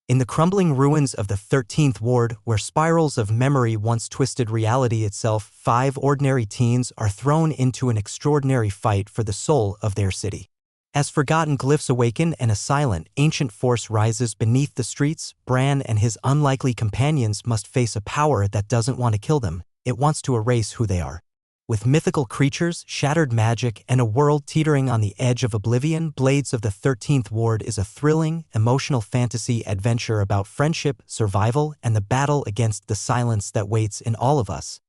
In the crumbling ruins of the 13th Ward, where spirals of memory once twisted reality itself, 5 ordinary teens are thrown into an extraordinary fight for the soul of their city. As forgotten glyphs awaken and a silent, ancient force rises beneath the streets, Bran and his unlikely companions must face a power that doesn't want to kill them, it wants to erase who they are. With mythical creatures, shattered magic, and a world teetering on the edge of oblivion, Blades of the 13th Ward is a thrilling, emotional fantasy adventure about friendship, survival, and the battle against the silence that waits in all of us.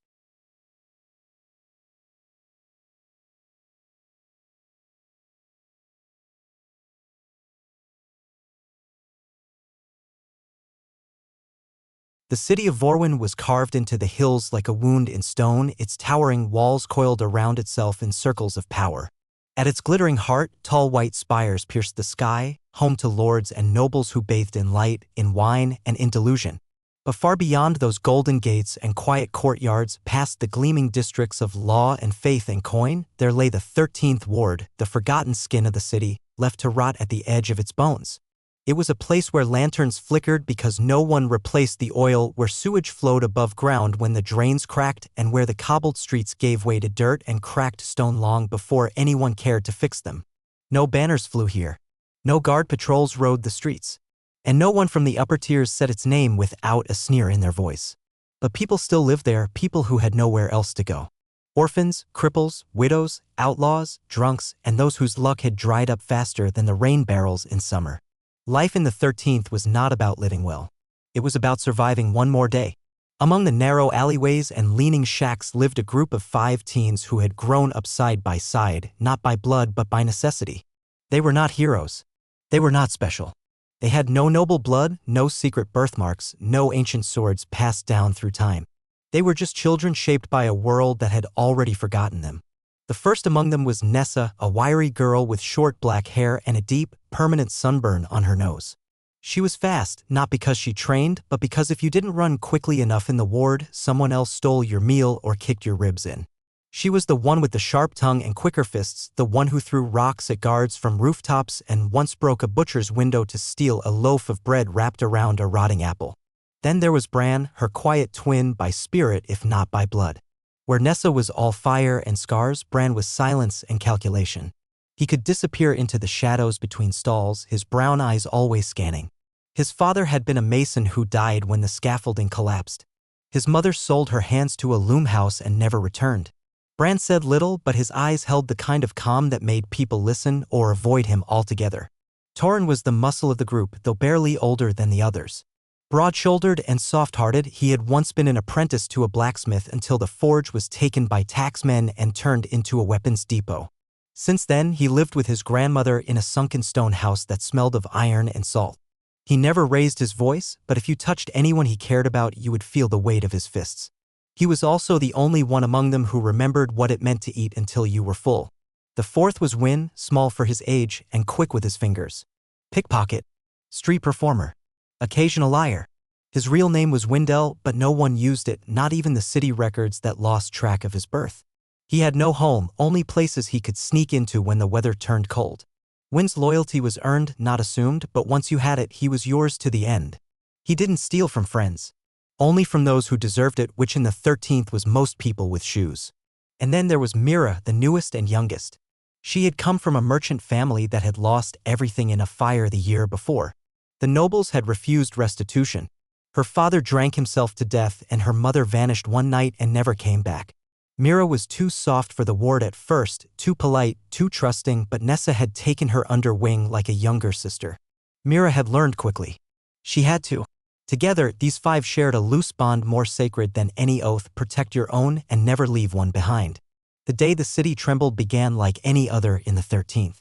The city of Vorwin was carved into the hills like a wound in stone, its towering walls coiled around itself in circles of power. At its glittering heart, tall white spires pierced the sky, home to lords and nobles who bathed in light, in wine, and in delusion. But far beyond those golden gates and quiet courtyards, past the gleaming districts of law and faith and coin, there lay the 13th Ward, the forgotten skin of the city, left to rot at the edge of its bones. It was a place where lanterns flickered because no one replaced the oil, where sewage flowed above ground when the drains cracked, and where the cobbled streets gave way to dirt and cracked stone long before anyone cared to fix them. No banners flew here. No guard patrols rode the streets. And no one from the upper tiers said its name without a sneer in their voice. But people still lived there, people who had nowhere else to go. Orphans, cripples, widows, outlaws, drunks, and those whose luck had dried up faster than the rain barrels in summer. Life in the 13th was not about living well. It was about surviving one more day. Among the narrow alleyways and leaning shacks lived a group of 5 teens who had grown up side by side, not by blood but by necessity. They were not heroes. They were not special. They had no noble blood, no secret birthmarks, no ancient swords passed down through time. They were just children shaped by a world that had already forgotten them. The first among them was Nessa, a wiry girl with short black hair and a deep, permanent sunburn on her nose. She was fast, not because she trained, but because if you didn't run quickly enough in the ward, someone else stole your meal or kicked your ribs in. She was the one with the sharp tongue and quicker fists, the one who threw rocks at guards from rooftops and once broke a butcher's window to steal a loaf of bread wrapped around a rotting apple. Then there was Bran, her quiet twin by spirit if not by blood. Where Nessa was all fire and scars, Bran was silence and calculation. He could disappear into the shadows between stalls, his brown eyes always scanning. His father had been a mason who died when the scaffolding collapsed. His mother sold her hands to a loom house and never returned. Bran said little, but his eyes held the kind of calm that made people listen or avoid him altogether. Torrin was the muscle of the group, though barely older than the others. Broad-shouldered and soft-hearted, he had once been an apprentice to a blacksmith until the forge was taken by taxmen and turned into a weapons depot. Since then, he lived with his grandmother in a sunken stone house that smelled of iron and salt. He never raised his voice, but if you touched anyone he cared about, you would feel the weight of his fists. He was also the only one among them who remembered what it meant to eat until you were full. The fourth was Win, small for his age and quick with his fingers. Pickpocket. Street performer. Occasional liar. His real name was Windell, but no one used it, not even the city records that lost track of his birth. He had no home, only places he could sneak into when the weather turned cold. Win's loyalty was earned, not assumed, but once you had it, he was yours to the end. He didn't steal from friends. Only from those who deserved it, which in the 13th was most people with shoes. And then there was Mira, the newest and youngest. She had come from a merchant family that had lost everything in a fire the year before. The nobles had refused restitution. Her father drank himself to death and her mother vanished one night and never came back. Mira was too soft for the ward at first, too polite, too trusting, but Nessa had taken her under wing like a younger sister. Mira had learned quickly. She had to. Together, these 5 shared a loose bond more sacred than any oath: protect your own and never leave one behind. The day the city trembled began like any other in the 13th.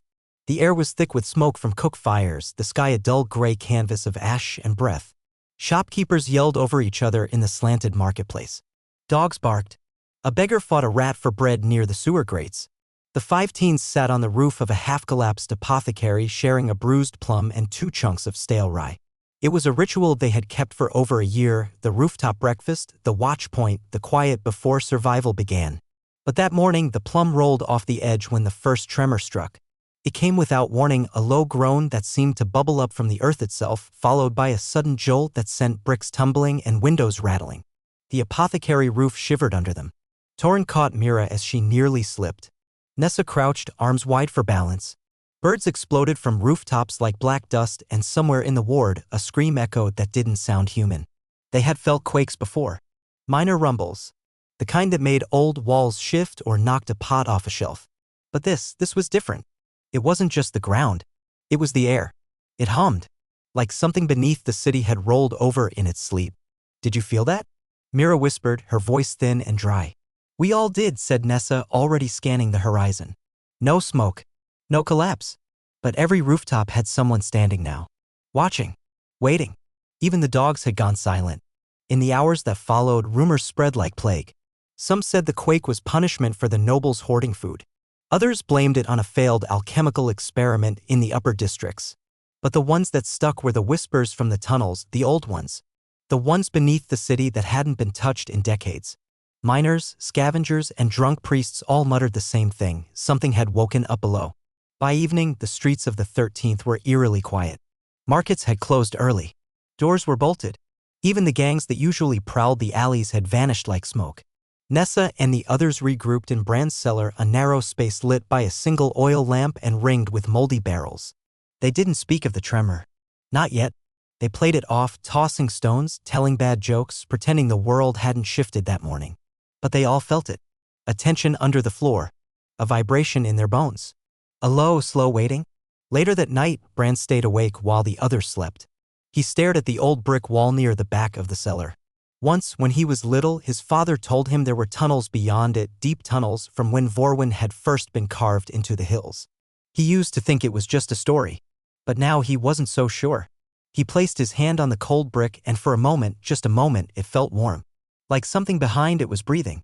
The air was thick with smoke from cook fires, the sky a dull gray canvas of ash and breath. Shopkeepers yelled over each other in the slanted marketplace. Dogs barked. A beggar fought a rat for bread near the sewer grates. The 5 teens sat on the roof of a half-collapsed apothecary sharing a bruised plum and 2 chunks of stale rye. It was a ritual they had kept for over a year, the rooftop breakfast, the watch point, the quiet before survival began. But that morning the plum rolled off the edge when the first tremor struck. It came without warning, a low groan that seemed to bubble up from the earth itself, followed by a sudden jolt that sent bricks tumbling and windows rattling. The apothecary roof shivered under them. Torin caught Mira as she nearly slipped. Nessa crouched, arms wide for balance. Birds exploded from rooftops like black dust, and somewhere in the ward, a scream echoed that didn't sound human. They had felt quakes before. Minor rumbles. The kind that made old walls shift or knocked a pot off a shelf. But this was different. It wasn't just the ground. It was the air. It hummed. Like something beneath the city had rolled over in its sleep. Did you feel that? Mira whispered, her voice thin and dry. We all did, said Nessa, already scanning the horizon. No smoke. No collapse. But every rooftop had someone standing now. Watching. Waiting. Even the dogs had gone silent. In the hours that followed, rumors spread like plague. Some said the quake was punishment for the nobles hoarding food. Others blamed it on a failed alchemical experiment in the upper districts. But the ones that stuck were the whispers from the tunnels, the old ones. The ones beneath the city that hadn't been touched in decades. Miners, scavengers, and drunk priests all muttered the same thing: something had woken up below. By evening, the streets of the 13th were eerily quiet. Markets had closed early. Doors were bolted. Even the gangs that usually prowled the alleys had vanished like smoke. Nessa and the others regrouped in Bran's cellar, a narrow space lit by a single oil lamp and ringed with moldy barrels. They didn't speak of the tremor. Not yet. They played it off, tossing stones, telling bad jokes, pretending the world hadn't shifted that morning. But they all felt it. A tension under the floor. A vibration in their bones. A low, slow waiting. Later that night, Bran stayed awake while the others slept. He stared at the old brick wall near the back of the cellar. Once, when he was little, his father told him there were tunnels beyond it, deep tunnels from when Vorwin had first been carved into the hills. He used to think it was just a story. But now he wasn't so sure. He placed his hand on the cold brick, and for a moment, just a moment, it felt warm. Like something behind it was breathing.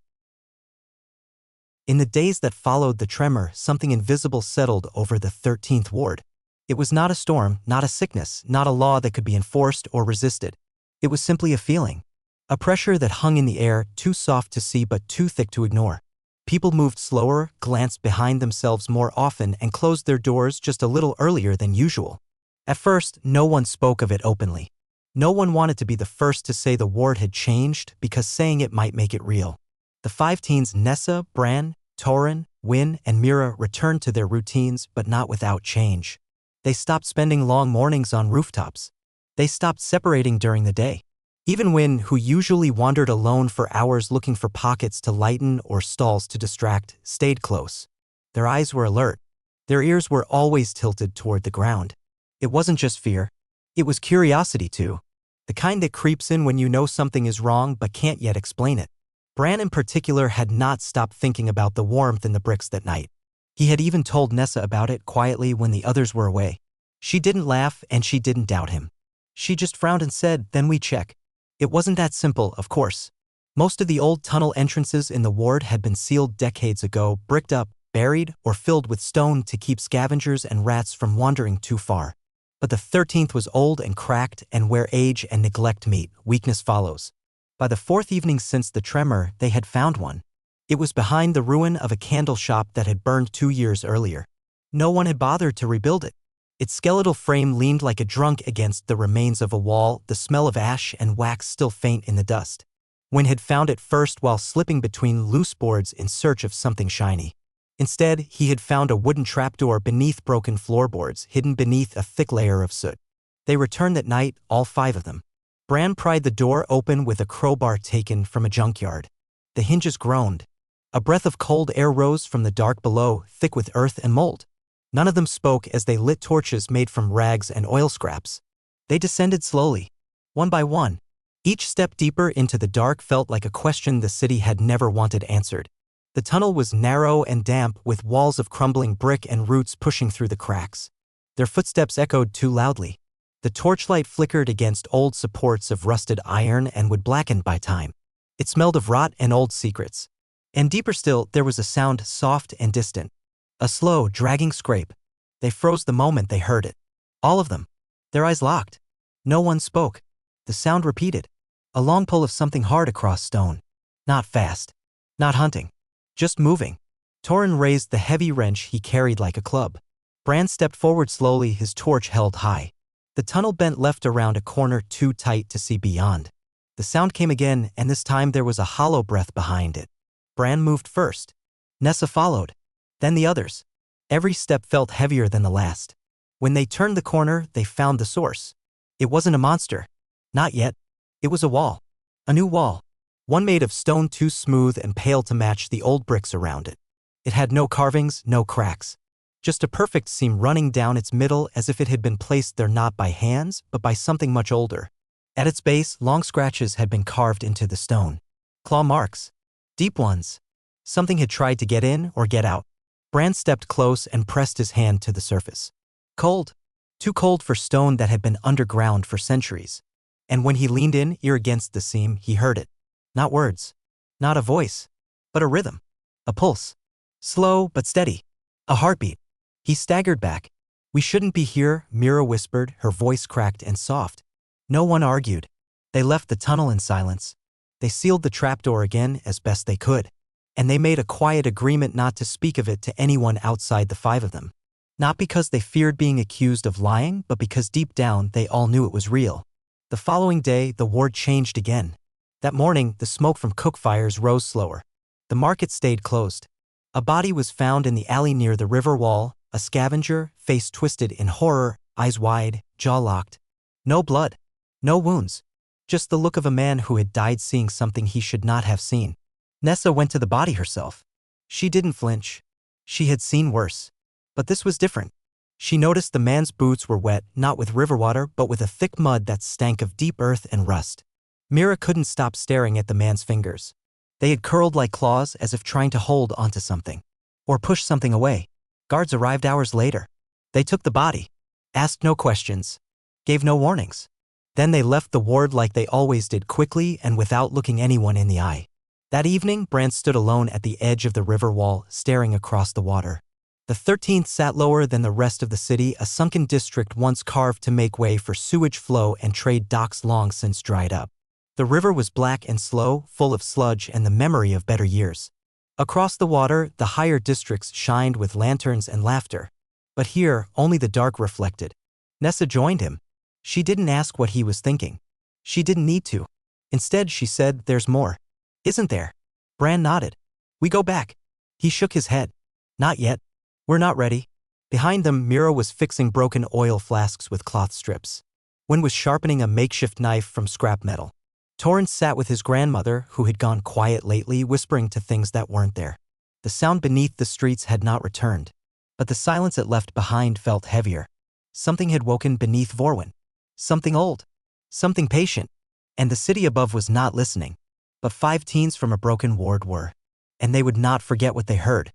In the days that followed the tremor, something invisible settled over the 13th Ward. It was not a storm, not a sickness, not a law that could be enforced or resisted. It was simply a feeling. A pressure that hung in the air, too soft to see but too thick to ignore. People moved slower, glanced behind themselves more often, and closed their doors just a little earlier than usual. At first, no one spoke of it openly. No one wanted to be the first to say the ward had changed, because saying it might make it real. The 5 teens, Nessa, Bran, Torin, Wyn, and Mira, returned to their routines, but not without change. They stopped spending long mornings on rooftops. They stopped separating during the day. Even Wyn, who usually wandered alone for hours looking for pockets to lighten or stalls to distract, stayed close. Their eyes were alert. Their ears were always tilted toward the ground. It wasn't just fear. It was curiosity too. The kind that creeps in when you know something is wrong but can't yet explain it. Bran in particular had not stopped thinking about the warmth in the bricks that night. He had even told Nessa about it quietly when the others were away. She didn't laugh and she didn't doubt him. She just frowned and said, "Then we check." It wasn't that simple, of course. Most of the old tunnel entrances in the ward had been sealed decades ago, bricked up, buried, or filled with stone to keep scavengers and rats from wandering too far. But the 13th was old and cracked, and where age and neglect meet, weakness follows. By the 4th evening since the tremor, they had found one. It was behind the ruin of a candle shop that had burned 2 years earlier. No one had bothered to rebuild it. Its skeletal frame leaned like a drunk against the remains of a wall, the smell of ash and wax still faint in the dust. Wyn had found it first while slipping between loose boards in search of something shiny. Instead, he had found a wooden trapdoor beneath broken floorboards, hidden beneath a thick layer of soot. They returned that night, all 5 of them. Bran pried the door open with a crowbar taken from a junkyard. The hinges groaned. A breath of cold air rose from the dark below, thick with earth and mold. None of them spoke as they lit torches made from rags and oil scraps. They descended slowly, one by one. Each step deeper into the dark felt like a question the city had never wanted answered. The tunnel was narrow and damp, with walls of crumbling brick and roots pushing through the cracks. Their footsteps echoed too loudly. The torchlight flickered against old supports of rusted iron and would blacken by time. It smelled of rot and old secrets. And deeper still, there was a sound soft and distant. A slow, dragging scrape. They froze the moment they heard it. All of them. Their eyes locked. No one spoke. The sound repeated. A long pull of something hard across stone. Not fast. Not hunting. Just moving. Torin raised the heavy wrench he carried like a club. Bran stepped forward slowly, his torch held high. The tunnel bent left around a corner too tight to see beyond. The sound came again, and this time there was a hollow breath behind it. Bran moved first. Nessa followed. Then the others. Every step felt heavier than the last. When they turned the corner, they found the source. It wasn't a monster. Not yet. It was a wall. A new wall. One made of stone too smooth and pale to match the old bricks around it. It had no carvings, no cracks. Just a perfect seam running down its middle as if it had been placed there not by hands, but by something much older. At its base, long scratches had been carved into the stone. Claw marks. Deep ones. Something had tried to get in or get out. Bran stepped close and pressed his hand to the surface. Cold. Too cold for stone that had been underground for centuries. And when he leaned in, ear against the seam, he heard it. Not words. Not a voice. But a rhythm. A pulse. Slow but steady. A heartbeat. He staggered back. We shouldn't be here, Mira whispered, her voice cracked and soft. No one argued. They left the tunnel in silence. They sealed the trapdoor again as best they could. And they made a quiet agreement not to speak of it to anyone outside the five of them. Not because they feared being accused of lying, but because deep down they all knew it was real. The following day, the ward changed again. That morning, the smoke from cook fires rose slower. The market stayed closed. A body was found in the alley near the river wall, a scavenger, face twisted in horror, eyes wide, jaw locked. No blood. No wounds. Just the look of a man who had died seeing something he should not have seen. Nessa went to the body herself. She didn't flinch. She had seen worse. But this was different. She noticed the man's boots were wet, not with river water, but with a thick mud that stank of deep earth and rust. Mira couldn't stop staring at the man's fingers. They had curled like claws as if trying to hold onto something. Or push something away. Guards arrived hours later. They took the body. Asked no questions. Gave no warnings. Then they left the ward like they always did, quickly and without looking anyone in the eye. That evening, Bran stood alone at the edge of the river wall, staring across the water. The 13th sat lower than the rest of the city, a sunken district once carved to make way for sewage flow and trade docks long since dried up. The river was black and slow, full of sludge and the memory of better years. Across the water, the higher districts shined with lanterns and laughter. But here, only the dark reflected. Nessa joined him. She didn't ask what he was thinking. She didn't need to. Instead, she said, "There's more." "Isn't there?" Bran nodded. "We go back." He shook his head. "Not yet. We're not ready." Behind them, Mira was fixing broken oil flasks with cloth strips. Wynn was sharpening a makeshift knife from scrap metal. Torrance sat with his grandmother, who had gone quiet lately, whispering to things that weren't there. The sound beneath the streets had not returned. But the silence it left behind felt heavier. Something had woken beneath Vorwin. Something old. Something patient. And the city above was not listening. But 5 teens from a broken ward were. And they would not forget what they heard.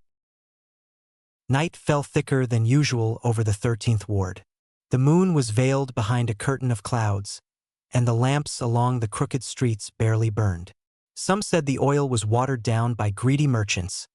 Night fell thicker than usual over the 13th Ward. The moon was veiled behind a curtain of clouds, and the lamps along the crooked streets barely burned. Some said the oil was watered down by greedy merchants.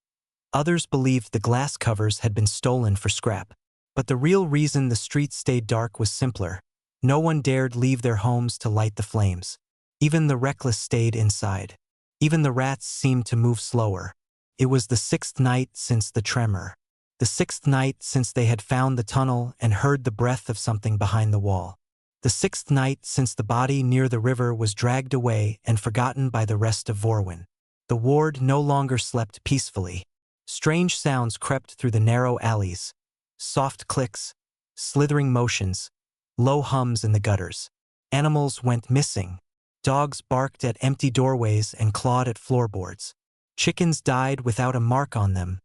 Others believed the glass covers had been stolen for scrap. But the real reason the streets stayed dark was simpler. No one dared leave their homes to light the flames. Even the reckless stayed inside. Even the rats seemed to move slower. It was the 6th night since the tremor. The 6th night since they had found the tunnel and heard the breath of something behind the wall. The 6th night since the body near the river was dragged away and forgotten by the rest of Vorwin. The ward no longer slept peacefully. Strange sounds crept through the narrow alleys. Soft clicks, slithering motions, low hums in the gutters. Animals went missing. Dogs barked at empty doorways and clawed at floorboards. Chickens died without a mark on them,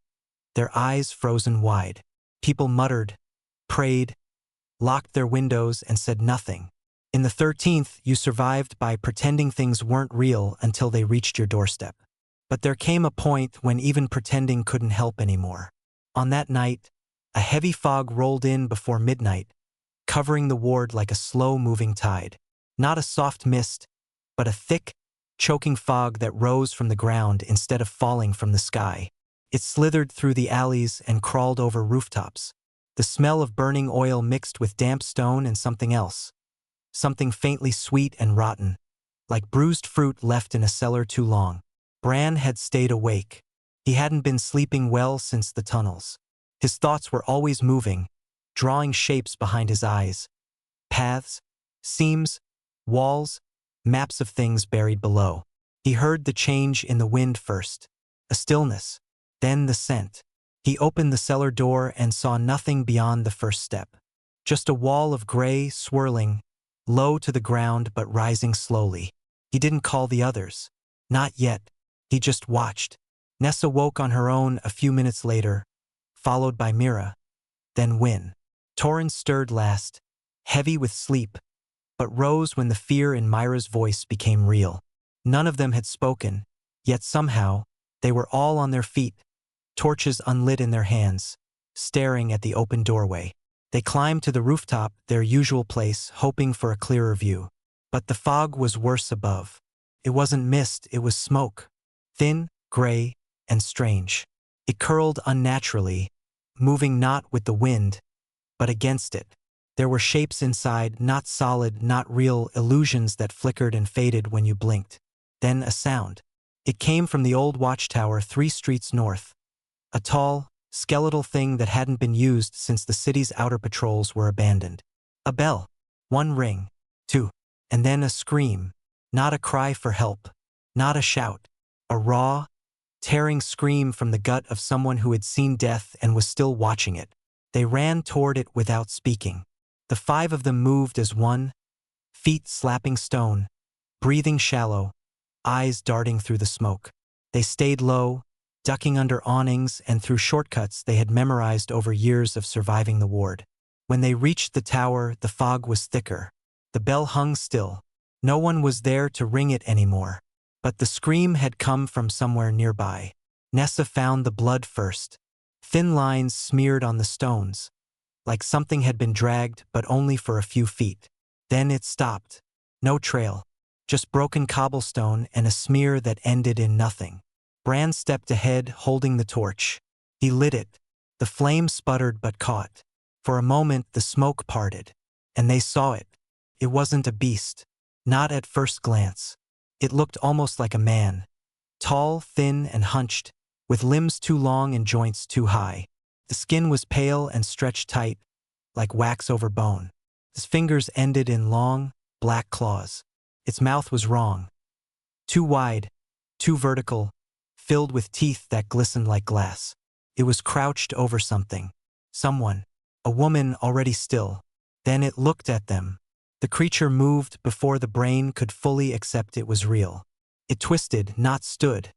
their eyes frozen wide. People muttered, prayed, locked their windows and said nothing. In the 13th, you survived by pretending things weren't real until they reached your doorstep. But there came a point when even pretending couldn't help anymore. On that night, a heavy fog rolled in before midnight, covering the ward like a slow-moving tide. Not a soft mist, but a thick, choking fog that rose from the ground instead of falling from the sky. It slithered through the alleys and crawled over rooftops. The smell of burning oil mixed with damp stone and something else. Something faintly sweet and rotten, like bruised fruit left in a cellar too long. Bran had stayed awake. He hadn't been sleeping well since the tunnels. His thoughts were always moving, drawing shapes behind his eyes. Paths, seams, walls, maps of things buried below. He heard the change in the wind first, a stillness, then the scent. He opened the cellar door and saw nothing beyond the first step. Just a wall of gray, swirling, low to the ground but rising slowly. He didn't call the others. Not yet. He just watched. Nessa woke on her own a few minutes later, followed by Mira, then Win. Torrance stirred last, heavy with sleep, but rose when the fear in Myra's voice became real. None of them had spoken, yet somehow, they were all on their feet, torches unlit in their hands, staring at the open doorway. They climbed to the rooftop, their usual place, hoping for a clearer view. But the fog was worse above. It wasn't mist, it was smoke. Thin, gray, and strange. It curled unnaturally, moving not with the wind, but against it. There were shapes inside, not solid, not real, illusions that flickered and faded when you blinked. Then a sound. It came from the old watchtower 3 streets north. A tall, skeletal thing that hadn't been used since the city's outer patrols were abandoned. A bell. 1 ring. 2. And then a scream. Not a cry for help. Not a shout. A raw, tearing scream from the gut of someone who had seen death and was still watching it. They ran toward it without speaking. The 5 of them moved as one, feet slapping stone, breathing shallow, eyes darting through the smoke. They stayed low, ducking under awnings and through shortcuts they had memorized over years of surviving the ward. When they reached the tower, the fog was thicker. The bell hung still. No one was there to ring it anymore. But the scream had come from somewhere nearby. Nessa found the blood first. Thin lines smeared on the stones, like something had been dragged but only for a few feet. Then it stopped. No trail. Just broken cobblestone and a smear that ended in nothing. Bran stepped ahead, holding the torch. He lit it. The flame sputtered but caught. For a moment the smoke parted. And they saw it. It wasn't a beast. Not at first glance. It looked almost like a man. Tall, thin, and hunched, with limbs too long and joints too high. The skin was pale and stretched tight, like wax over bone. His fingers ended in long, black claws. Its mouth was wrong. Too wide, too vertical, filled with teeth that glistened like glass. It was crouched over something. Someone. A woman already still. Then it looked at them. The creature moved before the brain could fully accept it was real. It twisted, not stood.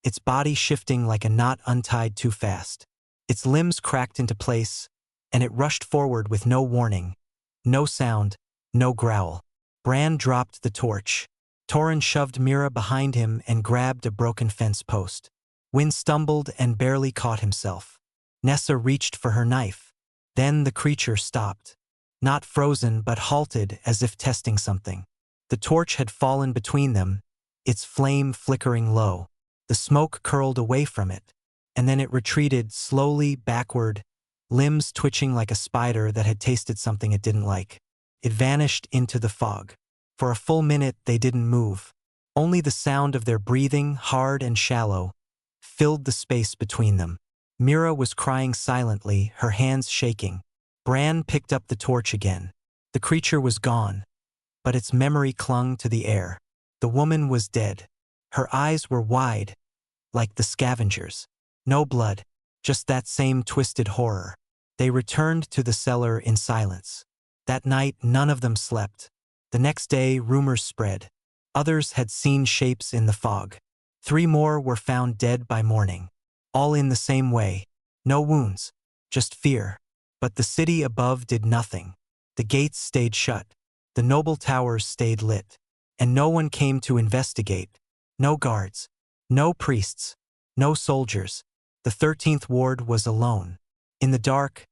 Its body shifting like a knot untied too fast. Its limbs cracked into place, and it rushed forward with no warning. No sound, no growl. Bran dropped the torch. Torrance shoved Mira behind him and grabbed a broken fence post. Win stumbled and barely caught himself. Nessa reached for her knife. Then the creature stopped. Not frozen but halted as if testing something. The torch had fallen between them, its flame flickering low. The smoke curled away from it, and then it retreated slowly backward, limbs twitching like a spider that had tasted something it didn't like. It vanished into the fog. For a full minute they didn't move. Only the sound of their breathing, hard and shallow, filled the space between them. Mira was crying silently, her hands shaking. Bran picked up the torch again. The creature was gone, but its memory clung to the air. The woman was dead. Her eyes were wide, like the scavengers. No blood, just that same twisted horror. They returned to the cellar in silence. That night, none of them slept. The next day, rumors spread. Others had seen shapes in the fog. 3 more were found dead by morning. All in the same way. No wounds, just fear. But the city above did nothing. The gates stayed shut. The noble towers stayed lit. And no one came to investigate. No guards. No priests. No soldiers. The 13th Ward was alone. In the dark,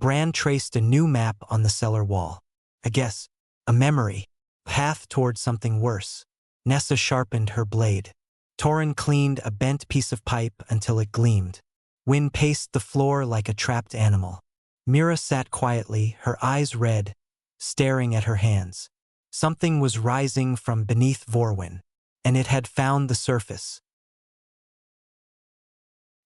Bran traced a new map on the cellar wall. A guess. A memory. Path toward something worse. Nessa sharpened her blade. Torrance cleaned a bent piece of pipe until it gleamed. Win paced the floor like a trapped animal. Mira sat quietly, her eyes red, staring at her hands. Something was rising from beneath Vorwin, and it had found the surface.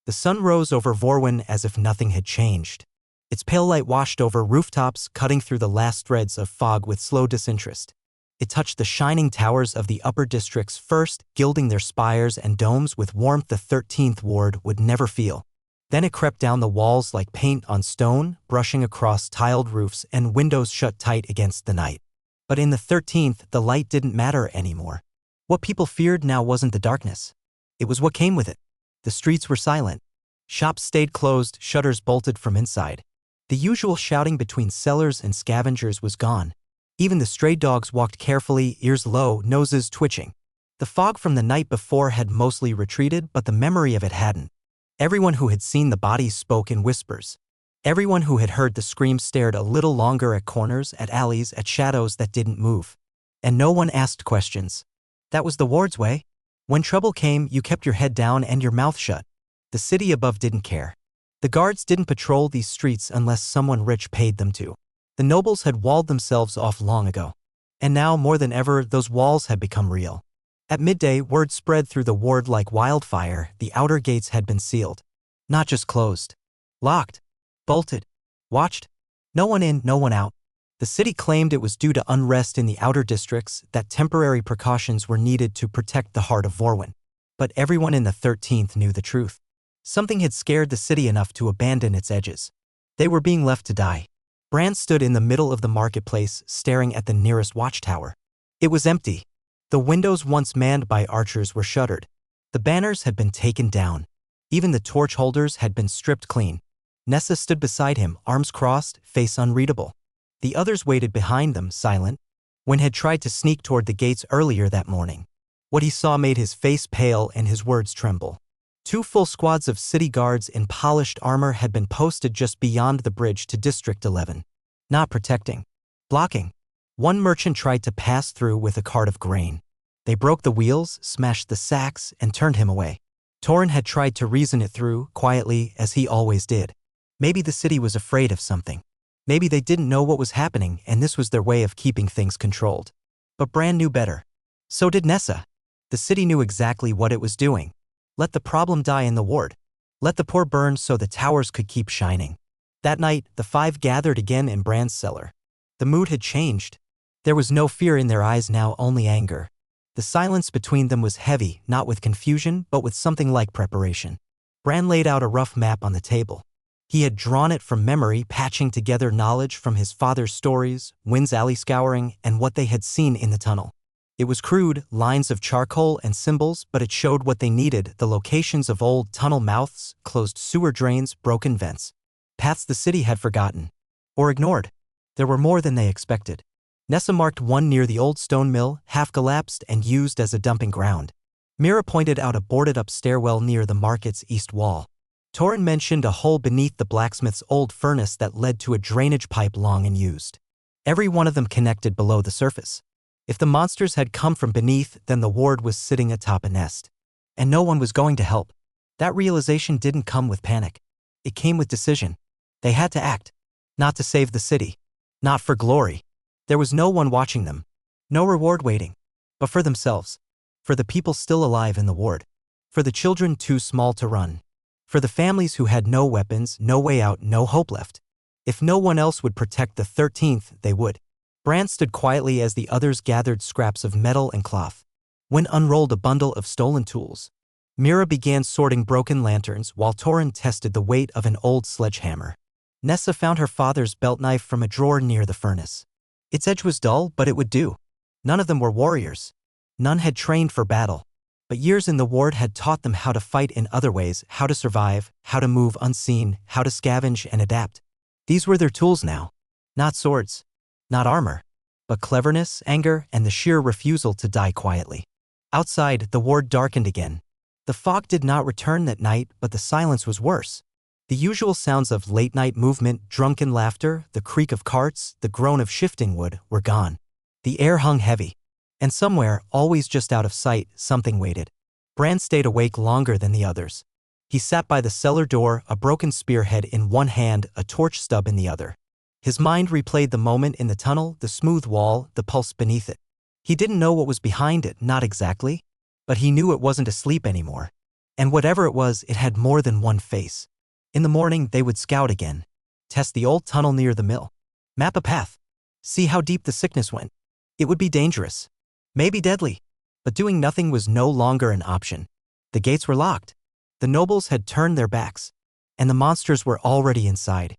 The sun rose over Vorwin as if nothing had changed. Its pale light washed over rooftops, cutting through the last threads of fog with slow disinterest. It touched the shining towers of the upper districts first, gilding their spires and domes with warmth the 13th Ward would never feel. Then it crept down the walls like paint on stone, brushing across tiled roofs and windows shut tight against the night. But in the 13th, the light didn't matter anymore. What people feared now wasn't the darkness. It was what came with it. The streets were silent. Shops stayed closed, shutters bolted from inside. The usual shouting between sellers and scavengers was gone. Even the stray dogs walked carefully, ears low, noses twitching. The fog from the night before had mostly retreated, but the memory of it hadn't. Everyone who had seen the bodies spoke in whispers. Everyone who had heard the screams stared a little longer at corners, at alleys, at shadows that didn't move. And no one asked questions. That was the ward's way. When trouble came, you kept your head down and your mouth shut. The city above didn't care. The guards didn't patrol these streets unless someone rich paid them to. The nobles had walled themselves off long ago. And now, more than ever, those walls had become real. At midday, word spread through the ward like wildfire. The outer gates had been sealed. Not just closed. Locked. Bolted. Watched. No one in, no one out. The city claimed it was due to unrest in the outer districts, that temporary precautions were needed to protect the heart of Vorwin. But everyone in the 13th knew the truth. Something had scared the city enough to abandon its edges. They were being left to die. Bran stood in the middle of the marketplace, staring at the nearest watchtower. It was empty. The windows once manned by archers were shuttered. The banners had been taken down. Even the torch holders had been stripped clean. Nessa stood beside him, arms crossed, face unreadable. The others waited behind them, silent. Wynn had tried to sneak toward the gates earlier that morning. What he saw made his face pale and his words tremble. 2 full squads of city guards in polished armor had been posted just beyond the bridge to District 11. Not protecting. Blocking. One merchant tried to pass through with a cart of grain. They broke the wheels, smashed the sacks, and turned him away. Torin had tried to reason it through, quietly, as he always did. Maybe the city was afraid of something. Maybe they didn't know what was happening and this was their way of keeping things controlled. But Bran knew better. So did Nessa. The city knew exactly what it was doing. Let the problem die in the ward. Let the poor burn so the towers could keep shining. That night, the 5 gathered again in Bran's cellar. The mood had changed. There was no fear in their eyes now, only anger. The silence between them was heavy, not with confusion, but with something like preparation. Bran laid out a rough map on the table. He had drawn it from memory, patching together knowledge from his father's stories, Wynn's alley scouring, and what they had seen in the tunnel. It was crude, lines of charcoal and symbols, but it showed what they needed, the locations of old tunnel mouths, closed sewer drains, broken vents. Paths the city had forgotten. Or ignored. There were more than they expected. Nessa marked one near the old stone mill, half collapsed and used as a dumping ground. Mira pointed out a boarded-up stairwell near the market's east wall. Torin mentioned a hole beneath the blacksmith's old furnace that led to a drainage pipe long unused. Every one of them connected below the surface. If the monsters had come from beneath, then the ward was sitting atop a nest. And no one was going to help. That realization didn't come with panic. It came with decision. They had to act. Not to save the city. Not for glory. There was no one watching them. No reward waiting. But for themselves. For the people still alive in the ward. For the children too small to run. For the families who had no weapons, no way out, no hope left. If no one else would protect the 13th, they would. Bran stood quietly as the others gathered scraps of metal and cloth. Wynn unrolled a bundle of stolen tools. Mira began sorting broken lanterns while Torin tested the weight of an old sledgehammer. Nessa found her father's belt knife from a drawer near the furnace. Its edge was dull, but it would do. None of them were warriors. None had trained for battle. But years in the ward had taught them how to fight in other ways, how to survive, how to move unseen, how to scavenge and adapt. These were their tools now. Not swords. Not armor. But cleverness, anger, and the sheer refusal to die quietly. Outside, the ward darkened again. The fog did not return that night, but the silence was worse. The usual sounds of late-night movement, drunken laughter, the creak of carts, the groan of shifting wood, were gone. The air hung heavy. And somewhere, always just out of sight, something waited. Bran stayed awake longer than the others. He sat by the cellar door, a broken spearhead in one hand, a torch stub in the other. His mind replayed the moment in the tunnel, the smooth wall, the pulse beneath it. He didn't know what was behind it, not exactly. But he knew it wasn't asleep anymore. And whatever it was, it had more than one face. In the morning, they would scout again. Test the old tunnel near the mill. Map a path. See how deep the sickness went. It would be dangerous. Maybe deadly. But doing nothing was no longer an option. The gates were locked. The nobles had turned their backs. And the monsters were already inside.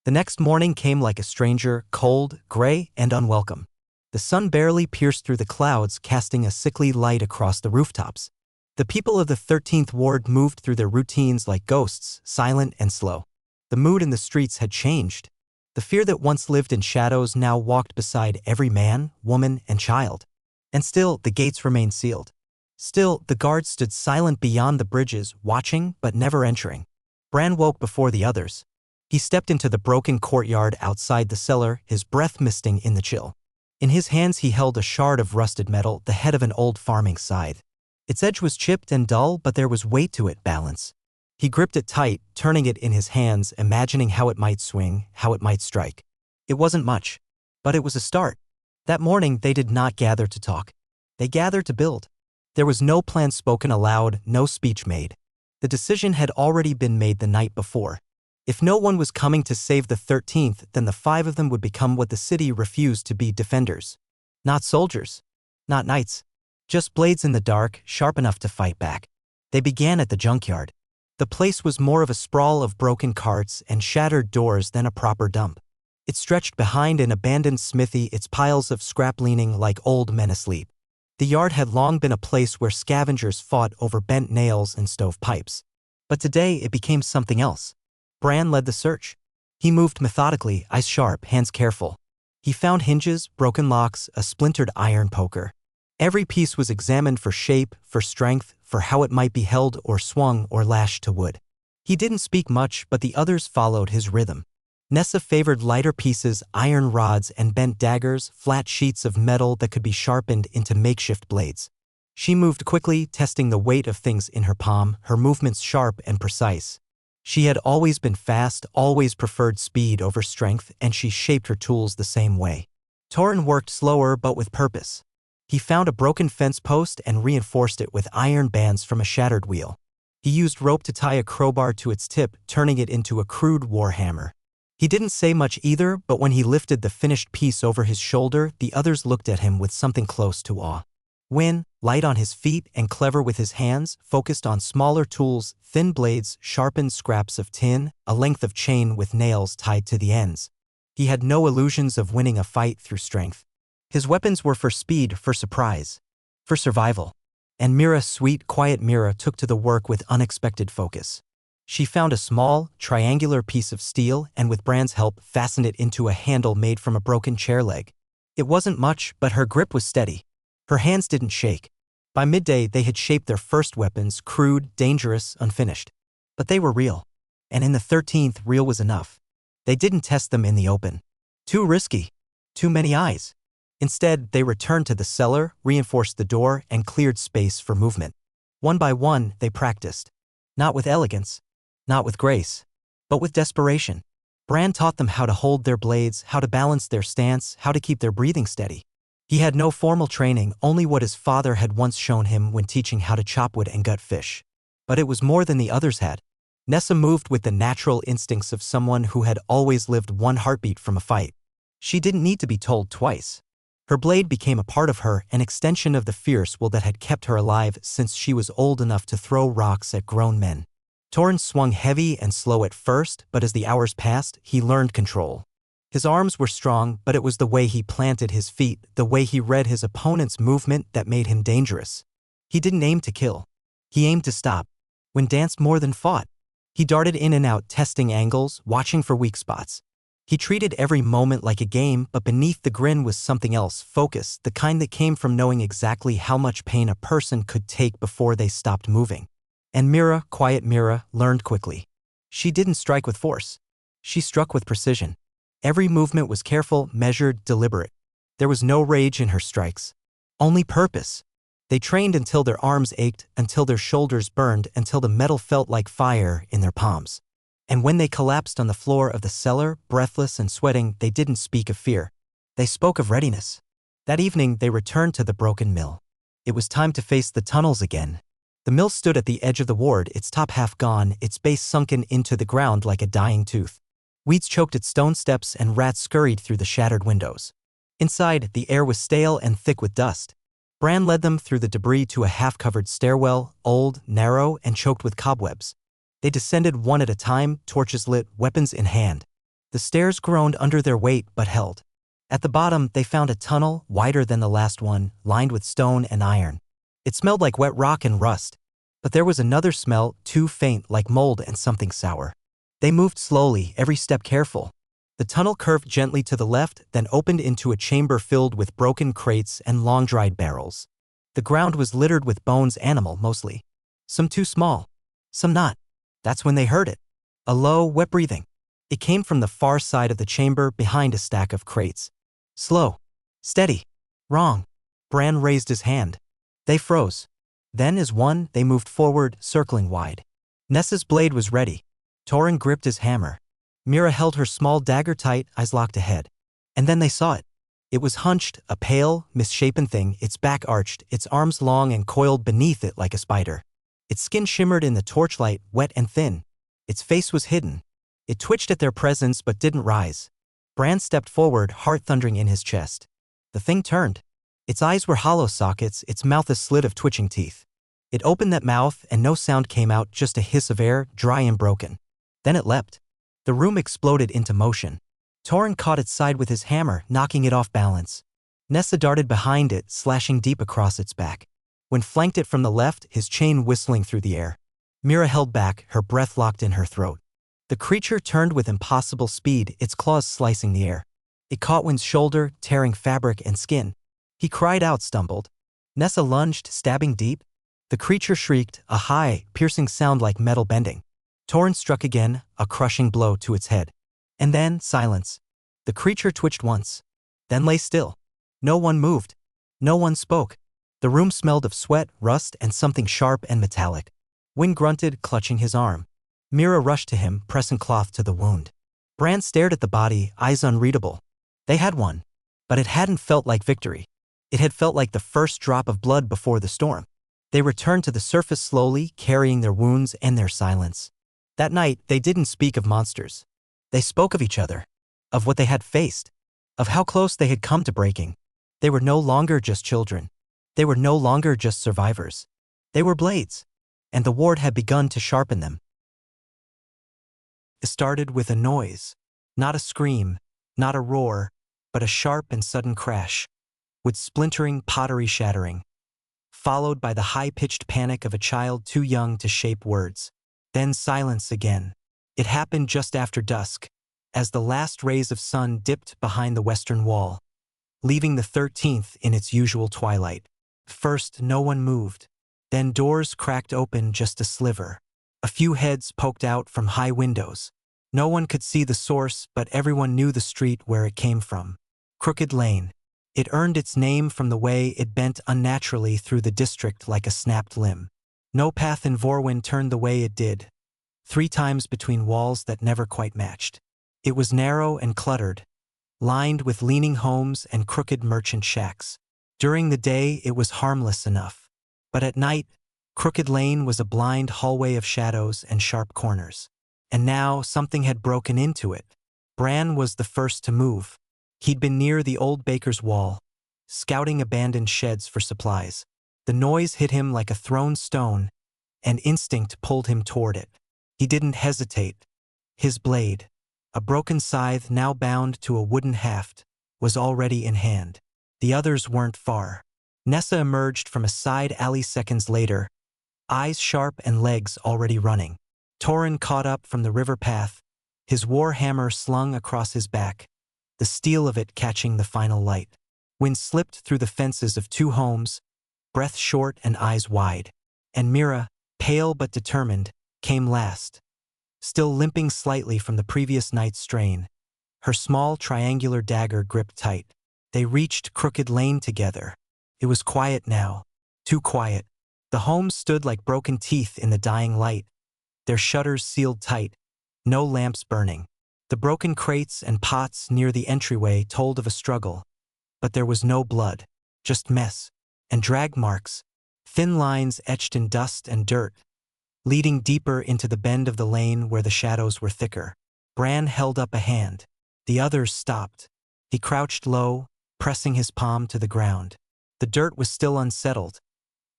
The next morning came like a stranger, cold, gray, and unwelcome. The sun barely pierced through the clouds, casting a sickly light across the rooftops. The people of the 13th Ward moved through their routines like ghosts, silent and slow. The mood in the streets had changed. The fear that once lived in shadows now walked beside every man, woman, and child. And still, the gates remained sealed. Still, the guards stood silent beyond the bridges, watching but never entering. Bran woke before the others. He stepped into the broken courtyard outside the cellar, his breath misting in the chill. In his hands he held a shard of rusted metal, the head of an old farming scythe. Its edge was chipped and dull, but there was weight to it, balance. He gripped it tight, turning it in his hands, imagining how it might swing, how it might strike. It wasn't much, but it was a start. That morning they did not gather to talk. They gathered to build. There was no plan spoken aloud, no speech made. The decision had already been made the night before. If no one was coming to save the 13th, then the 5 of them would become what the city refused to be: defenders. Not soldiers. Not knights. Just blades in the dark, sharp enough to fight back. They began at the junkyard. The place was more of a sprawl of broken carts and shattered doors than a proper dump. It stretched behind an abandoned smithy, its piles of scrap leaning like old men asleep. The yard had long been a place where scavengers fought over bent nails and stovepipes. But today it became something else. Bran led the search. He moved methodically, eyes sharp, hands careful. He found hinges, broken locks, a splintered iron poker. Every piece was examined for shape, for strength, for how it might be held or swung or lashed to wood. He didn't speak much, but the others followed his rhythm. Nessa favored lighter pieces, iron rods and bent daggers, flat sheets of metal that could be sharpened into makeshift blades. She moved quickly, testing the weight of things in her palm, her movements sharp and precise. She had always been fast, always preferred speed over strength, and she shaped her tools the same way. Torrin worked slower but with purpose. He found a broken fence post and reinforced it with iron bands from a shattered wheel. He used rope to tie a crowbar to its tip, turning it into a crude war hammer. He didn't say much either, but when he lifted the finished piece over his shoulder, the others looked at him with something close to awe. Wynn, light on his feet and clever with his hands, focused on smaller tools, thin blades, sharpened scraps of tin, a length of chain with nails tied to the ends. He had no illusions of winning a fight through strength. His weapons were for speed, for surprise, for survival. And Mira, sweet, quiet Mira, took to the work with unexpected focus. She found a small, triangular piece of steel and with Bran's help fastened it into a handle made from a broken chair leg. It wasn't much, but her grip was steady. Her hands didn't shake. By midday they had shaped their first weapons, crude, dangerous, unfinished. But they were real. And in the 13th, real was enough. They didn't test them in the open. Too risky. Too many eyes. Instead, they returned to the cellar, reinforced the door, and cleared space for movement. One by one, they practiced. Not with elegance, not with grace, but with desperation. Bran taught them how to hold their blades, how to balance their stance, how to keep their breathing steady. He had no formal training, only what his father had once shown him when teaching how to chop wood and gut fish. But it was more than the others had. Nessa moved with the natural instincts of someone who had always lived one heartbeat from a fight. She didn't need to be told twice. Her blade became a part of her, an extension of the fierce will that had kept her alive since she was old enough to throw rocks at grown men. Torrin swung heavy and slow at first, but as the hours passed, he learned control. His arms were strong, but it was the way he planted his feet, the way he read his opponent's movement that made him dangerous. He didn't aim to kill. He aimed to stop. When danced more than fought. He darted in and out, testing angles, watching for weak spots. He treated every moment like a game, but beneath the grin was something else, focus, the kind that came from knowing exactly how much pain a person could take before they stopped moving. And Mira, quiet Mira, learned quickly. She didn't strike with force. She struck with precision. Every movement was careful, measured, deliberate. There was no rage in her strikes. Only purpose. They trained until their arms ached, until their shoulders burned, until the metal felt like fire in their palms. And when they collapsed on the floor of the cellar, breathless and sweating, they didn't speak of fear. They spoke of readiness. That evening, they returned to the broken mill. It was time to face the tunnels again. The mill stood at the edge of the ward, its top half gone, its base sunken into the ground like a dying tooth. Weeds choked its stone steps and rats scurried through the shattered windows. Inside, the air was stale and thick with dust. Bran led them through the debris to a half-covered stairwell, old, narrow, and choked with cobwebs. They descended one at a time, torches lit, weapons in hand. The stairs groaned under their weight but held. At the bottom, they found a tunnel, wider than the last one, lined with stone and iron. It smelled like wet rock and rust. But there was another smell, too faint, like mold and something sour. They moved slowly, every step careful. The tunnel curved gently to the left, then opened into a chamber filled with broken crates and long-dried barrels. The ground was littered with bones, animal mostly. Some too small, some not. That's when they heard it. A low, wet breathing. It came from the far side of the chamber, behind a stack of crates. Slow. Steady. Wrong. Bran raised his hand. They froze. Then, as one, they moved forward, circling wide. Nessa's blade was ready. Torrhen gripped his hammer. Mira held her small dagger tight, eyes locked ahead. And then they saw it. It was hunched, a pale, misshapen thing, its back arched, its arms long and coiled beneath it like a spider. Its skin shimmered in the torchlight, wet and thin. Its face was hidden. It twitched at their presence but didn't rise. Bran stepped forward, heart thundering in his chest. The thing turned. Its eyes were hollow sockets, its mouth a slit of twitching teeth. It opened that mouth and no sound came out, just a hiss of air, dry and broken. Then it leapt. The room exploded into motion. Torrhen caught its side with his hammer, knocking it off balance. Nessa darted behind it, slashing deep across its back. When flanked it from the left, his chain whistling through the air. Mira held back, her breath locked in her throat. The creature turned with impossible speed, its claws slicing the air. It caught Wyn's shoulder, tearing fabric and skin. He cried out, stumbled. Nessa lunged, stabbing deep. The creature shrieked, a high, piercing sound like metal bending. Torrhen struck again, a crushing blow to its head. And then, silence. The creature twitched once. Then lay still. No one moved. No one spoke. The room smelled of sweat, rust, and something sharp and metallic. Wyn grunted, clutching his arm. Mira rushed to him, pressing cloth to the wound. Bran stared at the body, eyes unreadable. They had won. But it hadn't felt like victory. It had felt like the first drop of blood before the storm. They returned to the surface slowly, carrying their wounds and their silence. That night, they didn't speak of monsters. They spoke of each other, of what they had faced, of how close they had come to breaking. They were no longer just children. They were no longer just survivors. They were blades, and the ward had begun to sharpen them. It started with a noise, not a scream, not a roar, but a sharp and sudden crash, with splintering pottery shattering, followed by the high-pitched panic of a child too young to shape words. Then silence again. It happened just after dusk, as the last rays of sun dipped behind the western wall, leaving the 13th in its usual twilight. First, no one moved. Then doors cracked open just a sliver. A few heads poked out from high windows. No one could see the source, but everyone knew the street where it came from. Crooked Lane. It earned its name from the way it bent unnaturally through the district like a snapped limb. No path in Vorwyn turned the way it did. 3 times between walls that never quite matched. It was narrow and cluttered, lined with leaning homes and crooked merchant shacks. During the day, it was harmless enough. But at night, Crooked Lane was a blind hallway of shadows and sharp corners. And now something had broken into it. Bran was the first to move. He'd been near the old baker's wall, scouting abandoned sheds for supplies. The noise hit him like a thrown stone, and instinct pulled him toward it. He didn't hesitate. His blade, a broken scythe now bound to a wooden haft, was already in hand. The others weren't far. Nessa emerged from a side alley seconds later, eyes sharp and legs already running. Torrhen caught up from the river path, his war hammer slung across his back, the steel of it catching the final light. Wyn slipped through the fences of 2 homes, breath short and eyes wide. And Mira, pale but determined, came last, still limping slightly from the previous night's strain, her small triangular dagger gripped tight. They reached Crooked Lane together. It was quiet now, too quiet. The homes stood like broken teeth in the dying light, their shutters sealed tight, no lamps burning. The broken crates and pots near the entryway told of a struggle, but there was no blood, just mess and drag marks, thin lines etched in dust and dirt, leading deeper into the bend of the lane where the shadows were thicker. Bran held up a hand. The others stopped. He crouched low, pressing his palm to the ground. The dirt was still unsettled.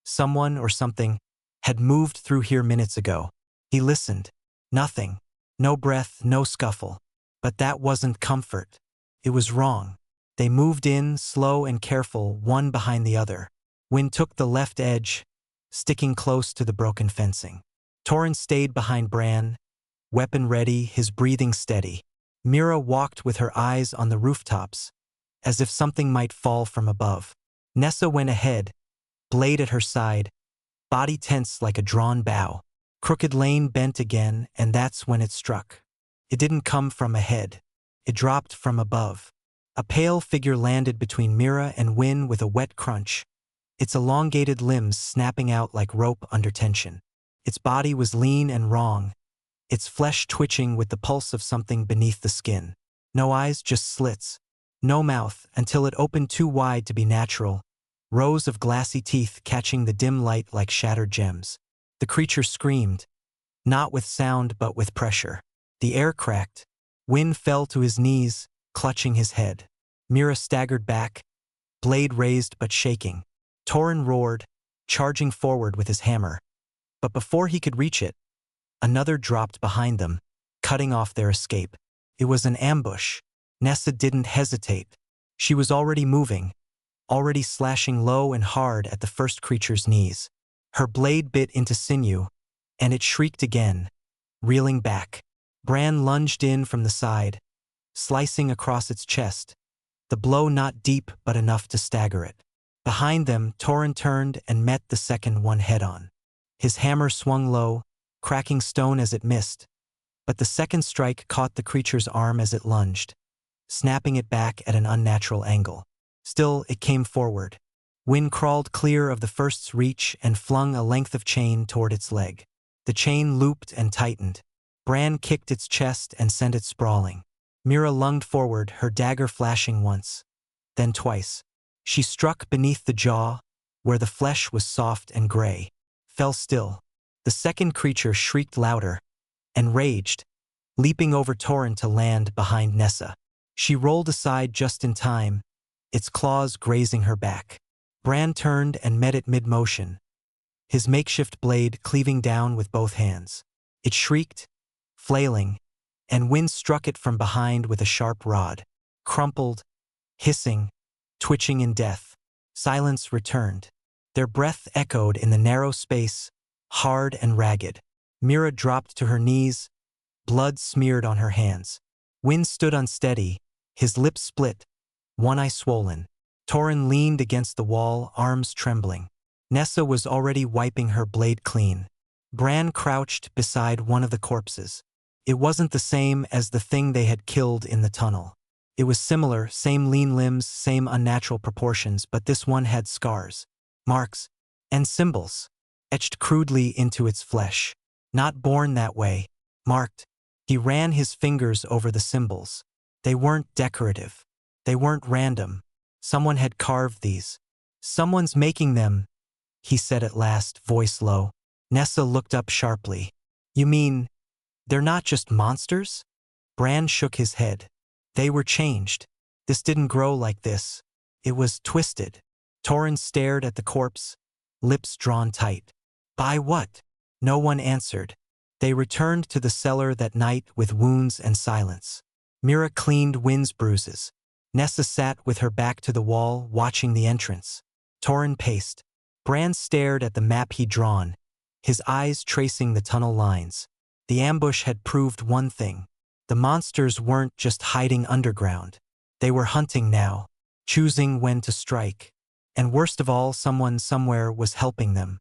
Someone or something had moved through here minutes ago. He listened. Nothing. No breath, no scuffle. But that wasn't comfort. It was wrong. They moved in, slow and careful, one behind the other. Wynn took the left edge, sticking close to the broken fencing. Torrent stayed behind Bran, weapon ready, his breathing steady. Mira walked with her eyes on the rooftops, as if something might fall from above. Nessa went ahead, blade at her side, body tense like a drawn bow. Crooked Lane bent again, and that's when it struck. It didn't come from ahead. It dropped from above. A pale figure landed between Mira and Wynn with a wet crunch, its elongated limbs snapping out like rope under tension. Its body was lean and wrong, its flesh twitching with the pulse of something beneath the skin. No eyes, just slits. No mouth, until it opened too wide to be natural, rows of glassy teeth catching the dim light like shattered gems. The creature screamed, not with sound but with pressure. The air cracked. Wynn fell to his knees, clutching his head. Mira staggered back, blade raised but shaking. Torrent roared, charging forward with his hammer. But before he could reach it, another dropped behind them, cutting off their escape. It was an ambush. Nessa didn't hesitate. She was already moving, already slashing low and hard at the first creature's knees. Her blade bit into sinew, and it shrieked again, reeling back. Bran lunged in from the side, slicing across its chest, the blow not deep but enough to stagger it. Behind them, Torrent turned and met the second one head-on. His hammer swung low, cracking stone as it missed, but the second strike caught the creature's arm as it lunged, snapping it back at an unnatural angle. Still, it came forward. Wynn crawled clear of the first's reach and flung a length of chain toward its leg. The chain looped and tightened. Bran kicked its chest and sent it sprawling. Mira lunged forward, her dagger flashing once, then twice. She struck beneath the jaw, where the flesh was soft and gray, fell still. The second creature shrieked louder and raged, leaping over Torrent to land behind Nessa. She rolled aside just in time, its claws grazing her back. Bran turned and met it mid-motion, his makeshift blade cleaving down with both hands. It shrieked, flailing, and Wynn struck it from behind with a sharp rod. Crumpled, hissing, twitching in death. Silence returned. Their breath echoed in the narrow space, hard and ragged. Mira dropped to her knees, blood smeared on her hands. Wynn stood unsteady, his lips split, one eye swollen. Torrent leaned against the wall, arms trembling. Nessa was already wiping her blade clean. Bran crouched beside one of the corpses. It wasn't the same as the thing they had killed in the tunnel. It was similar, same lean limbs, same unnatural proportions, but this one had scars, marks, and symbols, etched crudely into its flesh. Not born that way, marked. He ran his fingers over the symbols. They weren't decorative. They weren't random. Someone had carved these. Someone's making them, he said at last, voice low. Nessa looked up sharply. You mean, they're not just monsters? Bran shook his head. They were changed. This didn't grow like this. It was twisted. Torrent stared at the corpse, lips drawn tight. By what? No one answered. They returned to the cellar that night with wounds and silence. Mira cleaned Wynn's bruises. Nessa sat with her back to the wall, watching the entrance. Torrent paced. Bran stared at the map he'd drawn, his eyes tracing the tunnel lines. The ambush had proved one thing. The monsters weren't just hiding underground. They were hunting now, choosing when to strike. And worst of all, someone somewhere was helping them.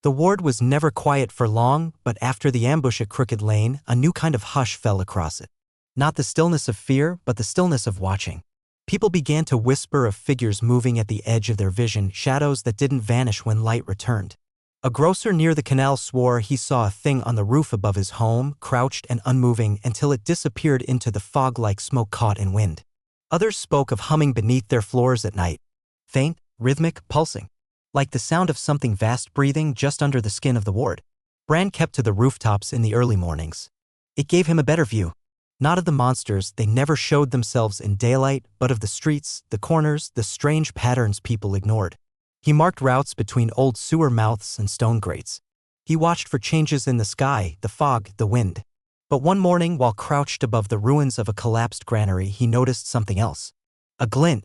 The ward was never quiet for long, but after the ambush at Crooked Lane, a new kind of hush fell across it. Not the stillness of fear, but the stillness of watching. People began to whisper of figures moving at the edge of their vision, shadows that didn't vanish when light returned. A grocer near the canal swore he saw a thing on the roof above his home, crouched and unmoving until it disappeared into the fog like smoke caught in wind. Others spoke of humming beneath their floors at night. Faint, rhythmic, pulsing. like the sound of something vast breathing just under the skin of the ward. Bran kept to the rooftops in the early mornings. It gave him a better view. Not of the monsters, they never showed themselves in daylight, but of the streets, the corners, the strange patterns people ignored. He marked routes between old sewer mouths and stone grates. He watched for changes in the sky, the fog, the wind. But one morning, while crouched above the ruins of a collapsed granary, he noticed something else. A glint.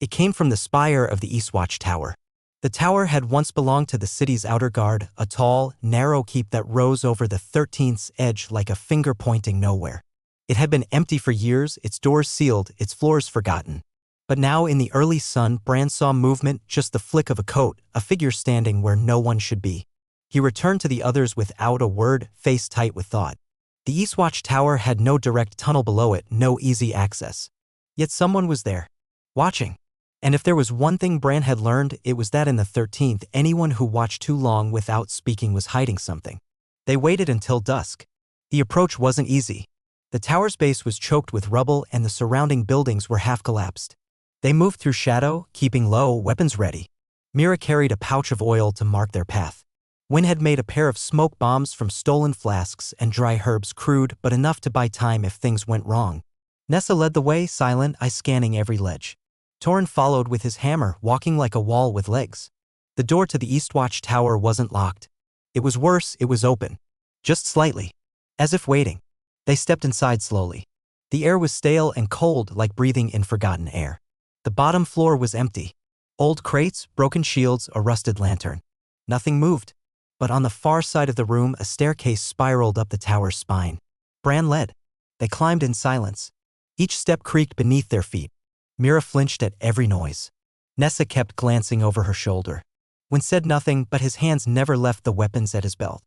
It came from the spire of the Eastwatch Tower. The tower had once belonged to the city's outer guard, a tall, narrow keep that rose over the 13th's edge like a finger pointing nowhere. It had been empty for years, its doors sealed, its floors forgotten. But now in the early sun, Bran saw movement, just the flick of a coat, a figure standing where no one should be. He returned to the others without a word, face tight with thought. The Eastwatch Tower had no direct tunnel below it, no easy access. Yet someone was there, watching. And if there was one thing Bran had learned, it was that in the 13th, anyone who watched too long without speaking was hiding something. They waited until dusk. The approach wasn't easy. The tower's base was choked with rubble and the surrounding buildings were half collapsed. They moved through shadow, keeping low, weapons ready. Mira carried a pouch of oil to mark their path. Wynn had made a pair of smoke bombs from stolen flasks and dry herbs, crude but enough to buy time if things went wrong. Nessa led the way, silent, eye scanning every ledge. Torrhen followed with his hammer, walking like a wall with legs. The door to the Eastwatch Tower wasn't locked. It was worse, it was open. Just slightly. As if waiting. They stepped inside slowly. The air was stale and cold, like breathing in forgotten air. The bottom floor was empty. Old crates, broken shields, a rusted lantern. Nothing moved. But on the far side of the room, a staircase spiraled up the tower's spine. Bran led. They climbed in silence. Each step creaked beneath their feet. Mira flinched at every noise. Nessa kept glancing over her shoulder. Wynn said nothing, but his hands never left the weapons at his belt.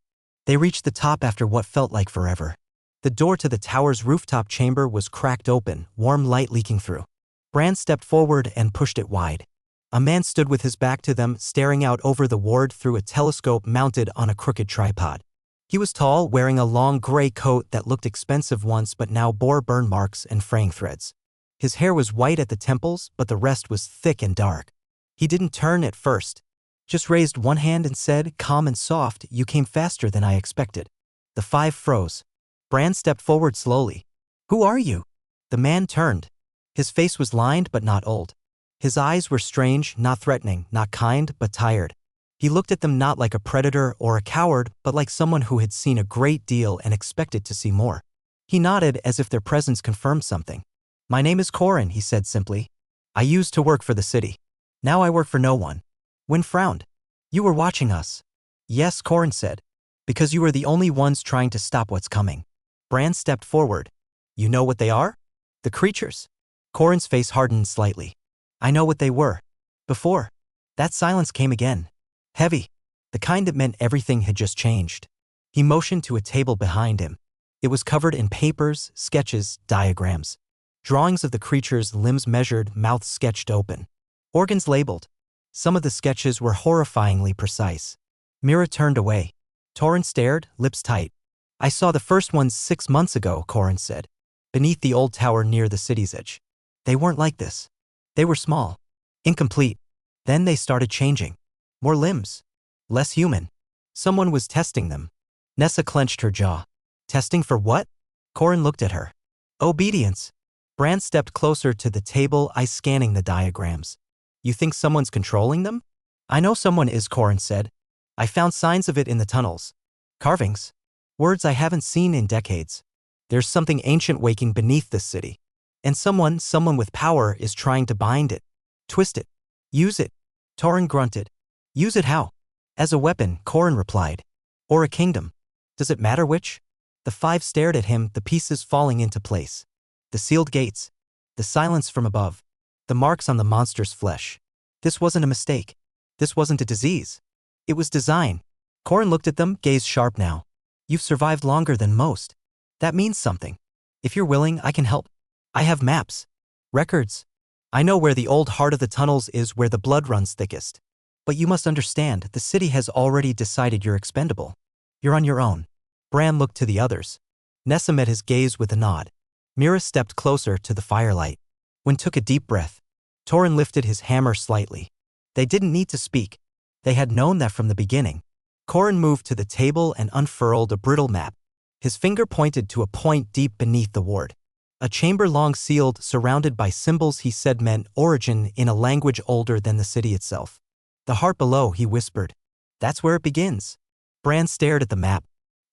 They reached the top after what felt like forever. The door to the tower's rooftop chamber was cracked open, warm light leaking through. Bran stepped forward and pushed it wide. A man stood with his back to them, staring out over the ward through a telescope mounted on a crooked tripod. He was tall, wearing a long gray coat that looked expensive once but now bore burn marks and fraying threads. His hair was white at the temples, but the rest was thick and dark. He didn't turn at first. Just raised one hand and said, calm and soft, "You came faster than I expected." The five froze. Bran stepped forward slowly. "Who are you?" The man turned. His face was lined but not old. His eyes were strange, not threatening, not kind, but tired. He looked at them not like a predator or a coward, but like someone who had seen a great deal and expected to see more. He nodded as if their presence confirmed something. "My name is Corin," he said simply. "I used to work for the city. Now I work for no one." Wynn frowned. "You were watching us." "Yes," Corin said. "Because you were the only ones trying to stop what's coming." Bran stepped forward. "You know what they are?" "The creatures." Corin's face hardened slightly. "I know what they were. Before." That silence came again. Heavy. The kind that meant everything had just changed. He motioned to a table behind him. It was covered in papers, sketches, diagrams. Drawings of the creatures, limbs measured, mouths sketched open. Organs labeled. Some of the sketches were horrifyingly precise. Mira turned away. Torrhen stared, lips tight. "I saw the first ones 6 months ago," Corin said. "Beneath the old tower near the city's edge. They weren't like this. They were small. Incomplete. Then they started changing. More limbs. Less human. Someone was testing them." Nessa clenched her jaw. "Testing for what?" Corin looked at her. "Obedience." Bran stepped closer to the table, eyes scanning the diagrams. "You think someone's controlling them?" "I know someone is," Corin said. "I found signs of it in the tunnels. Carvings. Words I haven't seen in decades. There's something ancient waking beneath this city. And someone with power is trying to bind it. Twist it. Use it." Torrhen grunted. "Use it how?" "As a weapon," Corin replied. "Or a kingdom. Does it matter which?" The five stared at him, the pieces falling into place. The sealed gates. The silence from above. The marks on the monster's flesh. This wasn't a mistake. This wasn't a disease. It was design. Corin looked at them, gaze sharp now. "You've survived longer than most. That means something. If you're willing, I can help. I have maps. Records. I know where the old heart of the tunnels is, where the blood runs thickest. But you must understand, the city has already decided you're expendable. You're on your own." Bran looked to the others. Nessa met his gaze with a nod. Mira stepped closer to the firelight. Wynn took a deep breath. Torrhen lifted his hammer slightly. They didn't need to speak. They had known that from the beginning. Corin moved to the table and unfurled a brittle map. His finger pointed to a point deep beneath the ward. A chamber long sealed, surrounded by symbols he said meant origin in a language older than the city itself. The heart below, he whispered. That's where it begins. Bran stared at the map.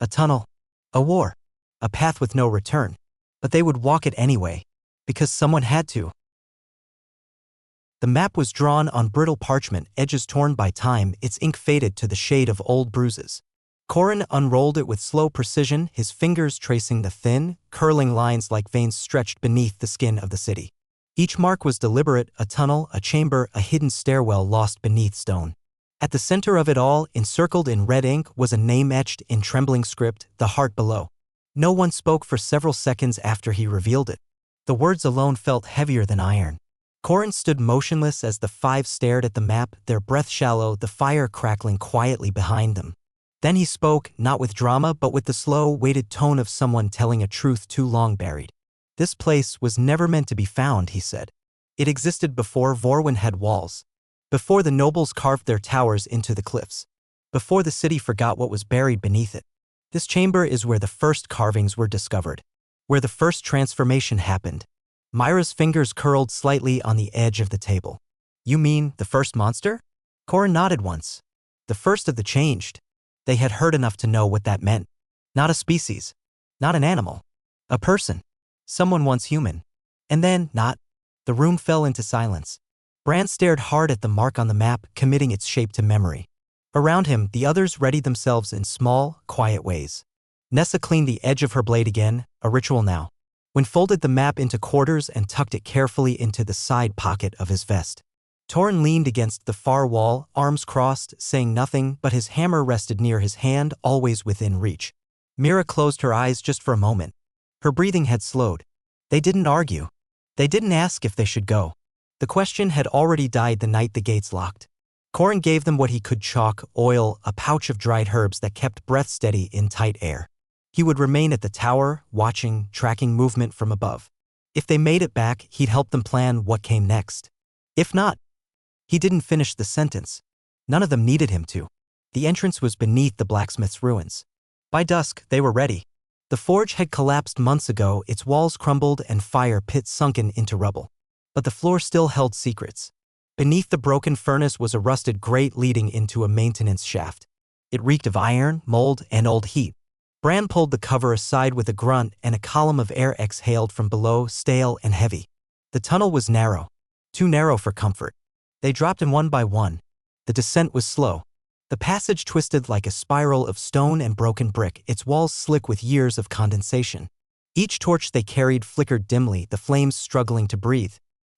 A tunnel. A war. A path with no return. But they would walk it anyway. Because someone had to. The map was drawn on brittle parchment, edges torn by time, its ink faded to the shade of old bruises. Corin unrolled it with slow precision, his fingers tracing the thin, curling lines like veins stretched beneath the skin of the city. Each mark was deliberate, a tunnel, a chamber, a hidden stairwell lost beneath stone. At the center of it all, encircled in red ink, was a name etched in trembling script, the heart below. No one spoke for several seconds after he revealed it. The words alone felt heavier than iron. Corin stood motionless as the five stared at the map, their breath shallow, the fire crackling quietly behind them. Then he spoke, not with drama but with the slow, weighted tone of someone telling a truth too long buried. This place was never meant to be found, he said. It existed before Vorwin had walls. Before the nobles carved their towers into the cliffs. Before the city forgot what was buried beneath it. This chamber is where the first carvings were discovered. Where the first transformation happened. Myra's fingers curled slightly on the edge of the table. You mean the first monster? Corin nodded once. The first of the changed. They had heard enough to know what that meant. Not a species. Not an animal. A person. Someone once human. And then, not. The room fell into silence. Bran stared hard at the mark on the map, committing its shape to memory. Around him, the others readied themselves in small, quiet ways. Nessa cleaned the edge of her blade again, a ritual now. When folded the map into quarters and tucked it carefully into the side pocket of his vest. Torrin leaned against the far wall, arms crossed, saying nothing, but his hammer rested near his hand, always within reach. Mira closed her eyes just for a moment. Her breathing had slowed. They didn't argue. They didn't ask if they should go. The question had already died the night the gates locked. Corin gave them what he could: chalk, oil, a pouch of dried herbs that kept breath steady in tight air. He would remain at the tower, watching, tracking movement from above. If they made it back, he'd help them plan what came next. If not, he didn't finish the sentence. None of them needed him to. The entrance was beneath the blacksmith's ruins. By dusk, they were ready. The forge had collapsed months ago, its walls crumbled and fire pits sunken into rubble. But the floor still held secrets. Beneath the broken furnace was a rusted grate leading into a maintenance shaft. It reeked of iron, mold, and old heat. Bran pulled the cover aside with a grunt, and a column of air exhaled from below, stale and heavy. The tunnel was narrow. Too narrow for comfort. They dropped in one by one. The descent was slow. The passage twisted like a spiral of stone and broken brick, its walls slick with years of condensation. Each torch they carried flickered dimly, the flames struggling to breathe.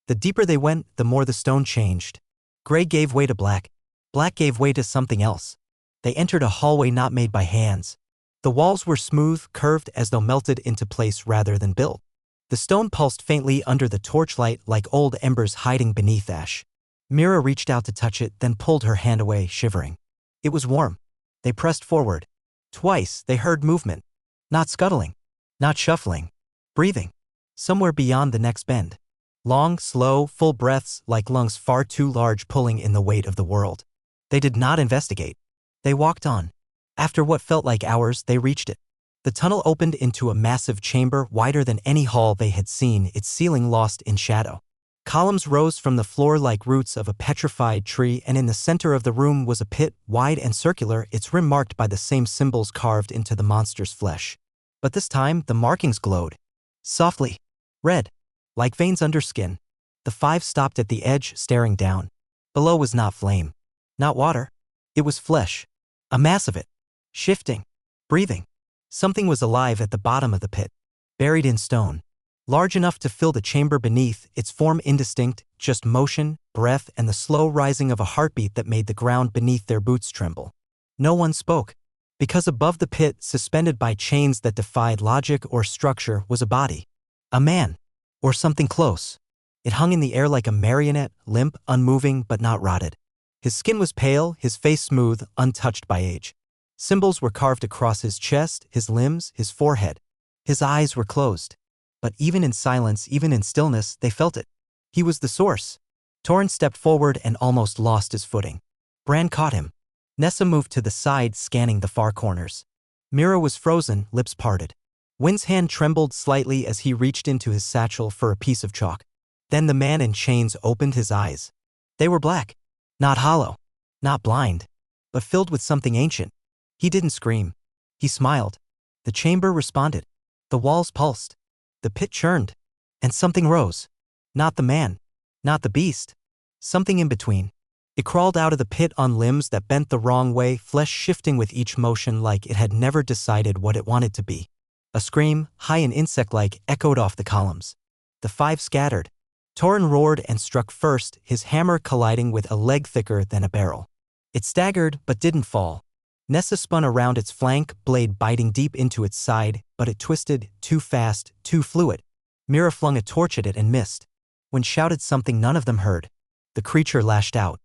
The deeper they went, the more the stone changed. Gray gave way to black. Black gave way to something else. They entered a hallway not made by hands. The walls were smooth, curved as though melted into place rather than built. The stone pulsed faintly under the torchlight like old embers hiding beneath ash. Mira reached out to touch it, then pulled her hand away, shivering. It was warm. They pressed forward. Twice, they heard movement. Not scuttling. Not shuffling. Breathing. Somewhere beyond the next bend. Long, slow, full breaths like lungs far too large pulling in the weight of the world. They did not investigate. They walked on. After what felt like hours, they reached it. The tunnel opened into a massive chamber wider than any hall they had seen, its ceiling lost in shadow. Columns rose from the floor like roots of a petrified tree, and in the center of the room was a pit, wide and circular, its rim marked by the same symbols carved into the monster's flesh. But this time, the markings glowed. Softly. Red. Like veins under skin. The five stopped at the edge, staring down. Below was not flame. Not water. It was flesh. A mass of it. Shifting. Breathing. Something was alive at the bottom of the pit. Buried in stone. Large enough to fill the chamber beneath, its form indistinct, just motion, breath, and the slow rising of a heartbeat that made the ground beneath their boots tremble. No one spoke. Because above the pit, suspended by chains that defied logic or structure, was a body. A man. Or something close. It hung in the air like a marionette, limp, unmoving, but not rotted. His skin was pale, his face smooth, untouched by age. Symbols were carved across his chest, his limbs, his forehead. His eyes were closed. But even in silence, even in stillness, they felt it. He was the source. Torrin stepped forward and almost lost his footing. Bran caught him. Nessa moved to the side, scanning the far corners. Mira was frozen, lips parted. Wynn's hand trembled slightly as he reached into his satchel for a piece of chalk. Then the man in chains opened his eyes. They were black. Not hollow. Not blind. But filled with something ancient. He didn't scream. He smiled. The chamber responded. The walls pulsed. The pit churned. And something rose. Not the man. Not the beast. Something in between. It crawled out of the pit on limbs that bent the wrong way, flesh shifting with each motion like it had never decided what it wanted to be. A scream, high and insect-like, echoed off the columns. The five scattered. Torrin roared and struck first, his hammer colliding with a leg thicker than a barrel. It staggered, but didn't fall. Nessa spun around its flank, blade biting deep into its side, but it twisted, too fast, too fluid. Mira flung a torch at it and missed. Wynn shouted something none of them heard. The creature lashed out.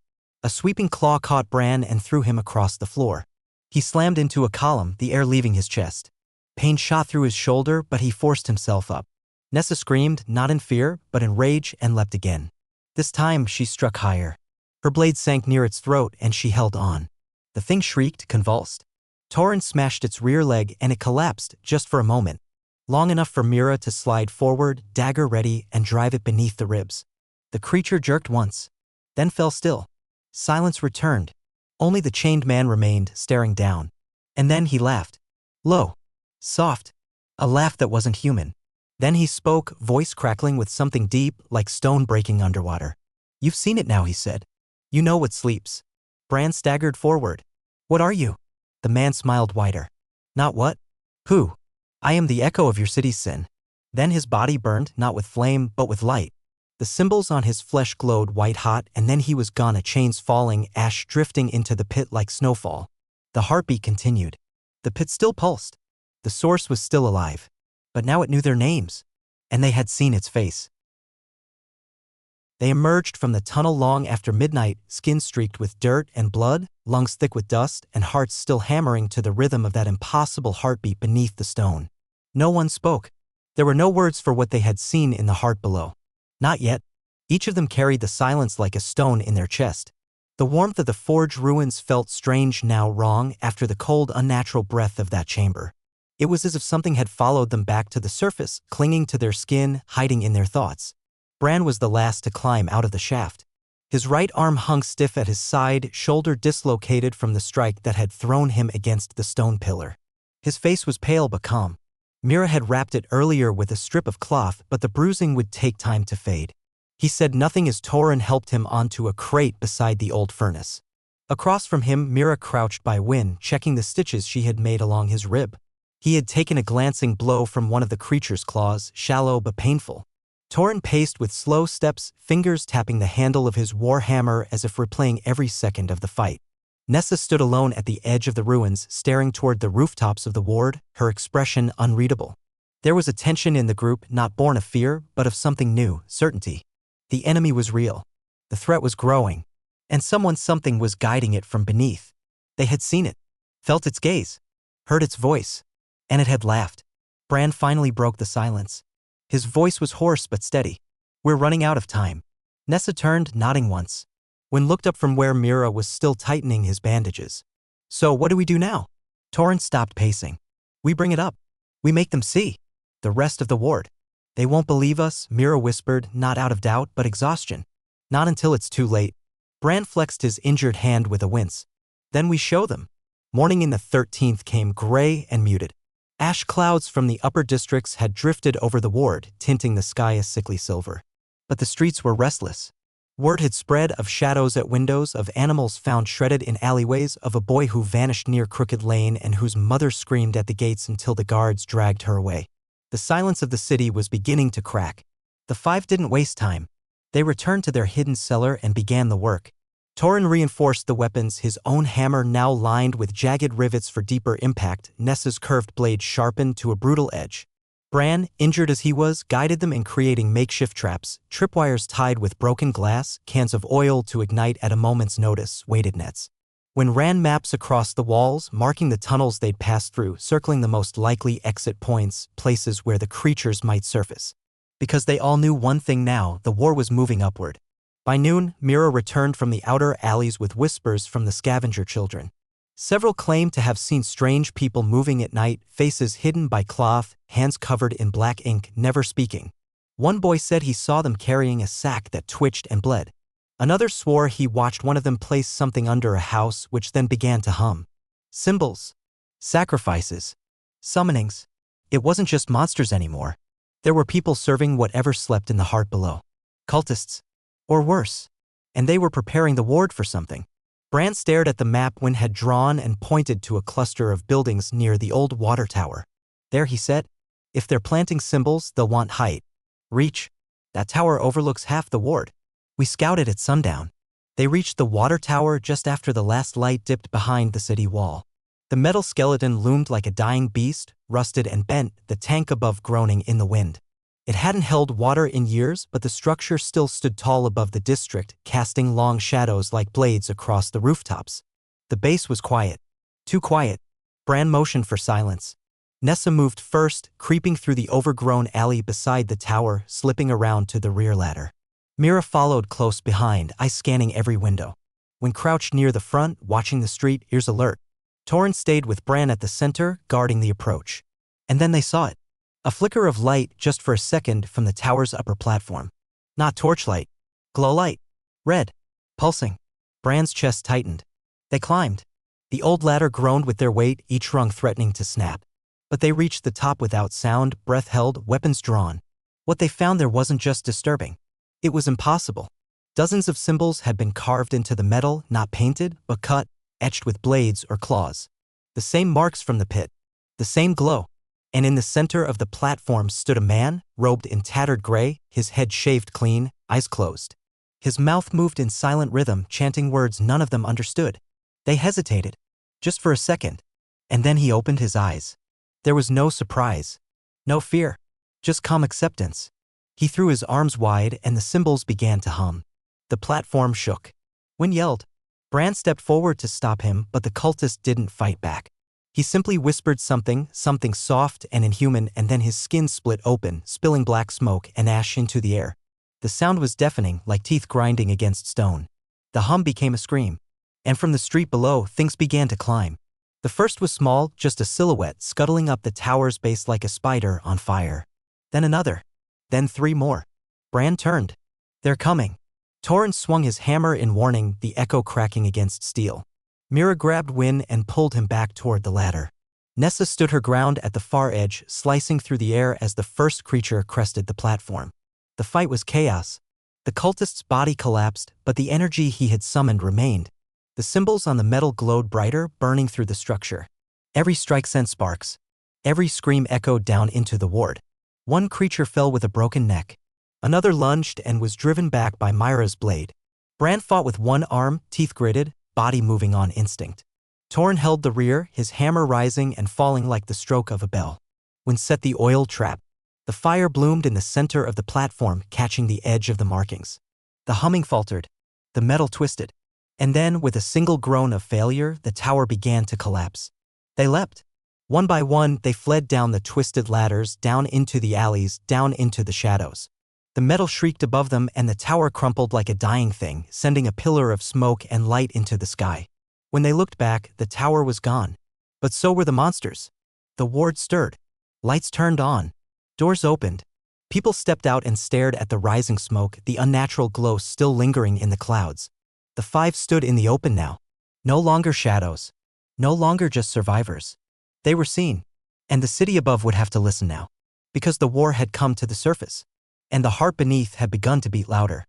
A sweeping claw caught Bran and threw him across the floor. He slammed into a column, the air leaving his chest. Pain shot through his shoulder, but he forced himself up. Nessa screamed, not in fear, but in rage, and leapt again. This time, she struck higher. Her blade sank near its throat, and she held on. The thing shrieked, convulsed. Torrin smashed its rear leg, and it collapsed, just for a moment. Long enough for Mira to slide forward, dagger ready, and drive it beneath the ribs. The creature jerked once. Then fell still. Silence returned. Only the chained man remained, staring down. And then he laughed. Low. Soft. A laugh that wasn't human. Then he spoke, voice crackling with something deep, like stone breaking underwater. You've seen it now, he said. You know what sleeps. Bran staggered forward. What are you? The man smiled wider. Not what? Who? I am the echo of your city's sin. Then his body burned, not with flame, but with light. The symbols on his flesh glowed white-hot, and then he was gone, chains falling, ash drifting into the pit like snowfall. The heartbeat continued. The pit still pulsed. The source was still alive. But now it knew their names. And they had seen its face. They emerged from the tunnel long after midnight, skin streaked with dirt and blood, lungs thick with dust, and hearts still hammering to the rhythm of that impossible heartbeat beneath the stone. No one spoke. There were no words for what they had seen in the heart below. Not yet. Each of them carried the silence like a stone in their chest. The warmth of the forge ruins felt strange now, wrong, after the cold, unnatural breath of that chamber. It was as if something had followed them back to the surface, clinging to their skin, hiding in their thoughts. Bran was the last to climb out of the shaft. His right arm hung stiff at his side, shoulder dislocated from the strike that had thrown him against the stone pillar. His face was pale but calm. Mira had wrapped it earlier with a strip of cloth, but the bruising would take time to fade. He said nothing as Torrin helped him onto a crate beside the old furnace. Across from him, Mira crouched by Wynn, checking the stitches she had made along his rib. He had taken a glancing blow from one of the creature's claws, shallow but painful. Torrin paced with slow steps, fingers tapping the handle of his war hammer as if replaying every second of the fight. Nessa stood alone at the edge of the ruins, staring toward the rooftops of the ward, her expression unreadable. There was a tension in the group, not born of fear, but of something new, certainty. The enemy was real. The threat was growing. And something was guiding it from beneath. They had seen it, felt its gaze, heard its voice. And it had laughed. Bran finally broke the silence. His voice was hoarse but steady. We're running out of time. Nessa turned, nodding once. Wynn looked up from where Mira was still tightening his bandages. So what do we do now? Torrin stopped pacing. We bring it up. We make them see. The rest of the ward. They won't believe us, Mira whispered, not out of doubt but exhaustion. Not until it's too late. Bran flexed his injured hand with a wince. Then we show them. Morning in the 13th came gray and muted. Ash clouds from the upper districts had drifted over the ward, tinting the sky a sickly silver. But the streets were restless. Word had spread of shadows at windows, of animals found shredded in alleyways, of a boy who vanished near Crooked Lane and whose mother screamed at the gates until the guards dragged her away. The silence of the city was beginning to crack. The five didn't waste time. They returned to their hidden cellar and began the work. Torrin reinforced the weapons, his own hammer now lined with jagged rivets for deeper impact, Nessa's curved blade sharpened to a brutal edge. Bran, injured as he was, guided them in creating makeshift traps, tripwires tied with broken glass, cans of oil to ignite at a moment's notice, weighted nets. Wynn ran maps across the walls, marking the tunnels they'd passed through, circling the most likely exit points, places where the creatures might surface. Because they all knew one thing now, the war was moving upward. By noon, Mira returned from the outer alleys with whispers from the scavenger children. Several claimed to have seen strange people moving at night, faces hidden by cloth, hands covered in black ink, never speaking. One boy said he saw them carrying a sack that twitched and bled. Another swore he watched one of them place something under a house, which then began to hum. Symbols. Sacrifices. Summonings. It wasn't just monsters anymore. There were people serving whatever slept in the heart below. Cultists. Or worse. And they were preparing the ward for something. Bran stared at the map Wynn had drawn and pointed to a cluster of buildings near the old water tower. There, he said, if they're planting symbols, they'll want height. Reach. That tower overlooks half the ward. We scouted at sundown. They reached the water tower just after the last light dipped behind the city wall. The metal skeleton loomed like a dying beast, rusted and bent, the tank above groaning in the wind. It hadn't held water in years, but the structure still stood tall above the district, casting long shadows like blades across the rooftops. The base was quiet. Too quiet. Bran motioned for silence. Nessa moved first, creeping through the overgrown alley beside the tower, slipping around to the rear ladder. Mira followed close behind, eyes scanning every window. When crouched near the front, watching the street, ears alert, Torrhen stayed with Bran at the center, guarding the approach. And then they saw it. A flicker of light just for a second from the tower's upper platform. Not torchlight. Glow light. Red. Pulsing. Bran's chest tightened. They climbed. The old ladder groaned with their weight, each rung threatening to snap. But they reached the top without sound, breath held, weapons drawn. What they found there wasn't just disturbing. It was impossible. Dozens of symbols had been carved into the metal, not painted, but cut, etched with blades or claws. The same marks from the pit. The same glow. And in the center of the platform stood a man, robed in tattered gray, his head shaved clean, eyes closed. His mouth moved in silent rhythm, chanting words none of them understood. They hesitated. Just for a second. And then he opened his eyes. There was no surprise. No fear. Just calm acceptance. He threw his arms wide and the symbols began to hum. The platform shook. Wynn yelled. Bran stepped forward to stop him, but the cultist didn't fight back. He simply whispered something soft and inhuman, and then his skin split open, spilling black smoke and ash into the air. The sound was deafening, like teeth grinding against stone. The hum became a scream. And from the street below, things began to climb. The first was small, just a silhouette scuttling up the tower's base like a spider on fire. Then another. Then three more. Bran turned. They're coming. Torrhen swung his hammer in warning, the echo cracking against steel. Mira grabbed Wynn and pulled him back toward the ladder. Nessa stood her ground at the far edge, slicing through the air as the first creature crested the platform. The fight was chaos. The cultist's body collapsed, but the energy he had summoned remained. The symbols on the metal glowed brighter, burning through the structure. Every strike sent sparks. Every scream echoed down into the ward. One creature fell with a broken neck. Another lunged and was driven back by Myra's blade. Bran fought with one arm, teeth gritted, body moving on instinct. Torrhen held the rear, his hammer rising and falling like the stroke of a bell. Wynn set the oil trap. The fire bloomed in the center of the platform, catching the edge of the markings. The humming faltered. The metal twisted. And then, with a single groan of failure, the tower began to collapse. They leapt. One by one, they fled down the twisted ladders, down into the alleys, down into the shadows. The metal shrieked above them and the tower crumpled like a dying thing, sending a pillar of smoke and light into the sky. When they looked back, the tower was gone. But so were the monsters. The ward stirred. Lights turned on. Doors opened. People stepped out and stared at the rising smoke, the unnatural glow still lingering in the clouds. The five stood in the open now. No longer shadows. No longer just survivors. They were seen. And the city above would have to listen now. Because the war had come to the surface. And the heart beneath had begun to beat louder.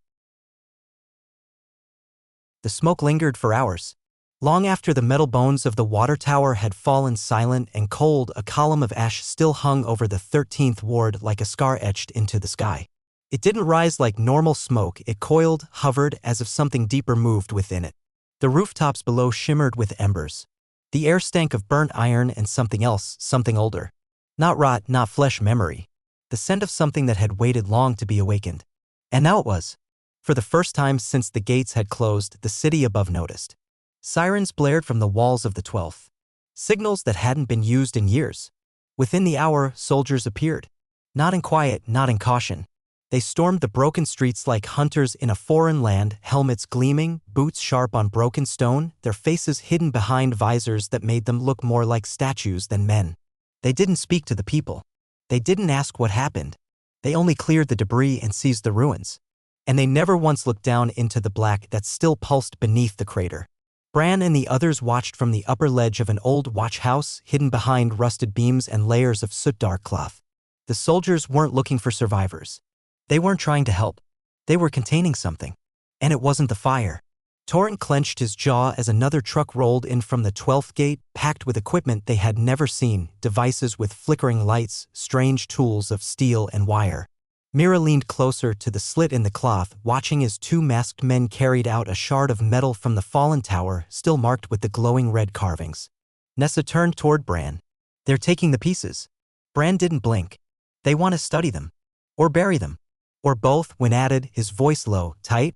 The smoke lingered for hours. Long after the metal bones of the water tower had fallen silent and cold, a column of ash still hung over the 13th Ward like a scar etched into the sky. It didn't rise like normal smoke, it coiled, hovered, as if something deeper moved within it. The rooftops below shimmered with embers. The air stank of burnt iron and something else, something older. Not rot, not flesh, memory. The scent of something that had waited long to be awakened. And now it was. For the first time since the gates had closed, the city above noticed. Sirens blared from the walls of the 12th. Signals that hadn't been used in years. Within the hour, soldiers appeared. Not in quiet, not in caution. They stormed the broken streets like hunters in a foreign land, helmets gleaming, boots sharp on broken stone, their faces hidden behind visors that made them look more like statues than men. They didn't speak to the people. They didn't ask what happened. They only cleared the debris and seized the ruins. And they never once looked down into the black that still pulsed beneath the crater. Bran and the others watched from the upper ledge of an old watch house, hidden behind rusted beams and layers of soot-dark cloth. The soldiers weren't looking for survivors. They weren't trying to help. They were containing something. And it wasn't the fire. Torrent clenched his jaw as another truck rolled in from the 12th gate, packed with equipment they had never seen, devices with flickering lights, strange tools of steel and wire. Mira leaned closer to the slit in the cloth, watching as two masked men carried out a shard of metal from the fallen tower, still marked with the glowing red carvings. Nessa turned toward Bran. "They're taking the pieces." Bran didn't blink. "They want to study them. Or bury them. Or both," Wynn added, his voice low, tight.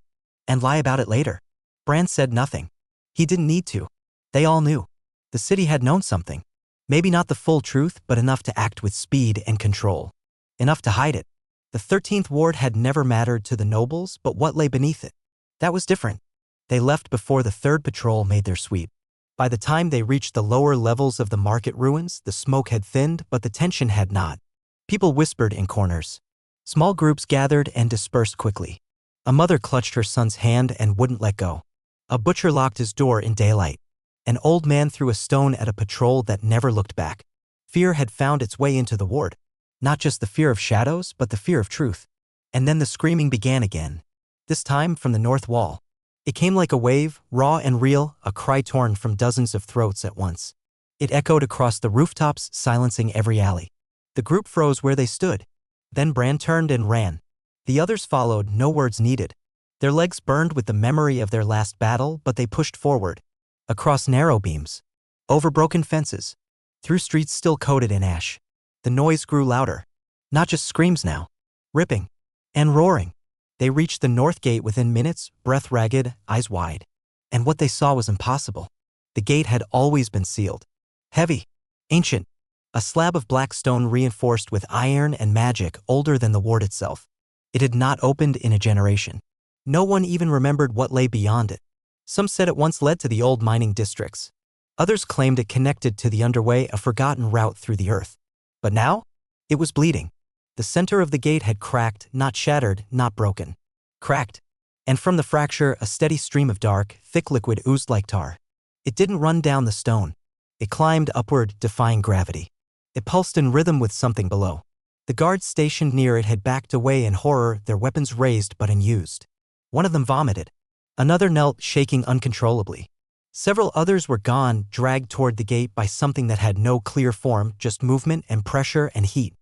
"And lie about it later." Bran said nothing. He didn't need to. They all knew. The city had known something. Maybe not the full truth, but enough to act with speed and control. Enough to hide it. The 13th Ward had never mattered to the nobles, but what lay beneath it? That was different. They left before the 3rd patrol made their sweep. By the time they reached the lower levels of the market ruins, the smoke had thinned, but the tension had not. People whispered in corners. Small groups gathered and dispersed quickly. A mother clutched her son's hand and wouldn't let go. A butcher locked his door in daylight. An old man threw a stone at a patrol that never looked back. Fear had found its way into the ward. Not just the fear of shadows, but the fear of truth. And then the screaming began again. This time from the north wall. It came like a wave, raw and real, a cry torn from dozens of throats at once. It echoed across the rooftops, silencing every alley. The group froze where they stood. Then Bran turned and ran. The others followed, no words needed. Their legs burned with the memory of their last battle, but they pushed forward. Across narrow beams. Over broken fences. Through streets still coated in ash. The noise grew louder. Not just screams now. Ripping. And roaring. They reached the north gate within minutes, breath ragged, eyes wide. And what they saw was impossible. The gate had always been sealed. Heavy. Ancient. A slab of black stone reinforced with iron and magic, older than the ward itself. It had not opened in a generation. No one even remembered what lay beyond it. Some said it once led to the old mining districts. Others claimed it connected to the underway, a forgotten route through the earth. But now? It was bleeding. The center of the gate had cracked, not shattered, not broken. Cracked. And from the fracture, a steady stream of dark, thick liquid oozed like tar. It didn't run down the stone. It climbed upward, defying gravity. It pulsed in rhythm with something below. The guards stationed near it had backed away in horror, their weapons raised but unused. One of them vomited. Another knelt, shaking uncontrollably. Several others were gone, dragged toward the gate by something that had no clear form, just movement and pressure and heat.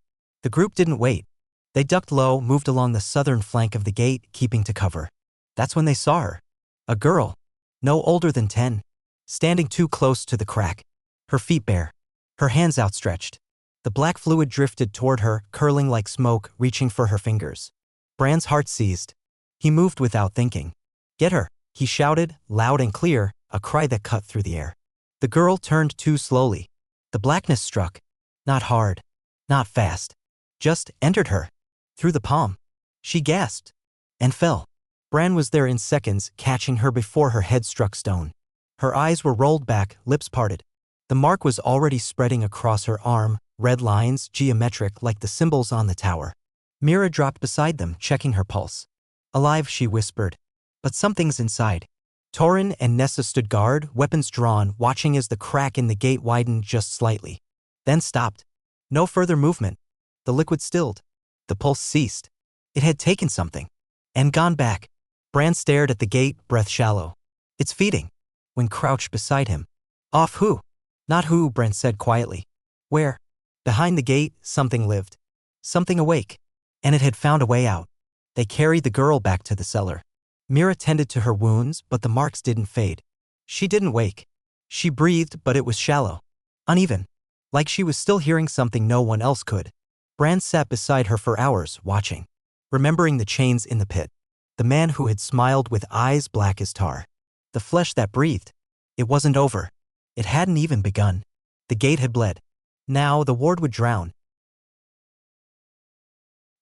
The group didn't wait. They ducked low, moved along the southern flank of the gate, keeping to cover. That's when they saw her. A girl. No older than 10. Standing too close to the crack. Her feet bare. Her hands outstretched. The black fluid drifted toward her, curling like smoke, reaching for her fingers. Bran's heart seized. He moved without thinking. "Get her," he shouted, loud and clear, a cry that cut through the air. The girl turned too slowly. The blackness struck. Not hard. Not fast. Just entered her. Through the palm. She gasped. And fell. Bran was there in seconds, catching her before her head struck stone. Her eyes were rolled back, lips parted. The mark was already spreading across her arm, red lines, geometric like the symbols on the tower. Mira dropped beside them, checking her pulse. "Alive," she whispered. "But something's inside." Torrent and Nessa stood guard, weapons drawn, watching as the crack in the gate widened just slightly. Then stopped. No further movement. The liquid stilled. The pulse ceased. It had taken something. And gone back. Bran stared at the gate, breath shallow. "It's feeding." When crouched beside him. "Off who?" "Not who," Bran said quietly. "Where?" Behind the gate, something lived. Something awake. And it had found a way out. They carried the girl back to the cellar. Mira tended to her wounds, but the marks didn't fade. She didn't wake. She breathed, but it was shallow. Uneven. Like she was still hearing something no one else could. Bran sat beside her for hours, watching. Remembering the chains in the pit. The man who had smiled with eyes black as tar. The flesh that breathed. It wasn't over. It hadn't even begun. The gate had bled. Now the ward would drown.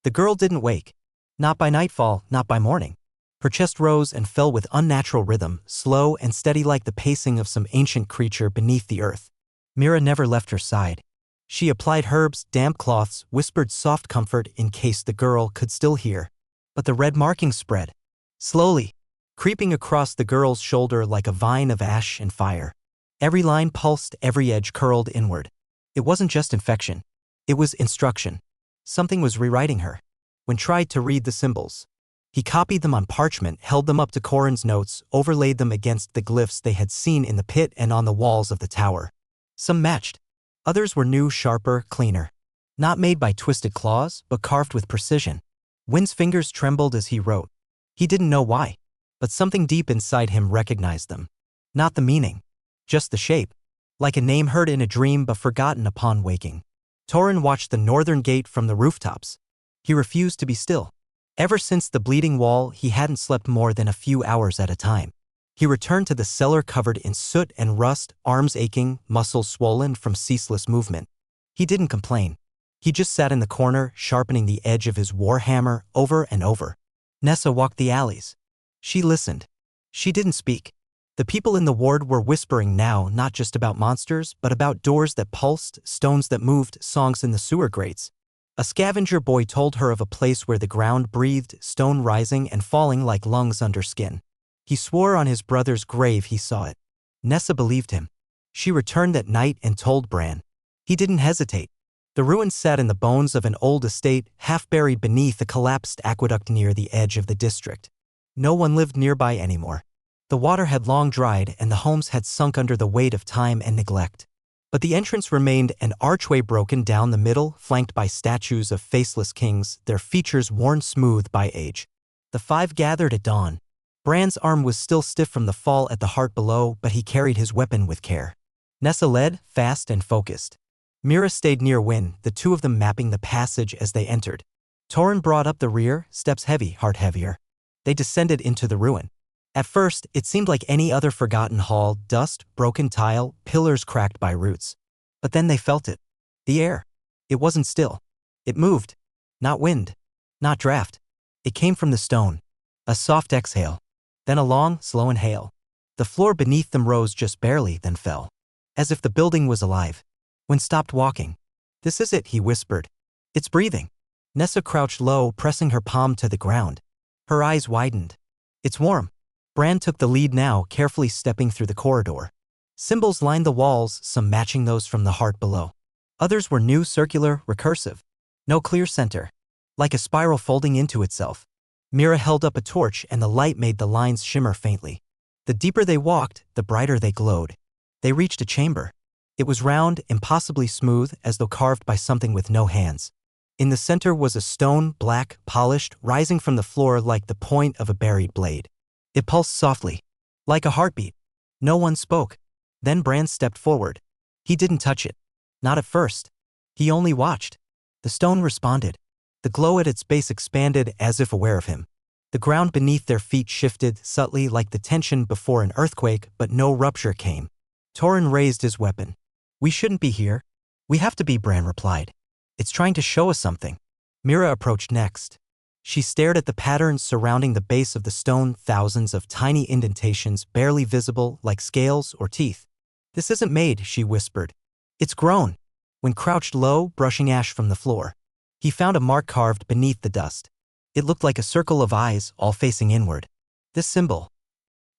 The girl didn't wake. Not by nightfall, not by morning. Her chest rose and fell with unnatural rhythm, slow and steady like the pacing of some ancient creature beneath the earth. Mira never left her side. She applied herbs, damp cloths, whispered soft comfort in case the girl could still hear. But the red markings spread. Slowly, creeping across the girl's shoulder like a vine of ash and fire. Every line pulsed, every edge curled inward. It wasn't just infection. It was instruction. Something was rewriting her. When tried to read the symbols, he copied them on parchment, held them up to Corin's notes, overlaid them against the glyphs they had seen in the pit and on the walls of the tower. Some matched. Others were new, sharper, cleaner. Not made by twisted claws, but carved with precision. Wynn's fingers trembled as he wrote. He didn't know why, but something deep inside him recognized them. Not the meaning, just the shape. Like a name heard in a dream but forgotten upon waking. Torin watched the northern gate from the rooftops. He refused to be still. Ever since the bleeding wall, he hadn't slept more than a few hours at a time. He returned to the cellar covered in soot and rust, arms aching, muscles swollen from ceaseless movement. He didn't complain. He just sat in the corner, sharpening the edge of his warhammer over and over. Nessa walked the alleys. She listened. She didn't speak. The people in the ward were whispering now, not just about monsters, but about doors that pulsed, stones that moved, songs in the sewer grates. A scavenger boy told her of a place where the ground breathed, stone rising and falling like lungs under skin. He swore on his brother's grave he saw it. Nessa believed him. She returned that night and told Bran. He didn't hesitate. The ruins sat in the bones of an old estate, half buried beneath a collapsed aqueduct near the edge of the district. No one lived nearby anymore. The water had long dried and the homes had sunk under the weight of time and neglect. But the entrance remained, an archway broken down the middle, flanked by statues of faceless kings, their features worn smooth by age. The five gathered at dawn. Bran's arm was still stiff from the fall at the heart below, but he carried his weapon with care. Nessa led, fast and focused. Mira stayed near Wynn, the two of them mapping the passage as they entered. Torin brought up the rear, steps heavy, heart heavier. They descended into the ruin. At first, it seemed like any other forgotten hall, dust, broken tile, pillars cracked by roots. But then they felt it. The air. It wasn't still. It moved. Not wind. Not draft. It came from the stone. A soft exhale. Then a long, slow inhale. The floor beneath them rose just barely, then fell. As if the building was alive. Wynn stopped walking. "This is it," he whispered. "It's breathing." Nessa crouched low, pressing her palm to the ground. Her eyes widened. "It's warm." Bran took the lead now, carefully stepping through the corridor. Symbols lined the walls, some matching those from the heart below. Others were new, circular, recursive. No clear center. Like a spiral folding into itself. Mira held up a torch and the light made the lines shimmer faintly. The deeper they walked, the brighter they glowed. They reached a chamber. It was round, impossibly smooth, as though carved by something with no hands. In the center was a stone, black, polished, rising from the floor like the point of a buried blade. It pulsed softly, like a heartbeat. No one spoke. Then Bran stepped forward. He didn't touch it. Not at first. He only watched. The stone responded. The glow at its base expanded as if aware of him. The ground beneath their feet shifted subtly like the tension before an earthquake, but no rupture came. Torin raised his weapon. "We shouldn't be here." "We have to be," Bran replied. "It's trying to show us something." Mira approached next. She stared at the patterns surrounding the base of the stone, thousands of tiny indentations barely visible like scales or teeth. "This isn't made," she whispered. "It's grown." When crouched low, brushing ash from the floor, he found a mark carved beneath the dust. It looked like a circle of eyes, all facing inward. "This symbol.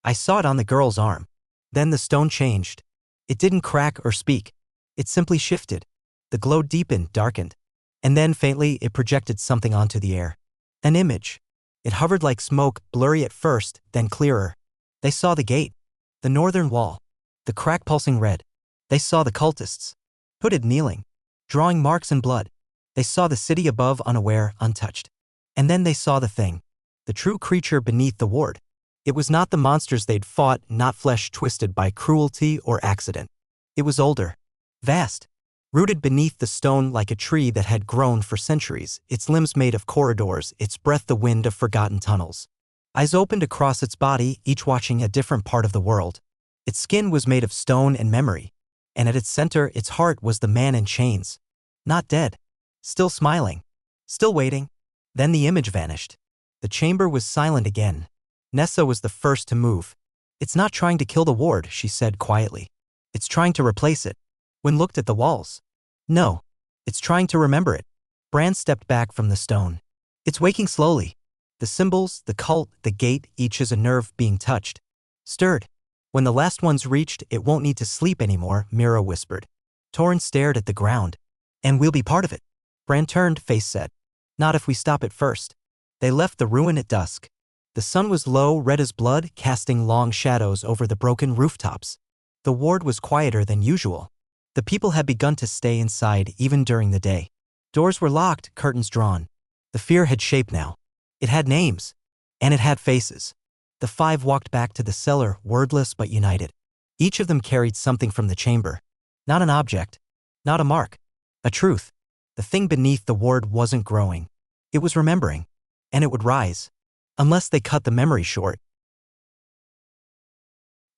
I saw it on the girl's arm." Then the stone changed. It didn't crack or speak. It simply shifted. The glow deepened, darkened. And then faintly, it projected something onto the air. An image. It hovered like smoke, blurry at first, then clearer. They saw the gate. The northern wall. The crack pulsing red. They saw the cultists. Hooded, kneeling. Drawing marks in blood. They saw the city above, unaware, untouched. And then they saw the thing. The true creature beneath the ward. It was not the monsters they'd fought, not flesh twisted by cruelty or accident. It was older. Vast. Rooted beneath the stone like a tree that had grown for centuries, its limbs made of corridors, its breath the wind of forgotten tunnels. Eyes opened across its body, each watching a different part of the world. Its skin was made of stone and memory. And at its center, its heart was the man in chains. Not dead. Still smiling. Still waiting. Then the image vanished. The chamber was silent again. Nessa was the first to move. "It's not trying to kill the ward," she said quietly. "It's trying to replace it." When looked at the walls. "No. It's trying to remember it." Bran stepped back from the stone. "It's waking slowly. The symbols, the cult, the gate, each is a nerve being touched. Stirred. When the last one's reached, it won't need to sleep anymore," Mira whispered. Torrhen stared at the ground. "And we'll be part of it." Bran turned, face set. "Not if we stop it first." They left the ruin at dusk. The sun was low, red as blood, casting long shadows over the broken rooftops. The ward was quieter than usual. The people had begun to stay inside even during the day. Doors were locked, curtains drawn. The fear had shape now. It had names. And it had faces. The five walked back to the cellar, wordless but united. Each of them carried something from the chamber. Not an object. Not a mark. A truth. The thing beneath the ward wasn't growing. It was remembering. And it would rise. Unless they cut the memory short.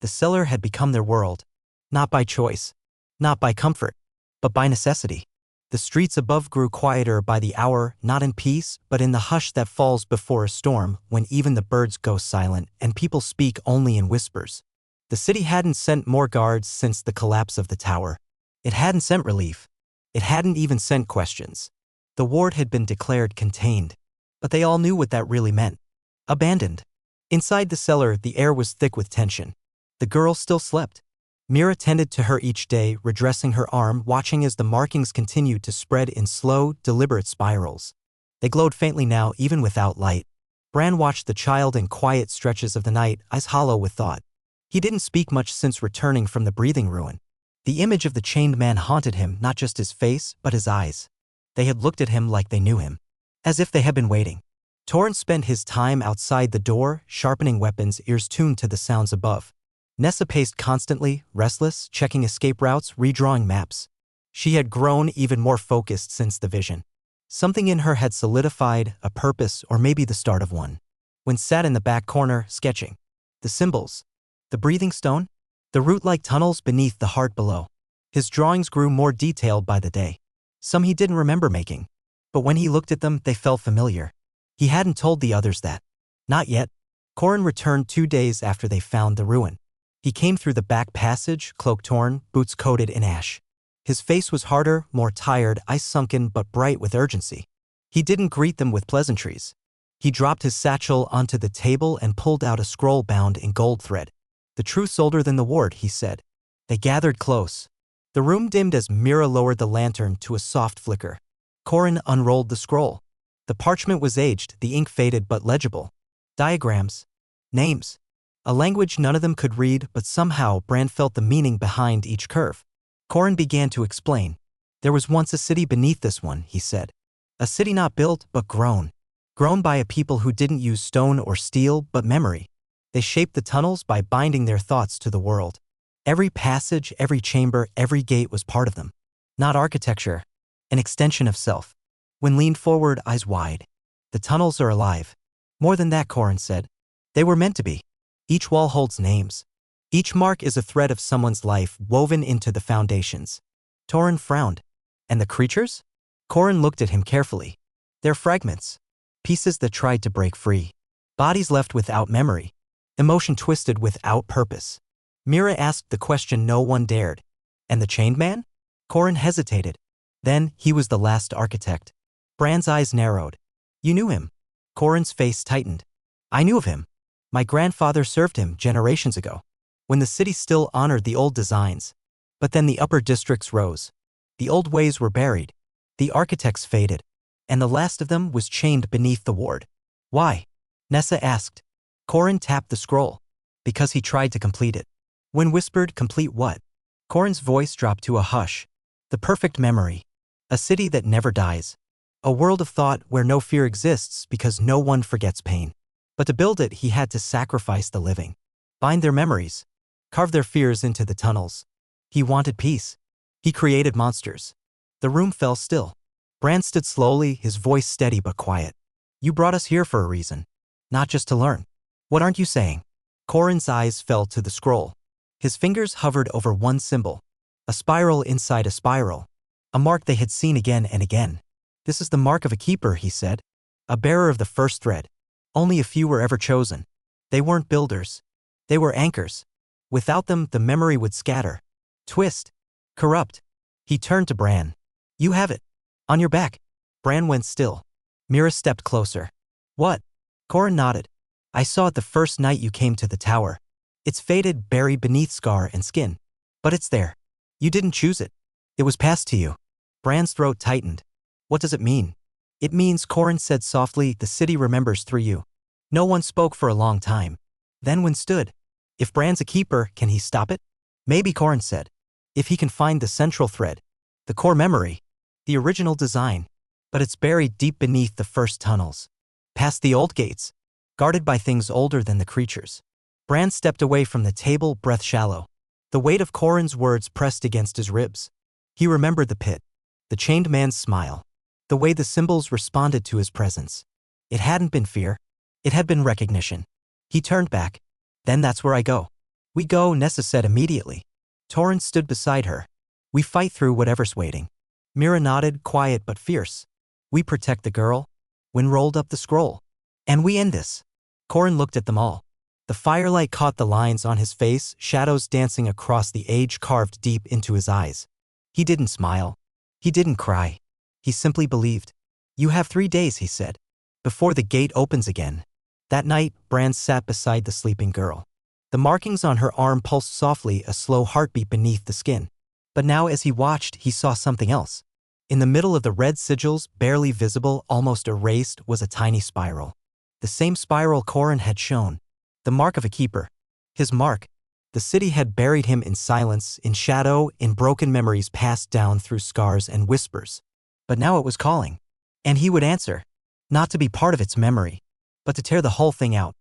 The cellar had become their world. Not by choice. Not by comfort. But by necessity. The streets above grew quieter by the hour, not in peace, but in the hush that falls before a storm, when even the birds go silent and people speak only in whispers. The city hadn't sent more guards since the collapse of the tower. It hadn't sent relief. It hadn't even sent questions. The ward had been declared contained. But they all knew what that really meant. Abandoned. Inside the cellar, the air was thick with tension. The girl still slept. Mira tended to her each day, redressing her arm, watching as the markings continued to spread in slow, deliberate spirals. They glowed faintly now, even without light. Bran watched the child in quiet stretches of the night, eyes hollow with thought. He didn't speak much since returning from the breathing ruin. The image of the chained man haunted him, not just his face, but his eyes. They had looked at him like they knew him. As if they had been waiting. Torrhen spent his time outside the door, sharpening weapons, ears tuned to the sounds above. Nessa paced constantly, restless, checking escape routes, redrawing maps. She had grown even more focused since the vision. Something in her had solidified, a purpose, or maybe the start of one. When sat in the back corner, sketching. The symbols. The breathing stone. The root-like tunnels beneath the heart below. His drawings grew more detailed by the day. Some he didn't remember making. But when he looked at them, they felt familiar. He hadn't told the others that. Not yet. Corrin returned 2 days after they found the ruin. He came through the back passage, cloak torn, boots coated in ash. His face was harder, more tired, eyes sunken but bright with urgency. He didn't greet them with pleasantries. He dropped his satchel onto the table and pulled out a scroll bound in gold thread. "The truth's older than the ward," he said. They gathered close. The room dimmed as Mira lowered the lantern to a soft flicker. Corrin unrolled the scroll. The parchment was aged, the ink faded but legible. Diagrams. Names. A language none of them could read, but somehow Bran felt the meaning behind each curve. Corrin began to explain. "There was once a city beneath this one," he said. "A city not built, but grown. Grown by a people who didn't use stone or steel, but memory. They shaped the tunnels by binding their thoughts to the world. Every passage, every chamber, every gate was part of them. Not architecture. An extension of self." When leaned forward, eyes wide. "The tunnels are alive." "More than that," Corrin said. "They were meant to be. Each wall holds names. Each mark is a thread of someone's life woven into the foundations." Torrhen frowned. "And the creatures?" Corrin looked at him carefully. "They're fragments. Pieces that tried to break free. Bodies left without memory. Emotion twisted without purpose." Mira asked the question no one dared. "And the chained man?" Corrin hesitated. "Then, he was the last architect." Bran's eyes narrowed. "You knew him?" Corrin's face tightened. "I knew of him. My grandfather served him generations ago, when the city still honored the old designs. But then the upper districts rose. The old ways were buried. The architects faded. And the last of them was chained beneath the ward." "Why?" Nessa asked. Corrin tapped the scroll. "Because he tried to complete it." When whispered, "Complete what?" Corrin's voice dropped to a hush. "The perfect memory. A city that never dies. A world of thought where no fear exists because no one forgets pain. But to build it, he had to sacrifice the living. Bind their memories. Carve their fears into the tunnels. He wanted peace. He created monsters." The room fell still. Bran stood slowly, his voice steady but quiet. "You brought us here for a reason. Not just to learn. What aren't you saying?" Corrin's eyes fell to the scroll. His fingers hovered over one symbol. A spiral inside a spiral. A mark they had seen again and again. "This is the mark of a keeper," he said. "A bearer of the first thread. Only a few were ever chosen. They weren't builders. They were anchors. Without them, the memory would scatter, twist, corrupt. He turned to Bran. You have it. On your back. Bran went still. Mira stepped closer. What? Corin nodded. I saw it the first night you came to the tower. It's faded, buried beneath scar and skin. But it's there. You didn't choose it. It was passed to you. Bran's throat tightened. What does it mean? It means, Corin said softly, the city remembers through you. No one spoke for a long time. Then one stood. If Bran's a keeper, can he stop it? Maybe, Corin said. If he can find the central thread, the core memory, the original design. But it's buried deep beneath the first tunnels. Past the old gates, guarded by things older than the creatures. Bran stepped away from the table, breath shallow. The weight of Corin's words pressed against his ribs. He remembered the pit, the chained man's smile, the way the symbols responded to his presence. It hadn't been fear. It had been recognition. He turned back. Then that's where I go. We go, Nessa said immediately. Torrent stood beside her. We fight through whatever's waiting. Mira nodded, quiet but fierce. We protect the girl. Wynn rolled up the scroll. And we end this. Corin looked at them all. The firelight caught the lines on his face, shadows dancing across the age carved deep into his eyes. He didn't smile. He didn't cry. He simply believed. You have 3 days, he said, before the gate opens again. That night, Bran sat beside the sleeping girl. The markings on her arm pulsed softly, a slow heartbeat beneath the skin. But now as he watched, he saw something else. In the middle of the red sigils, barely visible, almost erased, was a tiny spiral. The same spiral Corin had shown. The mark of a keeper. His mark. The city had buried him in silence, in shadow, in broken memories passed down through scars and whispers. But now it was calling. And he would answer. Not to be part of its memory, but to tear the whole thing out.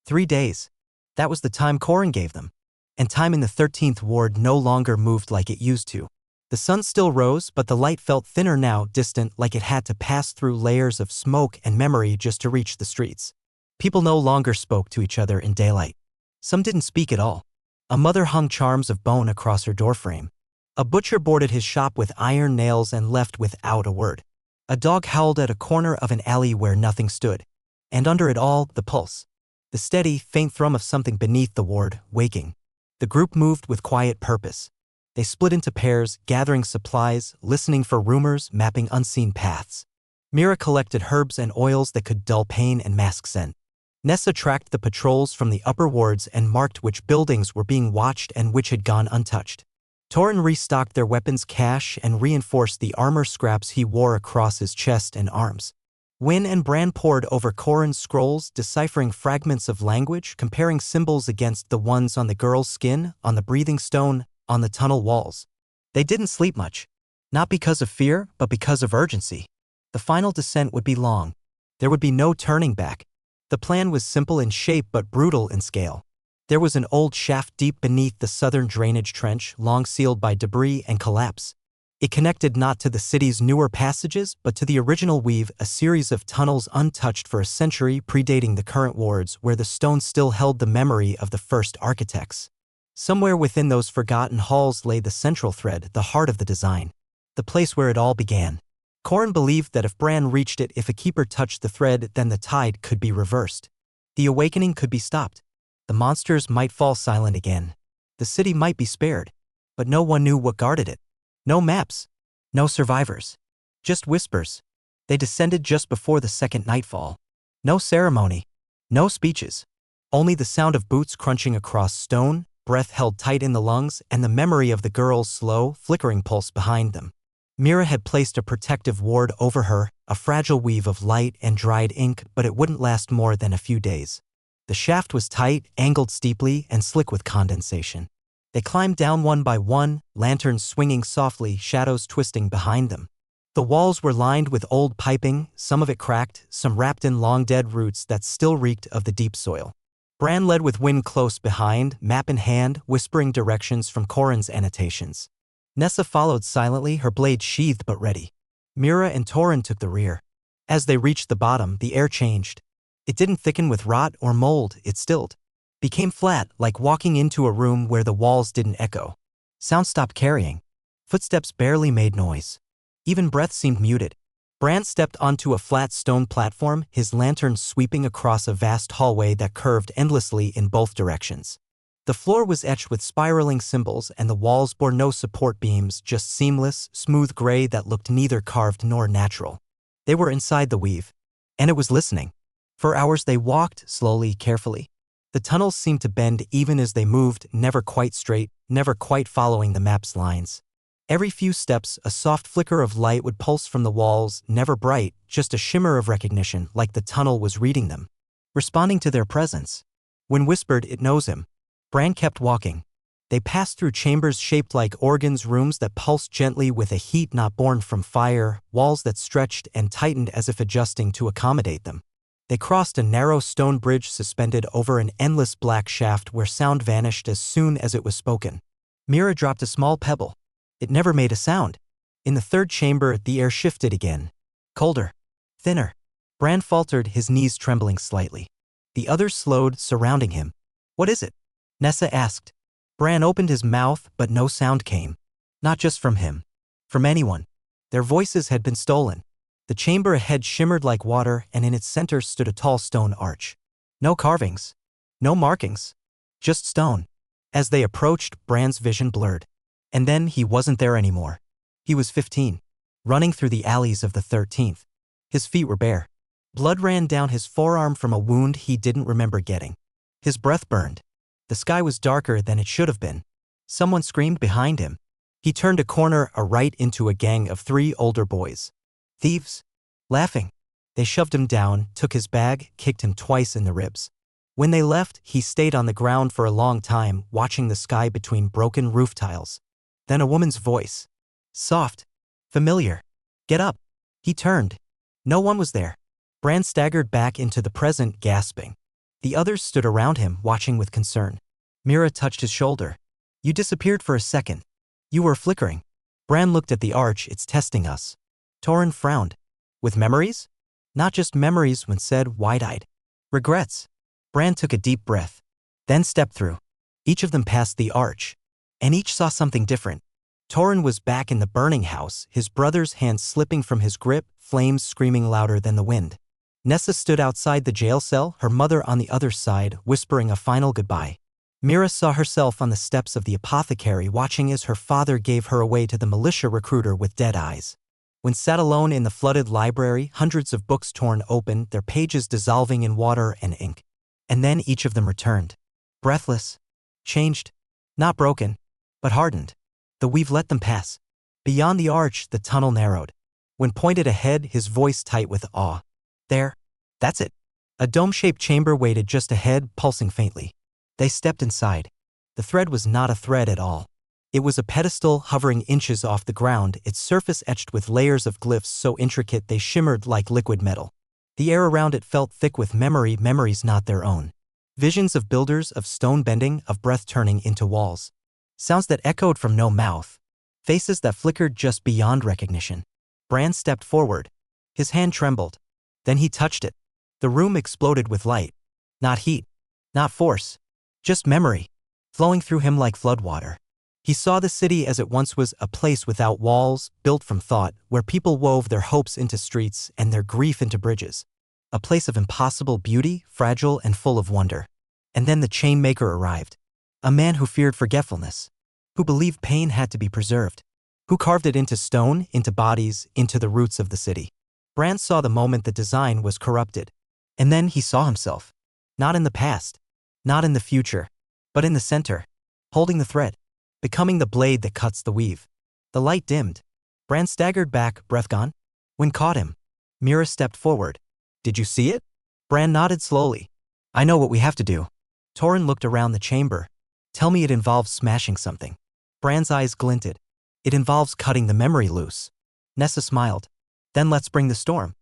3 days. That was the time Corin gave them. And time in the 13th Ward no longer moved like it used to. The sun still rose, but the light felt thinner now, distant, like it had to pass through layers of smoke and memory just to reach the streets. People no longer spoke to each other in daylight. Some didn't speak at all. A mother hung charms of bone across her doorframe. A butcher boarded his shop with iron nails and left without a word. A dog howled at a corner of an alley where nothing stood. And under it all, the pulse. The steady, faint thrum of something beneath the ward, waking. The group moved with quiet purpose. They split into pairs, gathering supplies, listening for rumors, mapping unseen paths. Mira collected herbs and oils that could dull pain and mask scent. Nessa tracked the patrols from the upper wards and marked which buildings were being watched and which had gone untouched. Torrin restocked their weapons cache and reinforced the armor scraps he wore across his chest and arms. Wynn and Bran pored over Corin's scrolls, deciphering fragments of language, comparing symbols against the ones on the girl's skin, on the breathing stone, on the tunnel walls. They didn't sleep much. Not because of fear, but because of urgency. The final descent would be long. There would be no turning back. The plan was simple in shape but brutal in scale. There was an old shaft deep beneath the southern drainage trench, long sealed by debris and collapse. It connected not to the city's newer passages, but to the original weave, a series of tunnels untouched for a century, predating the current wards, where the stone still held the memory of the first architects. Somewhere within those forgotten halls lay the central thread, the heart of the design. The place where it all began. Corin believed that if Bran reached it, if a keeper touched the thread, then the tide could be reversed. The awakening could be stopped. The monsters might fall silent again. The city might be spared. But no one knew what guarded it. No maps. No survivors. Just whispers. They descended just before the second nightfall. No ceremony. No speeches. Only the sound of boots crunching across stone, breath held tight in the lungs, and the memory of the girl's slow, flickering pulse behind them. Mira had placed a protective ward over her, a fragile weave of light and dried ink, but it wouldn't last more than a few days. The shaft was tight, angled steeply, and slick with condensation. They climbed down one by one, lanterns swinging softly, shadows twisting behind them. The walls were lined with old piping, some of it cracked, some wrapped in long-dead roots that still reeked of the deep soil. Bran led with Wynn close behind, map in hand, whispering directions from Corin's annotations. Nessa followed silently, her blade sheathed but ready. Mira and Torrin took the rear. As they reached the bottom, the air changed. It didn't thicken with rot or mold, it stilled. Became flat, like walking into a room where the walls didn't echo. Sound stopped carrying. Footsteps barely made noise. Even breath seemed muted. Bran stepped onto a flat stone platform, his lantern sweeping across a vast hallway that curved endlessly in both directions. The floor was etched with spiraling symbols and the walls bore no support beams, just seamless, smooth gray that looked neither carved nor natural. They were inside the weave, and it was listening. For hours they walked, slowly, carefully. The tunnels seemed to bend even as they moved, never quite straight, never quite following the map's lines. Every few steps, a soft flicker of light would pulse from the walls, never bright, just a shimmer of recognition, like the tunnel was reading them, responding to their presence. When whispered, it knows him. Bran kept walking. They passed through chambers shaped like organs, rooms that pulsed gently with a heat not born from fire, walls that stretched and tightened as if adjusting to accommodate them. They crossed a narrow stone bridge suspended over an endless black shaft where sound vanished as soon as it was spoken. Mira dropped a small pebble. It never made a sound. In the third chamber, the air shifted again. Colder. Thinner. Bran faltered, his knees trembling slightly. The others slowed, surrounding him. "What is it?" Nessa asked. Bran opened his mouth, but no sound came. Not just from him. From anyone. Their voices had been stolen. The chamber ahead shimmered like water, and in its center stood a tall stone arch. No carvings. No markings. Just stone. As they approached, Bran's vision blurred. And then he wasn't there anymore. He was 15, running through the alleys of the 13th. His feet were bare. Blood ran down his forearm from a wound he didn't remember getting. His breath burned. The sky was darker than it should have been. Someone screamed behind him. He turned a corner, right into a gang of 3 older boys. Thieves. Laughing. They shoved him down, took his bag, kicked him twice in the ribs. When they left, he stayed on the ground for a long time, watching the sky between broken roof tiles. Then a woman's voice. Soft. Familiar. "Get up." He turned. No one was there. Bran staggered back into the present, gasping. The others stood around him, watching with concern. Mira touched his shoulder. "You disappeared for a second. You were flickering." Bran looked at the arch, "It's testing us." Torrhen frowned. "With memories?" "Not just memories," when said, wide-eyed. "Regrets." Bran took a deep breath. Then stepped through. Each of them passed the arch. And each saw something different. Torrhen was back in the burning house, his brother's hands slipping from his grip, flames screaming louder than the wind. Nessa stood outside the jail cell, her mother on the other side, whispering a final goodbye. Mira saw herself on the steps of the apothecary, watching as her father gave her away to the militia recruiter with dead eyes. When sat alone in the flooded library, hundreds of books torn open, their pages dissolving in water and ink. And then each of them returned. Breathless. Changed. Not broken. But hardened. The weave let them pass. Beyond the arch, the tunnel narrowed. When pointed ahead, his voice tight with awe. "There. That's it." A dome-shaped chamber waited just ahead, pulsing faintly. They stepped inside. The thread was not a thread at all. It was a pedestal hovering inches off the ground, its surface etched with layers of glyphs so intricate they shimmered like liquid metal. The air around it felt thick with memories not their own. Visions of builders, of stone bending, of breath turning into walls. Sounds that echoed from no mouth. Faces that flickered just beyond recognition. Bran stepped forward. His hand trembled. Then he touched it. The room exploded with light. Not heat. Not force. Just memory. Flowing through him like floodwater. He saw the city as it once was, a place without walls, built from thought, where people wove their hopes into streets and their grief into bridges. A place of impossible beauty, fragile and full of wonder. And then the chainmaker arrived. A man who feared forgetfulness. Who believed pain had to be preserved. Who carved it into stone, into bodies, into the roots of the city. Bran saw the moment the design was corrupted. And then he saw himself. Not in the past. Not in the future. But in the center. Holding the thread. Becoming the blade that cuts the weave. The light dimmed. Bran staggered back, breath gone. When caught him. Mira stepped forward. "Did you see it?" Bran nodded slowly. "I know what we have to do." Torrhen looked around the chamber. "Tell me it involves smashing something." Bran's eyes glinted. "It involves cutting the memory loose." Nessa smiled. "Then let's bring the storm."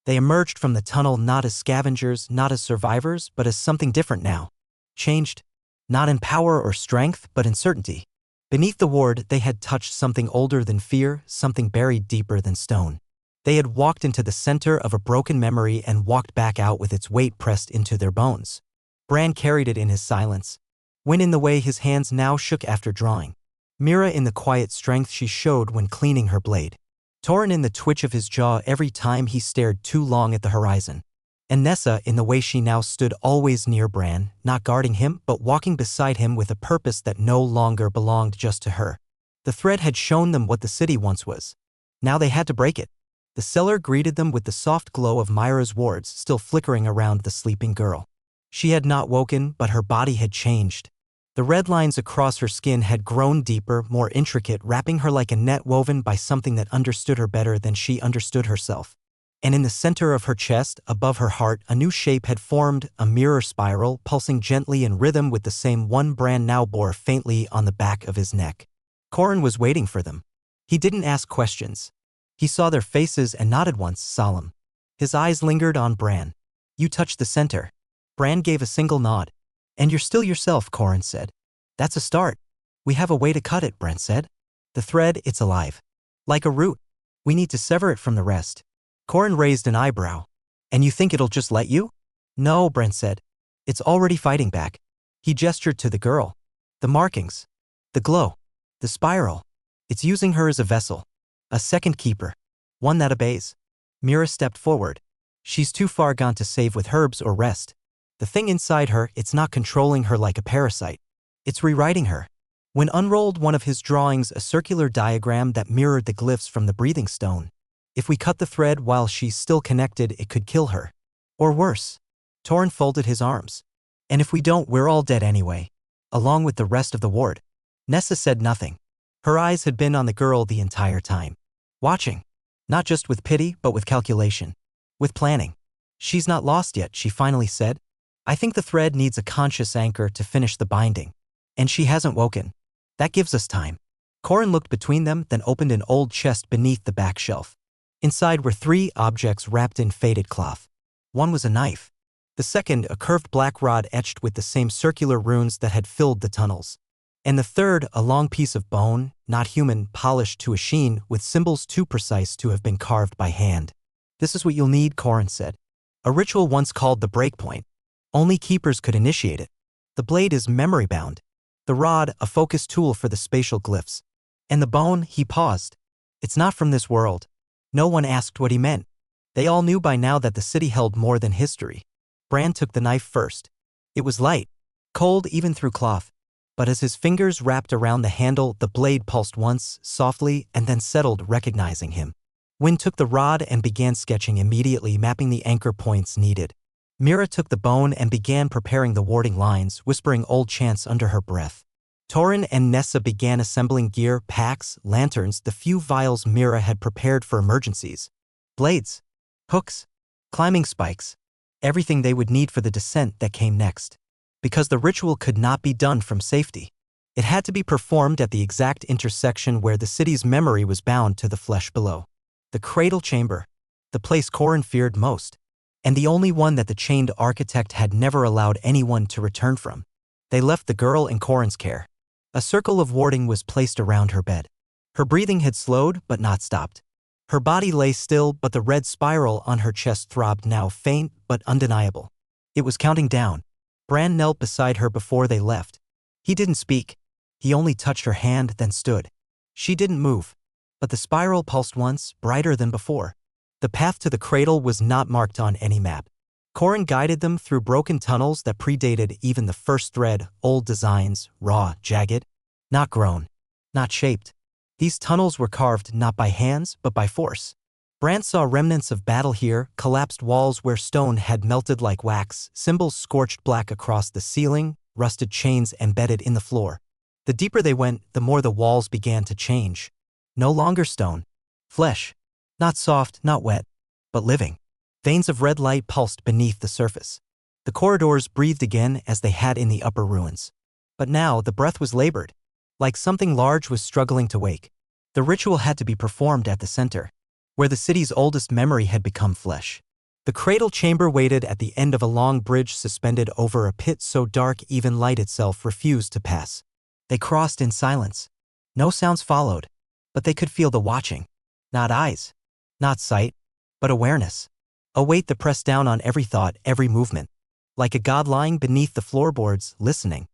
They emerged from the tunnel not as scavengers, not as survivors, but as something different now. Changed. Not in power or strength, but in certainty. Beneath the ward, they had touched something older than fear, something buried deeper than stone. They had walked into the center of a broken memory and walked back out with its weight pressed into their bones. Bran carried it in his silence. When in the way his hands now shook after drawing. Mira in the quiet strength she showed when cleaning her blade. Torin in the twitch of his jaw every time he stared too long at the horizon. And Nessa in the way she now stood always near Bran, not guarding him but walking beside him with a purpose that no longer belonged just to her. The thread had shown them what the city once was. Now they had to break it. The cellar greeted them with the soft glow of Myra's wards still flickering around the sleeping girl. She had not woken, but her body had changed. The red lines across her skin had grown deeper, more intricate, wrapping her like a net woven by something that understood her better than she understood herself. And in the center of her chest, above her heart, a new shape had formed, a mirror spiral, pulsing gently in rhythm with the same one Bran now bore faintly on the back of his neck. Corran was waiting for them. He didn't ask questions. He saw their faces and nodded once, solemn. His eyes lingered on Bran. "You touched the center." Bran gave a single nod. "And you're still yourself," Corran said. "That's a start." "We have a way to cut it," Bran said. "The thread, it's alive. Like a root. We need to sever it from the rest." Corran raised an eyebrow. "And you think it'll just let you?" "No," Bran said. "It's already fighting back." He gestured to the girl. "The markings. The glow. The spiral. It's using her as a vessel. A second keeper. One that obeys." Mira stepped forward. "She's too far gone to save with herbs or rest. The thing inside her, it's not controlling her like a parasite. It's rewriting her." When unrolled one of his drawings, a circular diagram that mirrored the glyphs from the breathing stone. "If we cut the thread while she's still connected, it could kill her. Or worse." Torin folded his arms. "And if we don't, we're all dead anyway. Along with the rest of the ward." Nessa said nothing. Her eyes had been on the girl the entire time. Watching. Not just with pity, but with calculation. With planning. "She's not lost yet," she finally said. "I think the thread needs a conscious anchor to finish the binding. And she hasn't woken. That gives us time." Corran looked between them, then opened an old chest beneath the back shelf. Inside were 3 objects wrapped in faded cloth. One was a knife. The second, a curved black rod etched with the same circular runes that had filled the tunnels. And the third, a long piece of bone, not human, polished to a sheen, with symbols too precise to have been carved by hand. "This is what you'll need," Corran said. "A ritual once called the breakpoint. Only keepers could initiate it. The blade is memory-bound. The rod, a focus tool for the spatial glyphs. And the bone," he paused. "It's not from this world." No one asked what he meant. They all knew by now that the city held more than history. Bran took the knife first. It was light, cold even through cloth. But as his fingers wrapped around the handle, the blade pulsed once, softly, and then settled, recognizing him. Wynn took the rod and began sketching immediately, mapping the anchor points needed. Mira took the bone and began preparing the warding lines, whispering old chants under her breath. Torin and Nessa began assembling gear, packs, lanterns, the few vials Mira had prepared for emergencies. Blades, hooks, climbing spikes, everything they would need for the descent that came next. Because the ritual could not be done from safety. It had to be performed at the exact intersection where the city's memory was bound to the flesh below. The cradle chamber, the place Corran feared most, and the only one that the chained architect had never allowed anyone to return from. They left the girl in Corran's care. A circle of warding was placed around her bed. Her breathing had slowed, but not stopped. Her body lay still, but the red spiral on her chest throbbed, now faint but undeniable. It was counting down. Bran knelt beside her before they left. He didn't speak. He only touched her hand, then stood. She didn't move. But the spiral pulsed once, brighter than before. The path to the cradle was not marked on any map. Corran guided them through broken tunnels that predated even the first thread, old designs, raw, jagged, not grown, not shaped. These tunnels were carved not by hands, but by force. Bran saw remnants of battle here, collapsed walls where stone had melted like wax, symbols scorched black across the ceiling, rusted chains embedded in the floor. The deeper they went, the more the walls began to change. No longer stone. Flesh. Not soft, not wet, but living. Veins of red light pulsed beneath the surface. The corridors breathed again as they had in the upper ruins. But now the breath was labored, like something large was struggling to wake. The ritual had to be performed at the center, where the city's oldest memory had become flesh. The cradle chamber waited at the end of a long bridge suspended over a pit so dark even light itself refused to pass. They crossed in silence. No sounds followed, but they could feel the watching. Not eyes, not sight, but awareness. A weight that pressed down on every thought, every movement. Like a god lying beneath the floorboards, listening.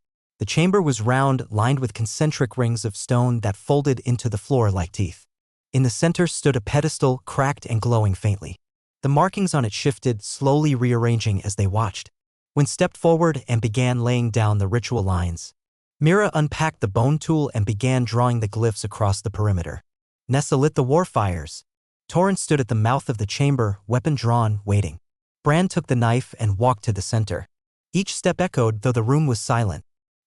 The chamber was round, lined with concentric rings of stone that folded into the floor like teeth. In the center stood a pedestal, cracked and glowing faintly. The markings on it shifted, slowly rearranging as they watched. Wynn stepped forward and began laying down the ritual lines. Mira unpacked the bone tool and began drawing the glyphs across the perimeter. Nessa lit the war fires. Torrent stood at the mouth of the chamber, weapon drawn, waiting. Bran took the knife and walked to the center. Each step echoed, though the room was silent.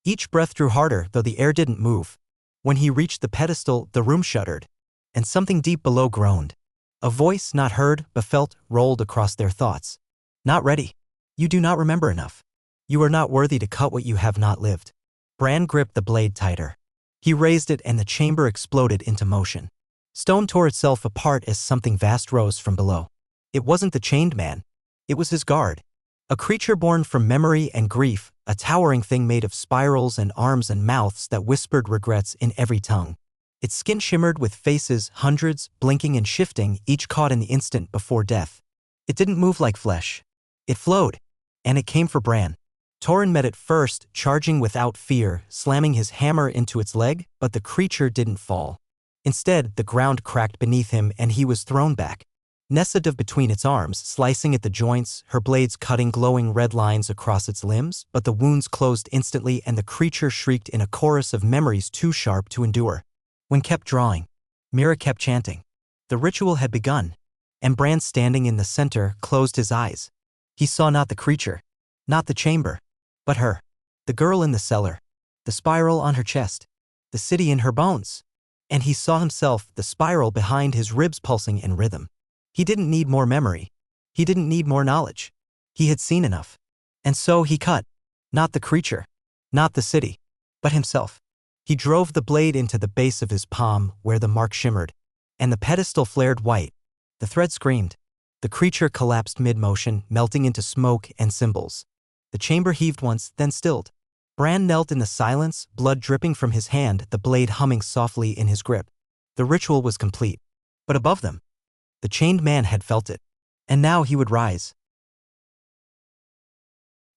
Each breath drew harder, though the air didn't move. When he reached the pedestal, the room shuddered, and something deep below groaned. A voice, not heard, but felt, rolled across their thoughts. Not ready. You do not remember enough. You are not worthy to cut what you have not lived. Bran gripped the blade tighter. He raised it and the chamber exploded into motion. Stone tore itself apart as something vast rose from below. It wasn't the chained man. It was his guard. A creature born from memory and grief, a towering thing made of spirals and arms and mouths that whispered regrets in every tongue. Its skin shimmered with faces, hundreds, blinking and shifting, each caught in the instant before death. It didn't move like flesh. It flowed. And it came for Bran. Torrent met it first, charging without fear, slamming his hammer into its leg, but the creature didn't fall. Instead, the ground cracked beneath him and he was thrown back. Nessa dove between its arms, slicing at the joints, her blades cutting glowing red lines across its limbs, but the wounds closed instantly and the creature shrieked in a chorus of memories too sharp to endure. Wynn kept drawing. Mira kept chanting. The ritual had begun, and Bran, standing in the center, closed his eyes. He saw not the creature, not the chamber, but her. The girl in the cellar. The spiral on her chest. The city in her bones. And he saw himself, the spiral behind his ribs pulsing in rhythm. He didn't need more memory. He didn't need more knowledge. He had seen enough. And so he cut. Not the creature. Not the city. But himself. He drove the blade into the base of his palm, where the mark shimmered. And the pedestal flared white. The thread screamed. The creature collapsed mid-motion, melting into smoke and symbols. The chamber heaved once, then stilled. Bran knelt in the silence, blood dripping from his hand, the blade humming softly in his grip. The ritual was complete. But above them, the chained man had felt it. And now he would rise.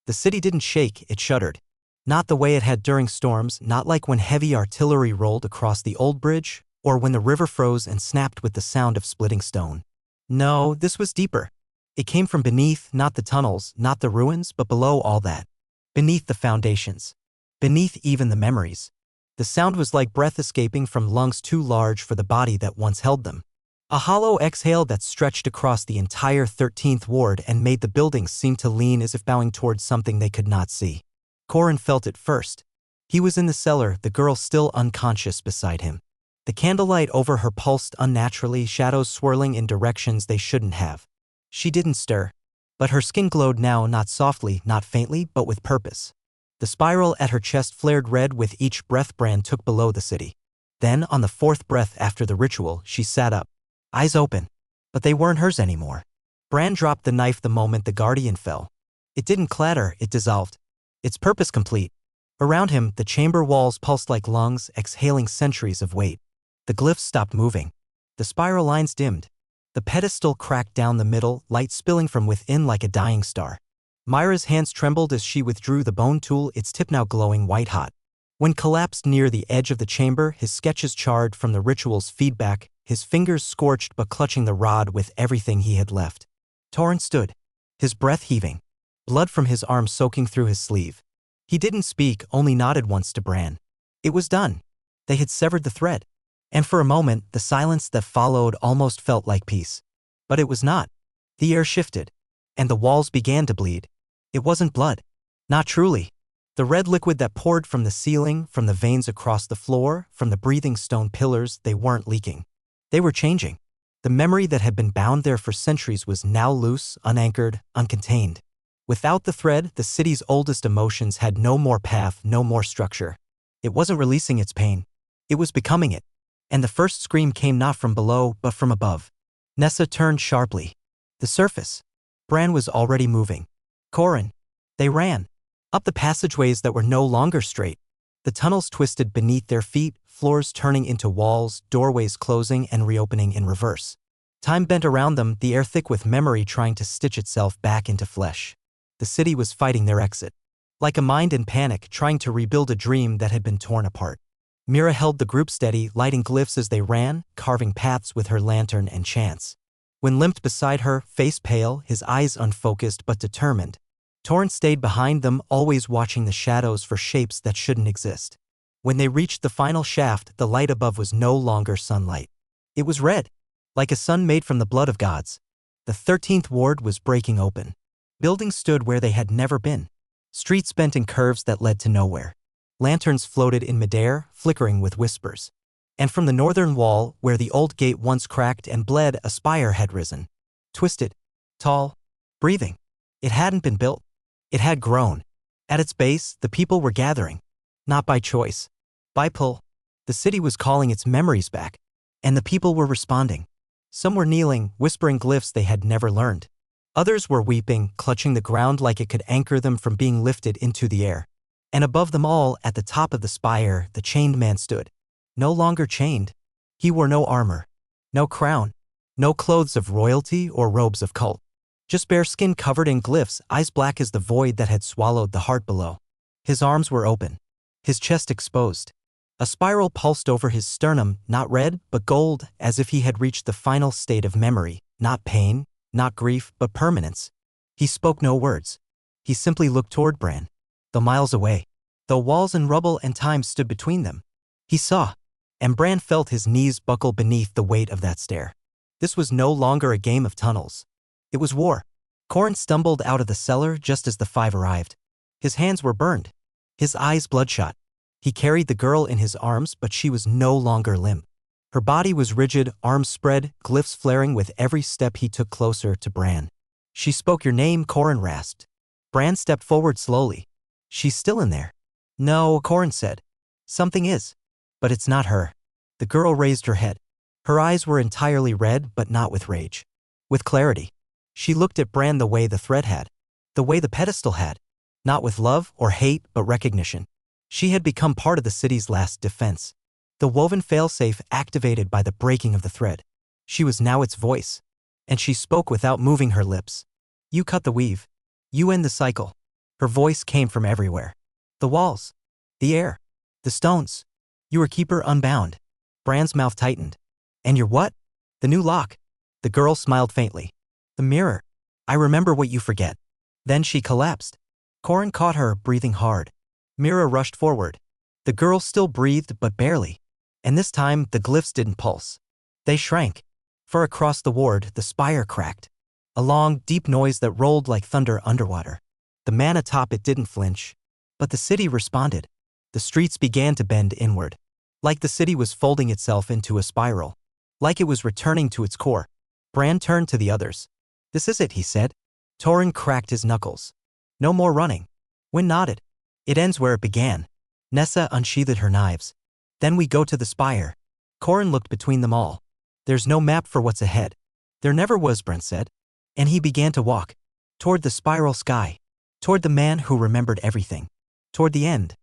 The city didn't shake, it shuddered. Not the way it had during storms, not like when heavy artillery rolled across the old bridge, or when the river froze and snapped with the sound of splitting stone. No, this was deeper. It came from beneath, not the tunnels, not the ruins, but below all that. Beneath the foundations. Beneath even the memories. The sound was like breath escaping from lungs too large for the body that once held them. A hollow exhale that stretched across the entire 13th Ward and made the buildings seem to lean as if bowing towards something they could not see. Corin felt it first. He was in the cellar, the girl still unconscious beside him. The candlelight over her pulsed unnaturally, shadows swirling in directions they shouldn't have. She didn't stir. But her skin glowed now, not softly, not faintly, but with purpose. The spiral at her chest flared red with each breath Bran took below the city. Then, on the fourth breath after the ritual, she sat up. Eyes open. But they weren't hers anymore. Bran dropped the knife the moment the guardian fell. It didn't clatter, it dissolved. Its purpose complete. Around him, the chamber walls pulsed like lungs, exhaling centuries of weight. The glyphs stopped moving. The spiral lines dimmed. The pedestal cracked down the middle, light spilling from within like a dying star. Myra's hands trembled as she withdrew the bone tool, its tip now glowing white-hot. When collapsed near the edge of the chamber, his sketches charred from the ritual's feedback, his fingers scorched but clutching the rod with everything he had left. Torrent stood, his breath heaving, blood from his arm soaking through his sleeve. He didn't speak, only nodded once to Bran. It was done. They had severed the thread. And for a moment, the silence that followed almost felt like peace. But it was not. The air shifted, and the walls began to bleed. It wasn't blood. Not truly. The red liquid that poured from the ceiling, from the veins across the floor, from the breathing stone pillars, they weren't leaking. They were changing. The memory that had been bound there for centuries was now loose, unanchored, uncontained. Without the thread, the city's oldest emotions had no more path, no more structure. It wasn't releasing its pain. It was becoming it. And the first scream came not from below, but from above. Nessa turned sharply. The surface. Bran was already moving. Corin. They ran. Up the passageways that were no longer straight. The tunnels twisted beneath their feet, floors turning into walls, doorways closing and reopening in reverse. Time bent around them, the air thick with memory trying to stitch itself back into flesh. The city was fighting their exit. like a mind in panic trying to rebuild a dream that had been torn apart. Mira held the group steady, lighting glyphs as they ran, carving paths with her lantern and chants. Wynn limped beside her, face pale, his eyes unfocused but determined. Torrent stayed behind them, always watching the shadows for shapes that shouldn't exist. When they reached the final shaft, the light above was no longer sunlight. It was red, like a sun made from the blood of gods. The 13th Ward was breaking open. Buildings stood where they had never been. Streets bent in curves that led to nowhere. Lanterns floated in midair, flickering with whispers. And from the northern wall, where the old gate once cracked and bled, a spire had risen. Twisted, tall, breathing. It hadn't been built. It had grown. At its base, the people were gathering. Not by choice. By pull. The city was calling its memories back. And the people were responding. Some were kneeling, whispering glyphs they had never learned. Others were weeping, clutching the ground like it could anchor them from being lifted into the air. And above them all, at the top of the spire, the chained man stood. No longer chained. He wore no armor. No crown. No clothes of royalty or robes of cult. Just bare skin covered in glyphs, eyes black as the void that had swallowed the heart below. His arms were open. His chest exposed. A spiral pulsed over his sternum, not red, but gold, as if he had reached the final state of memory, not pain, not grief, but permanence. He spoke no words. He simply looked toward Bran. Though miles away. Though walls and rubble and time stood between them. He saw. And Bran felt his knees buckle beneath the weight of that stare. This was no longer a game of tunnels. It was war. Corrin stumbled out of the cellar just as the five arrived. His hands were burned. His eyes bloodshot. He carried the girl in his arms, but she was no longer limp. Her body was rigid, arms spread, glyphs flaring with every step he took closer to Bran. She spoke your name, Corrin rasped. Bran stepped forward slowly. She's still in there. No, Corrin said. Something is. But it's not her. The girl raised her head. Her eyes were entirely red, but not with rage. With clarity. She looked at Bran the way the thread had. The way the pedestal had. Not with love or hate, but recognition. She had become part of the city's last defense. The woven failsafe activated by the breaking of the thread. She was now its voice. And she spoke without moving her lips. You cut the weave. You end the cycle. Her voice came from everywhere. The walls. The air. The stones. You were keeper unbound. Bran's mouth tightened. And you're what? The new lock. The girl smiled faintly. The mirror. I remember what you forget. Then she collapsed. Corrin caught her, breathing hard. Mira rushed forward. The girl still breathed, but barely. And this time, the glyphs didn't pulse. They shrank. For across the ward, the spire cracked. A long, deep noise that rolled like thunder underwater. The man atop it didn't flinch. But the city responded. The streets began to bend inward. Like the city was folding itself into a spiral. Like it was returning to its core. Bran turned to the others. This is it, he said. Torrent cracked his knuckles. No more running. Wynn nodded. It ends where it began. Nessa unsheathed her knives. Then we go to the spire. Corrin looked between them all. There's no map for what's ahead. There never was, Bran said. And he began to walk. Toward the spiral sky. Toward the man who remembered everything. Toward the end.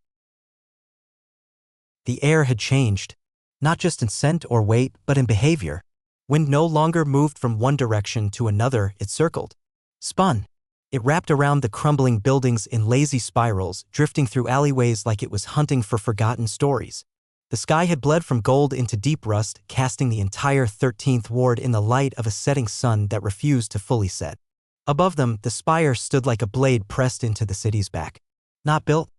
The air had changed. Not just in scent or weight, but in behavior. Wind no longer moved from one direction to another, it circled. Spun. It wrapped around the crumbling buildings in lazy spirals, drifting through alleyways like it was hunting for forgotten stories. The sky had bled from gold into deep rust, casting the entire 13th Ward in the light of a setting sun that refused to fully set. Above them, the spire stood like a blade pressed into the city's back. Not built.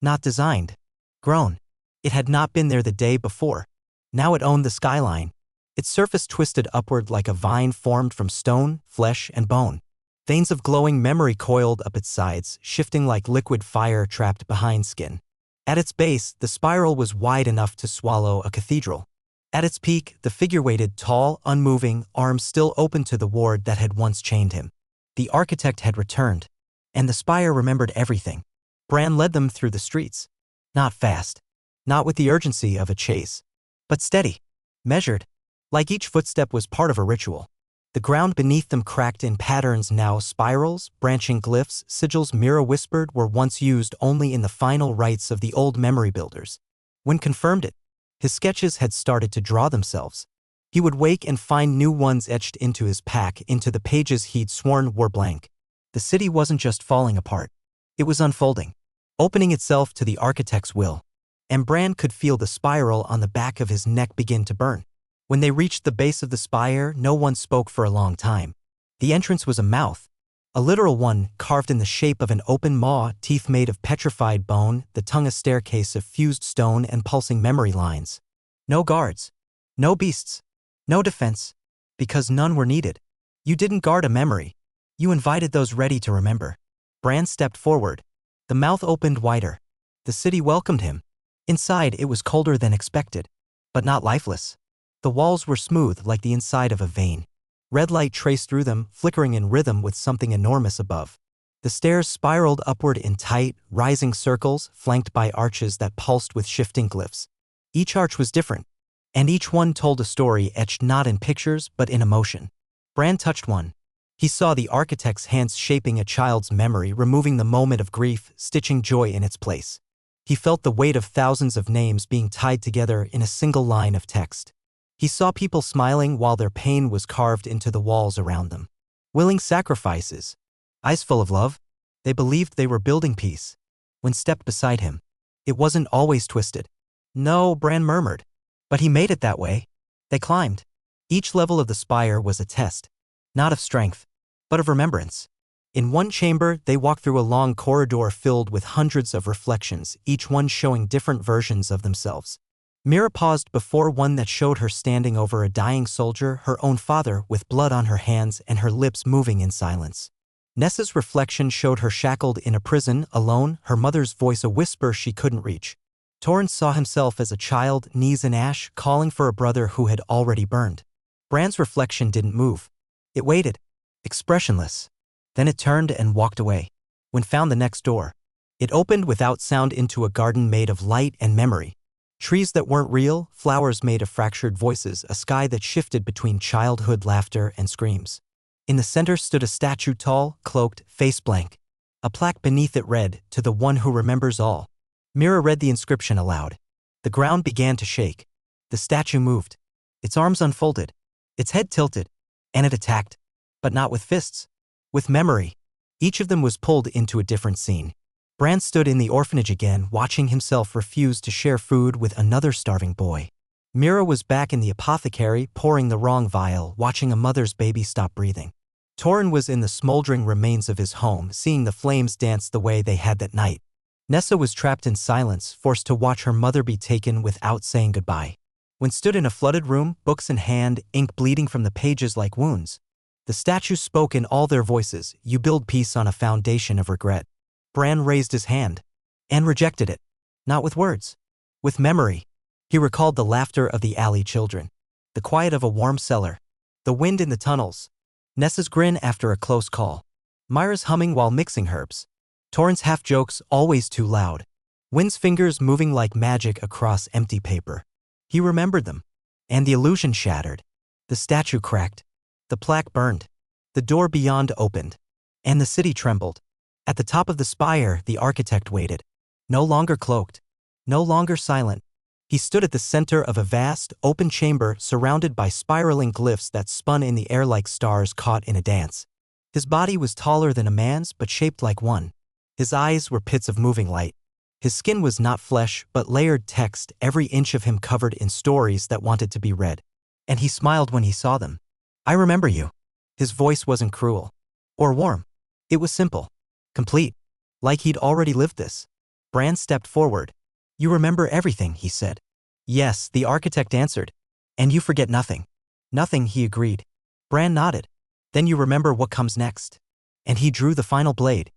Not designed. Grown. It had not been there the day before. Now it owned the skyline. Its surface twisted upward like a vine formed from stone, flesh, and bone. Veins of glowing memory coiled up its sides, shifting like liquid fire trapped behind skin. At its base, the spiral was wide enough to swallow a cathedral. At its peak, the figure waited tall, unmoving, arms still open to the ward that had once chained him. The architect had returned. And the spire remembered everything. Bran led them through the streets. Not fast. Not with the urgency of a chase. But steady. Measured. Like each footstep was part of a ritual. The ground beneath them cracked in patterns now spirals, branching glyphs, sigils Mira whispered were once used only in the final rites of the old memory builders. When confirmed it, his sketches had started to draw themselves. He would wake and find new ones etched into his pack, into the pages he'd sworn were blank. The city wasn't just falling apart. It was unfolding. opening itself to the architect's will. And Bran could feel the spiral on the back of his neck begin to burn. When they reached the base of the spire, no one spoke for a long time. The entrance was a mouth. A literal one, carved in the shape of an open maw, teeth made of petrified bone, the tongue a staircase of fused stone and pulsing memory lines. No guards. No beasts. No defense. Because none were needed. You didn't guard a memory. You invited those ready to remember. Bran stepped forward. The mouth opened wider. The city welcomed him. Inside, it was colder than expected. But not lifeless. The walls were smooth like the inside of a vein. Red light traced through them, flickering in rhythm with something enormous above. The stairs spiraled upward in tight, rising circles, flanked by arches that pulsed with shifting glyphs. Each arch was different, and each one told a story etched not in pictures but in emotion. Bran touched one. He saw the architect's hands shaping a child's memory, removing the moment of grief, stitching joy in its place. He felt the weight of thousands of names being tied together in a single line of text. He saw people smiling while their pain was carved into the walls around them. Willing sacrifices. Eyes full of love. They believed they were building peace. When stepped beside him, it wasn't always twisted. No, Bran murmured. But he made it that way. They climbed. Each level of the spire was a test. Not of strength, but of remembrance. In one chamber, they walked through a long corridor filled with hundreds of reflections, each one showing different versions of themselves. Mira paused before one that showed her standing over a dying soldier, her own father, with blood on her hands and her lips moving in silence. Nessa's reflection showed her shackled in a prison, alone, her mother's voice a whisper she couldn't reach. Torrance saw himself as a child, knees in ash, calling for a brother who had already burned. Bran's reflection didn't move. It waited, expressionless. Then it turned and walked away. When found the next door, it opened without sound into a garden made of light and memory. Trees that weren't real, flowers made of fractured voices, a sky that shifted between childhood laughter and screams. In the center stood a statue, tall, cloaked, face blank. A plaque beneath it read, "To the one who remembers all." Mira read the inscription aloud. The ground began to shake. The statue moved. Its arms unfolded. Its head tilted. And it attacked. But not with fists. With memory. Each of them was pulled into a different scene. Bran stood in the orphanage again, watching himself refuse to share food with another starving boy. Mira was back in the apothecary, pouring the wrong vial, watching a mother's baby stop breathing. Torrance was in the smoldering remains of his home, seeing the flames dance the way they had that night. Nessa was trapped in silence, forced to watch her mother be taken without saying goodbye. When stood in a flooded room, books in hand, ink bleeding from the pages like wounds, the statues spoke in all their voices. You build peace on a foundation of regret. Bran raised his hand and rejected it. Not with words. With memory. He recalled the laughter of the alley children, the quiet of a warm cellar, the wind in the tunnels, Nessa's grin after a close call, Myra's humming while mixing herbs, Torrance half-jokes always too loud, Wynn's fingers moving like magic across empty paper. He remembered them. And the illusion shattered. The statue cracked. The plaque burned. The door beyond opened. And the city trembled. At the top of the spire, the architect waited. No longer cloaked. No longer silent. He stood at the center of a vast, open chamber surrounded by spiraling glyphs that spun in the air like stars caught in a dance. His body was taller than a man's but shaped like one. His eyes were pits of moving light. His skin was not flesh but layered text, every inch of him covered in stories that wanted to be read. And he smiled when he saw them. I remember you. His voice wasn't cruel. Or warm. It was simple. Complete. Like he'd already lived this. Bran stepped forward. You remember everything, he said. Yes, the architect answered. And you forget nothing. Nothing, he agreed. Bran nodded. Then you remember what comes next. And he drew the final blade.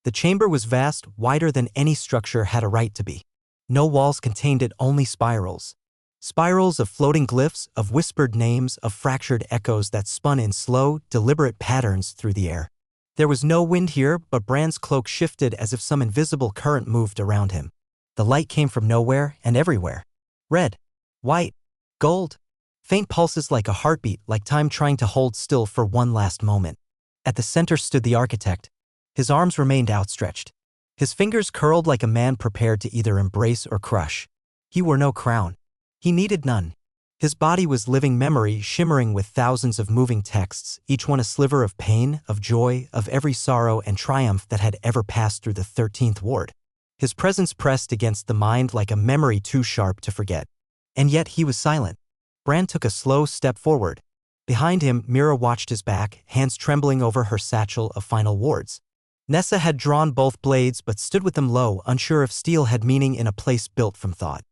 The chamber was vast, wider than any structure had a right to be. No walls contained it, only spirals. Spirals of floating glyphs, of whispered names, of fractured echoes that spun in slow, deliberate patterns through the air. There was no wind here, but Bran's cloak shifted as if some invisible current moved around him. The light came from nowhere and everywhere. Red, white, gold. Faint pulses like a heartbeat, like time trying to hold still for one last moment. At the center stood the architect. His arms remained outstretched. His fingers curled like a man prepared to either embrace or crush. He wore no crown. He needed none. His body was living memory shimmering with thousands of moving texts, each one a sliver of pain, of joy, of every sorrow and triumph that had ever passed through the 13th Ward. His presence pressed against the mind like a memory too sharp to forget. And yet he was silent. Bran took a slow step forward. Behind him, Mira watched his back, hands trembling over her satchel of final wards. Nessa had drawn both blades but stood with them low, unsure if steel had meaning in a place built from thought.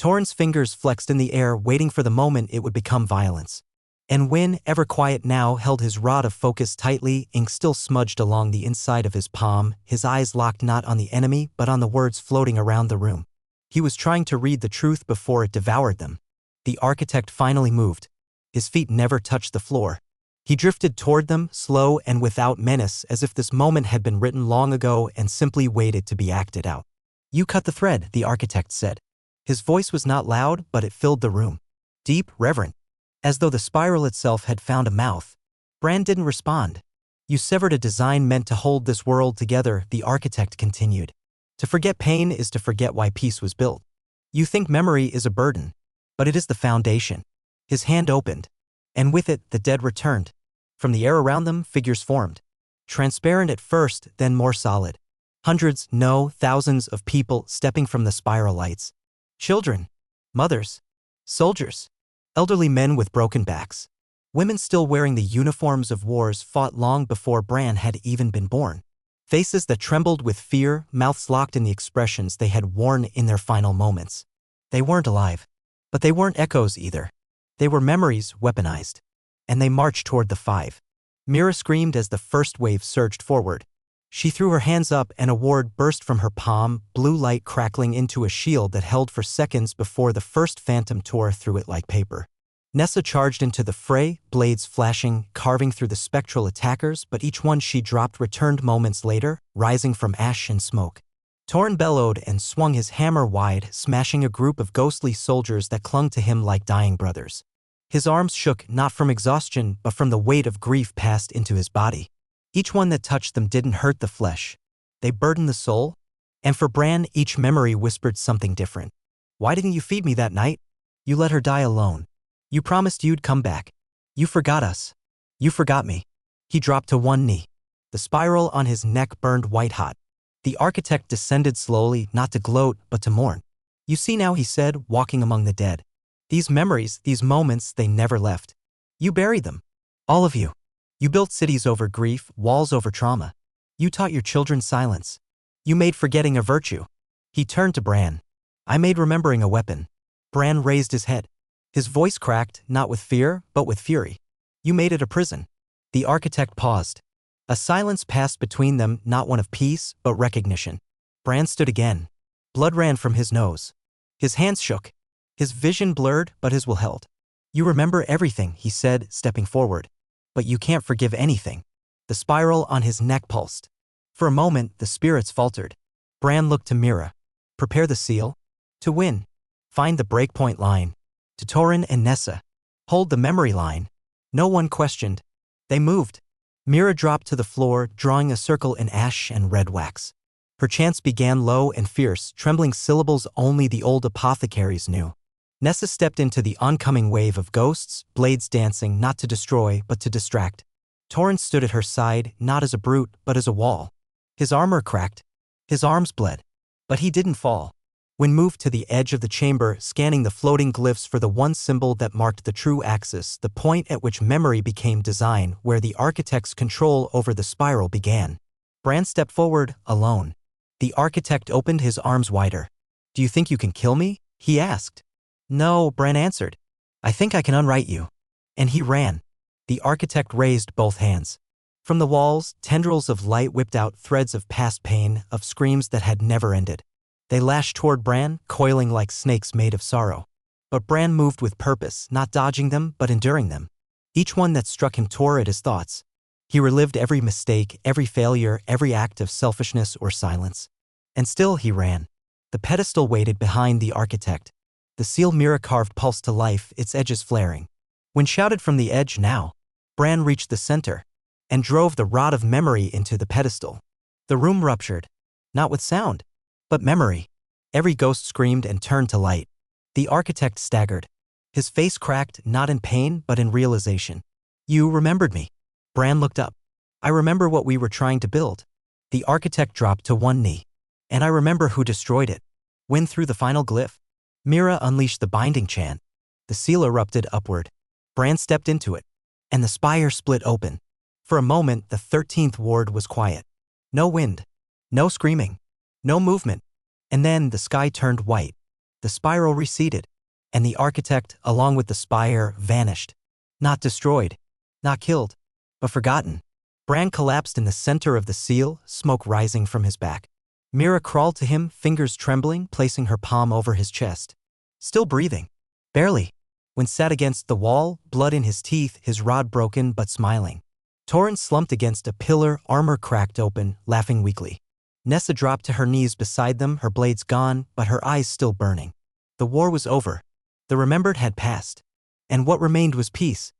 Torrhen's fingers flexed in the air, waiting for the moment it would become violence. And Wynn, ever quiet now, held his rod of focus tightly, ink still smudged along the inside of his palm, his eyes locked not on the enemy but on the words floating around the room. He was trying to read the truth before it devoured them. The architect finally moved. His feet never touched the floor. He drifted toward them, slow and without menace, as if this moment had been written long ago and simply waited to be acted out. "You cut the thread," the architect said. His voice was not loud, but it filled the room. Deep, reverent. As though the spiral itself had found a mouth. Bran didn't respond. "You severed a design meant to hold this world together," the architect continued. "To forget pain is to forget why peace was built. You think memory is a burden, but it is the foundation." His hand opened. And with it, the dead returned. From the air around them, figures formed. Transparent at first, then more solid. Hundreds, no, thousands of people stepping from the spiral lights. Children, mothers, soldiers, elderly men with broken backs. Women still wearing the uniforms of wars fought long before Bran had even been born. Faces that trembled with fear, mouths locked in the expressions they had worn in their final moments. They weren't alive. But they weren't echoes either. They were memories weaponized. And they marched toward the five. Mira screamed as the first wave surged forward. She threw her hands up and a ward burst from her palm, blue light crackling into a shield that held for seconds before the first phantom tore through it like paper. Nessa charged into the fray, blades flashing, carving through the spectral attackers, but each one she dropped returned moments later, rising from ash and smoke. Torrhen bellowed and swung his hammer wide, smashing a group of ghostly soldiers that clung to him like dying brothers. His arms shook not from exhaustion but from the weight of grief passed into his body. Each one that touched them didn't hurt the flesh. They burdened the soul. And for Bran, each memory whispered something different. "Why didn't you feed me that night? You let her die alone. You promised you'd come back. You forgot us. You forgot me." He dropped to one knee. The spiral on his neck burned white-hot. The architect descended slowly, not to gloat, but to mourn. "You see now," he said, walking among the dead. "These memories, these moments, they never left. You buried them. All of you. You built cities over grief, walls over trauma. You taught your children silence. You made forgetting a virtue." He turned to Bran. "I made remembering a weapon." Bran raised his head. His voice cracked, not with fear, but with fury. "You made it a prison." The architect paused. A silence passed between them, not one of peace, but recognition. Bran stood again. Blood ran from his nose. His hands shook. His vision blurred, but his will held. "You remember everything," he said, stepping forward. "But you can't forgive anything." The spiral on his neck pulsed. For a moment, the spirits faltered. Bran looked to Mira. "Prepare the seal." "To win. Find the breakpoint line." To Torrhen and Nessa. "Hold the memory line." No one questioned. They moved. Mira dropped to the floor, drawing a circle in ash and red wax. Her chants began low and fierce, trembling syllables only the old apothecaries knew. Nessa stepped into the oncoming wave of ghosts, blades dancing not to destroy but to distract. Torrhen stood at her side, not as a brute but as a wall. His armor cracked. His arms bled. But he didn't fall. When moved to the edge of the chamber, scanning the floating glyphs for the one symbol that marked the true axis, the point at which memory became design, where the architect's control over the spiral began. Bran stepped forward, alone. The architect opened his arms wider. "Do you think you can kill me?" he asked. "No," Bran answered. "I think I can unwrite you." And he ran. The architect raised both hands. From the walls, tendrils of light whipped out, threads of past pain, of screams that had never ended. They lashed toward Bran, coiling like snakes made of sorrow. But Bran moved with purpose, not dodging them, but enduring them. Each one that struck him tore at his thoughts. He relived every mistake, every failure, every act of selfishness or silence. And still he ran. The pedestal waited behind the architect. The seal Mira carved pulsed to life, its edges flaring. When shouted from the edge now, Bran reached the center and drove the rod of memory into the pedestal. The room ruptured, not with sound, but memory. Every ghost screamed and turned to light. The architect staggered. His face cracked, not in pain, but in realization. You remembered me. Bran looked up. I remember what we were trying to build. The architect dropped to one knee. And I remember who destroyed it. When through the final glyph, Mira unleashed the binding chant. The seal erupted upward. Bran stepped into it. And the spire split open. For a moment, the 13th Ward was quiet. No wind. No screaming. No movement. And then the sky turned white. The spiral receded. And the architect, along with the spire, vanished. Not destroyed. Not killed. But forgotten. Bran collapsed in the center of the seal, smoke rising from his back. Mira crawled to him, fingers trembling, placing her palm over his chest. Still breathing. Barely. When sat against the wall, blood in his teeth, his rod broken but smiling. Torrent slumped against a pillar, armor cracked open, laughing weakly. Nessa dropped to her knees beside them, her blades gone, but her eyes still burning. The war was over. The remembered had passed. And what remained was peace.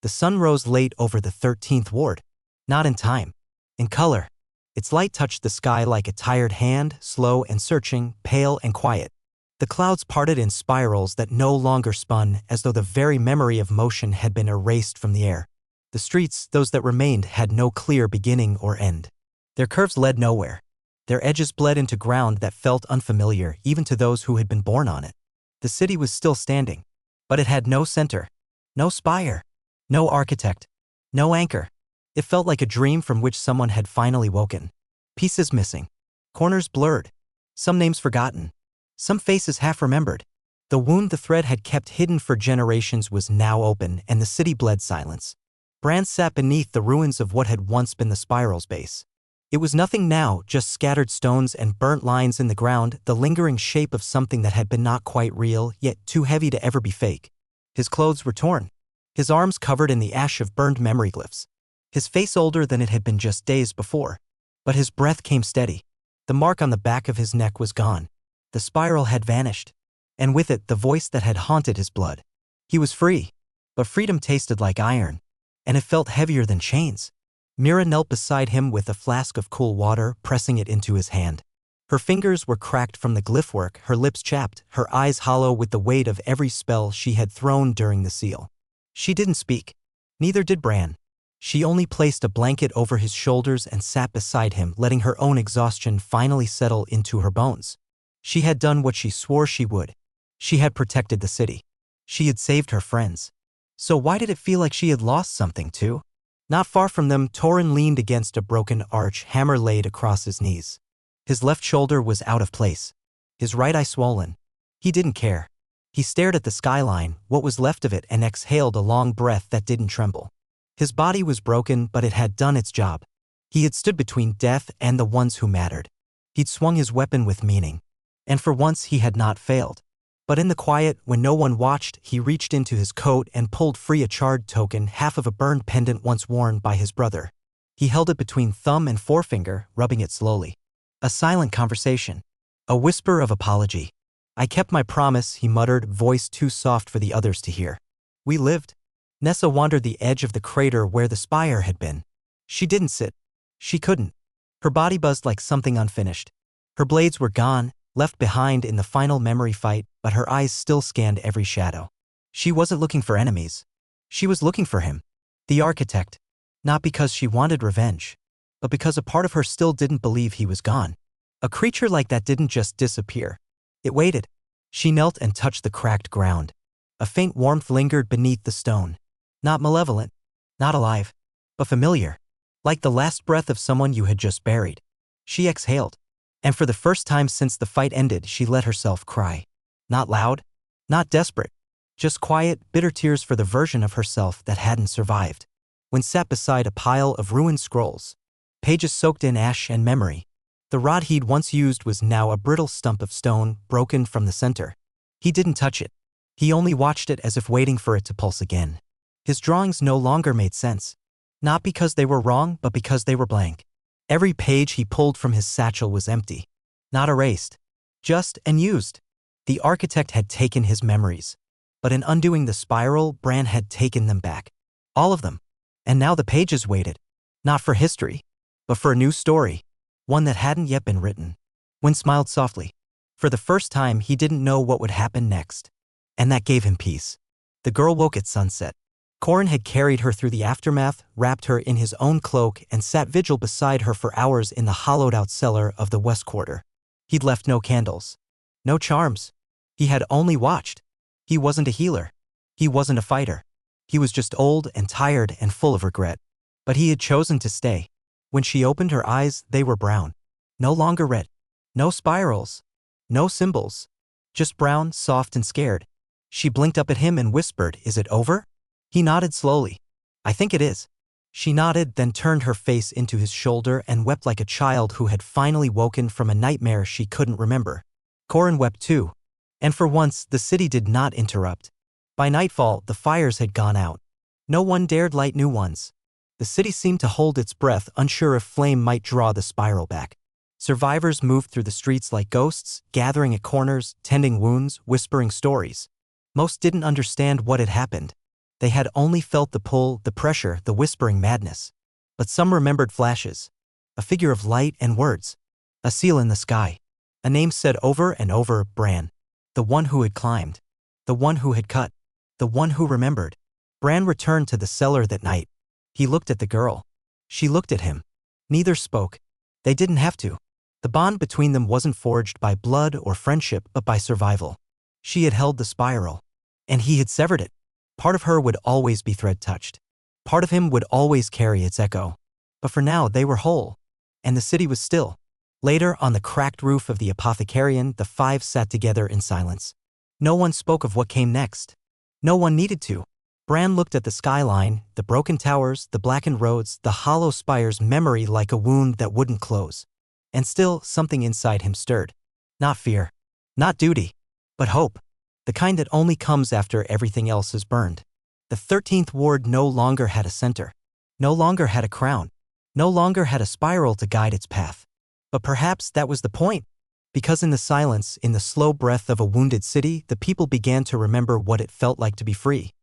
The sun rose late over the 13th Ward. Not in time. In color. Its light touched the sky like a tired hand, slow and searching, pale and quiet. The clouds parted in spirals that no longer spun, as though the very memory of motion had been erased from the air. The streets, those that remained, had no clear beginning or end. Their curves led nowhere. Their edges bled into ground that felt unfamiliar, even to those who had been born on it. The city was still standing. But it had no center. No spire. No architect. No anchor. It felt like a dream from which someone had finally woken. Pieces missing. Corners blurred. Some names forgotten. Some faces half-remembered. The wound the thread had kept hidden for generations was now open, and the city bled silence. Bran sat beneath the ruins of what had once been the spiral's base. It was nothing now, just scattered stones and burnt lines in the ground, the lingering shape of something that had been not quite real, yet too heavy to ever be fake. His clothes were torn. His arms covered in the ash of burned memory glyphs. His face older than it had been just days before. But his breath came steady. The mark on the back of his neck was gone. The spiral had vanished. And with it, the voice that had haunted his blood. He was free. But freedom tasted like iron. And it felt heavier than chains. Mira knelt beside him with a flask of cool water, pressing it into his hand. Her fingers were cracked from the glyph work, her lips chapped, her eyes hollow with the weight of every spell she had thrown during the seal. She didn't speak. Neither did Bran. She only placed a blanket over his shoulders and sat beside him, letting her own exhaustion finally settle into her bones. She had done what she swore she would. She had protected the city. She had saved her friends. So why did it feel like she had lost something too? Not far from them, Torrent leaned against a broken arch, hammer laid across his knees. His left shoulder was out of place. His right eye swollen. He didn't care. He stared at the skyline, what was left of it, and exhaled a long breath that didn't tremble. His body was broken, but it had done its job. He had stood between death and the ones who mattered. He'd swung his weapon with meaning. And for once he had not failed. But in the quiet, when no one watched, he reached into his coat and pulled free a charred token, half of a burned pendant once worn by his brother. He held it between thumb and forefinger, rubbing it slowly. A silent conversation. A whisper of apology. I kept my promise, he muttered, voice too soft for the others to hear. We lived. Nessa wandered the edge of the crater where the spire had been. She didn't sit. She couldn't. Her body buzzed like something unfinished. Her blades were gone, left behind in the final memory fight, but her eyes still scanned every shadow. She wasn't looking for enemies. She was looking for him. The architect. Not because she wanted revenge, but because a part of her still didn't believe he was gone. A creature like that didn't just disappear. It waited. She knelt and touched the cracked ground. A faint warmth lingered beneath the stone. Not malevolent, not alive, but familiar. Like the last breath of someone you had just buried. She exhaled. And for the first time since the fight ended, she let herself cry. Not loud, not desperate. Just quiet, bitter tears for the version of herself that hadn't survived. When sat beside a pile of ruined scrolls. Pages soaked in ash and memory. The rod he'd once used was now a brittle stump of stone, broken from the center. He didn't touch it. He only watched it as if waiting for it to pulse again. His drawings no longer made sense. Not because they were wrong, but because they were blank. Every page he pulled from his satchel was empty. Not erased. Just unused. The architect had taken his memories. But in undoing the spiral, Bran had taken them back. All of them. And now the pages waited. Not for history, but for a new story. One that hadn't yet been written. Wind smiled softly. For the first time, he didn't know what would happen next. And that gave him peace. The girl woke at sunset. Corin had carried her through the aftermath, wrapped her in his own cloak, and sat vigil beside her for hours in the hollowed-out cellar of the West Quarter. He'd left no candles. No charms. He had only watched. He wasn't a healer. He wasn't a fighter. He was just old and tired and full of regret. But he had chosen to stay. When she opened her eyes, they were brown. No longer red. No spirals. No symbols. Just brown, soft and scared. She blinked up at him and whispered, "Is it over?" He nodded slowly. "I think it is." She nodded, then turned her face into his shoulder and wept like a child who had finally woken from a nightmare she couldn't remember. Corin wept too. And for once, the city did not interrupt. By nightfall, the fires had gone out. No one dared light new ones. The city seemed to hold its breath, unsure if flame might draw the spiral back. Survivors moved through the streets like ghosts, gathering at corners, tending wounds, whispering stories. Most didn't understand what had happened. They had only felt the pull, the pressure, the whispering madness. But some remembered flashes. A figure of light and words. A seal in the sky. A name said over and over, Bran. The one who had climbed. The one who had cut. The one who remembered. Bran returned to the cellar that night. He looked at the girl. She looked at him. Neither spoke. They didn't have to. The bond between them wasn't forged by blood or friendship, but by survival. She had held the spiral. And he had severed it. Part of her would always be thread-touched. Part of him would always carry its echo. But for now, they were whole. And the city was still. Later, on the cracked roof of the apothecarian, the five sat together in silence. No one spoke of what came next. No one needed to. Bran looked at the skyline, the broken towers, the blackened roads, the hollow spires, memory like a wound that wouldn't close. And still, something inside him stirred. Not fear. Not duty. But hope. The kind that only comes after everything else is burned. The 13th Ward no longer had a center. No longer had a crown. No longer had a spiral to guide its path. But perhaps that was the point. Because in the silence, in the slow breath of a wounded city, the people began to remember what it felt like to be free.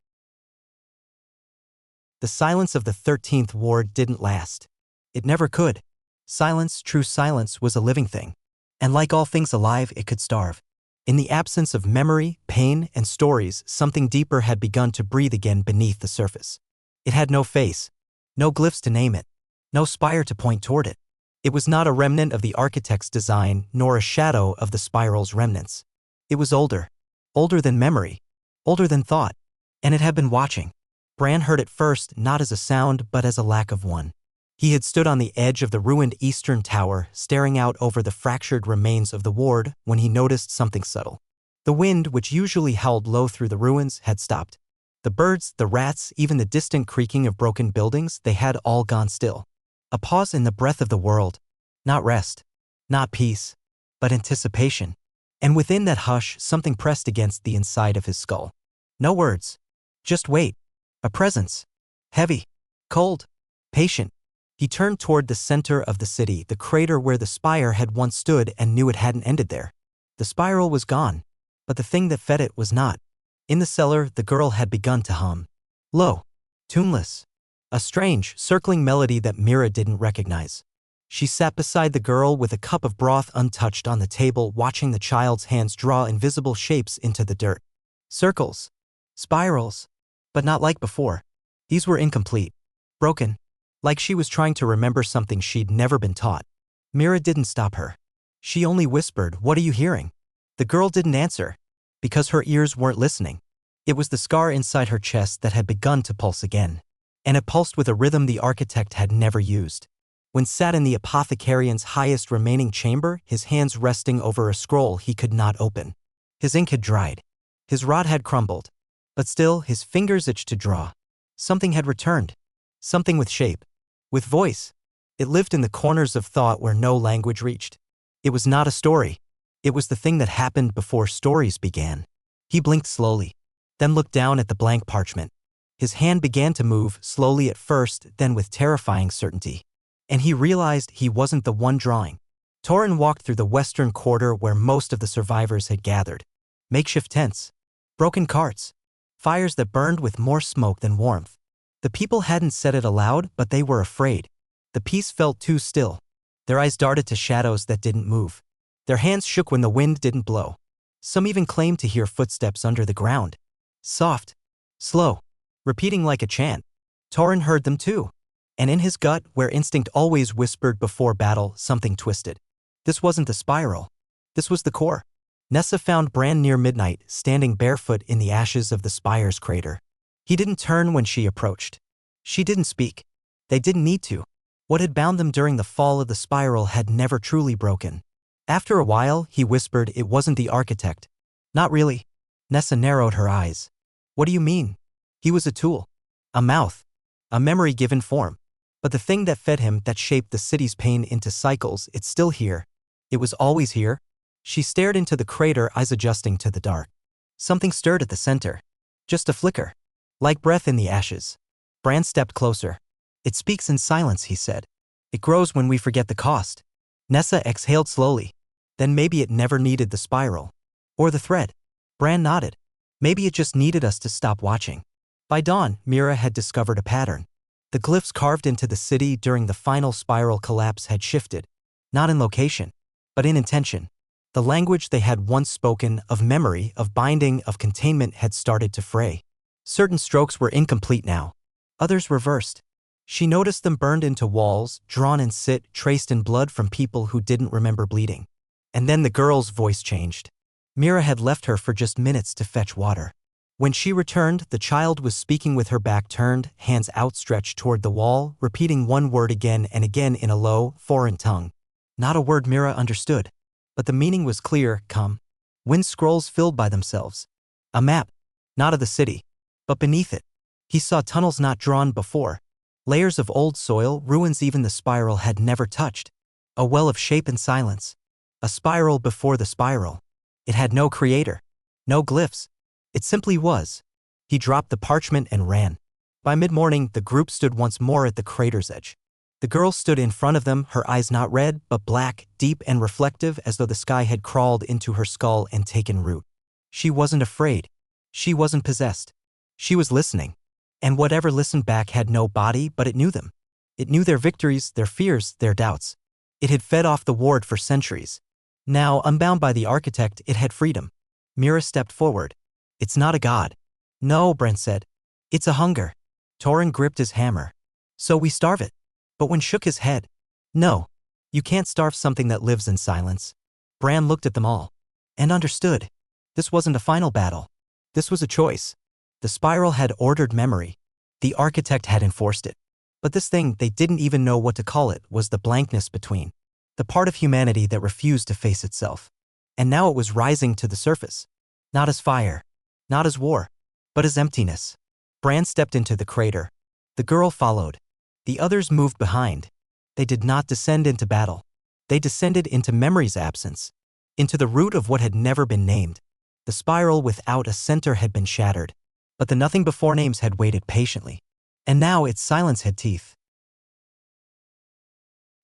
The silence of the 13th Ward didn't last. It never could. Silence, true silence, was a living thing. And like all things alive, it could starve. In the absence of memory, pain, and stories, something deeper had begun to breathe again beneath the surface. It had no face. No glyphs to name it. No spire to point toward it. It was not a remnant of the architect's design, nor a shadow of the spiral's remnants. It was older. Older than memory. Older than thought. And it had been watching. Bran heard it first, not as a sound, but as a lack of one. He had stood on the edge of the ruined eastern tower, staring out over the fractured remains of the ward, when he noticed something subtle. The wind, which usually howled low through the ruins, had stopped. The birds, the rats, even the distant creaking of broken buildings, they had all gone still. A pause in the breath of the world. Not rest. Not peace. But anticipation. And within that hush, something pressed against the inside of his skull. No words. Just weight. A presence. Heavy. Cold. Patient. He turned toward the center of the city, the crater where the spire had once stood, and knew it hadn't ended there. The spiral was gone. But the thing that fed it was not. In the cellar, the girl had begun to hum. Low. Tuneless. A strange, circling melody that Mira didn't recognize. She sat beside the girl with a cup of broth untouched on the table, watching the child's hands draw invisible shapes into the dirt. Circles. Spirals. But not like before. These were incomplete. Broken. Like she was trying to remember something she'd never been taught. Mira didn't stop her. She only whispered, "What are you hearing?" The girl didn't answer. Because her ears weren't listening. It was the scar inside her chest that had begun to pulse again. And it pulsed with a rhythm the architect had never used. When sat in the apothecarian's highest remaining chamber, his hands resting over a scroll he could not open. His ink had dried. His rod had crumbled. But still, his fingers itched to draw. Something had returned. Something with shape. With voice. It lived in the corners of thought where no language reached. It was not a story. It was the thing that happened before stories began. He blinked slowly. Then looked down at the blank parchment. His hand began to move, slowly at first, then with terrifying certainty. And he realized he wasn't the one drawing. Torin walked through the western quarter where most of the survivors had gathered. Makeshift tents. Broken carts. Fires that burned with more smoke than warmth. The people hadn't said it aloud, but they were afraid. The peace felt too still. Their eyes darted to shadows that didn't move. Their hands shook when the wind didn't blow. Some even claimed to hear footsteps under the ground. Soft. Slow. Repeating like a chant. Torin heard them too. And in his gut, where instinct always whispered before battle, something twisted. This wasn't the spiral. This was the core. Nessa found Bran near midnight, standing barefoot in the ashes of the spire's crater. He didn't turn when she approached. She didn't speak. They didn't need to. What had bound them during the fall of the spiral had never truly broken. After a while, he whispered it wasn't the architect. Not really. Nessa narrowed her eyes. What do you mean? He was a tool. A mouth. A memory given form. But the thing that fed him, that shaped the city's pain into cycles, it's still here. It was always here. She stared into the crater, eyes adjusting to the dark. Something stirred at the center. Just a flicker. Like breath in the ashes. Bran stepped closer. It speaks in silence, he said. It grows when we forget the cost. Nessa exhaled slowly. Then maybe it never needed the spiral. Or the thread. Bran nodded. Maybe it just needed us to stop watching. By dawn, Mira had discovered a pattern. The glyphs carved into the city during the final spiral collapse had shifted. Not in location, but in intention. The language they had once spoken, of memory, of binding, of containment, had started to fray. Certain strokes were incomplete now. Others reversed. She noticed them burned into walls, drawn in soot, traced in blood from people who didn't remember bleeding. And then the girl's voice changed. Mira had left her for just minutes to fetch water. When she returned, the child was speaking with her back turned, hands outstretched toward the wall, repeating one word again and again in a low, foreign tongue. Not a word Mira understood. But the meaning was clear. Come. Wind scrolls filled by themselves. A map. Not of the city. But beneath it. He saw tunnels not drawn before. Layers of old soil, ruins even the spiral had never touched. A well of shape and silence. A spiral before the spiral. It had no creator. No glyphs. It simply was. He dropped the parchment and ran. By mid-morning, the group stood once more at the crater's edge. The girl stood in front of them, her eyes not red, but black, deep and reflective, as though the sky had crawled into her skull and taken root. She wasn't afraid. She wasn't possessed. She was listening. And whatever listened back had no body, but it knew them. It knew their victories, their fears, their doubts. It had fed off the ward for centuries. Now, unbound by the architect, it had freedom. Mira stepped forward. It's not a god. No, Bran said. It's a hunger. Torin gripped his hammer. So we starve it. But when shook his head. No. You can't starve something that lives in silence. Bran looked at them all. And understood. This wasn't a final battle. This was a choice. The spiral had ordered memory. The architect had enforced it. But this thing, they didn't even know what to call it, was the blankness between. The part of humanity that refused to face itself. And now it was rising to the surface. Not as fire. Not as war. But as emptiness. Bran stepped into the crater. The girl followed. The others moved behind. They did not descend into battle. They descended into memory's absence. Into the root of what had never been named. The spiral without a center had been shattered. But the nothing before names had waited patiently. And now its silence had teeth.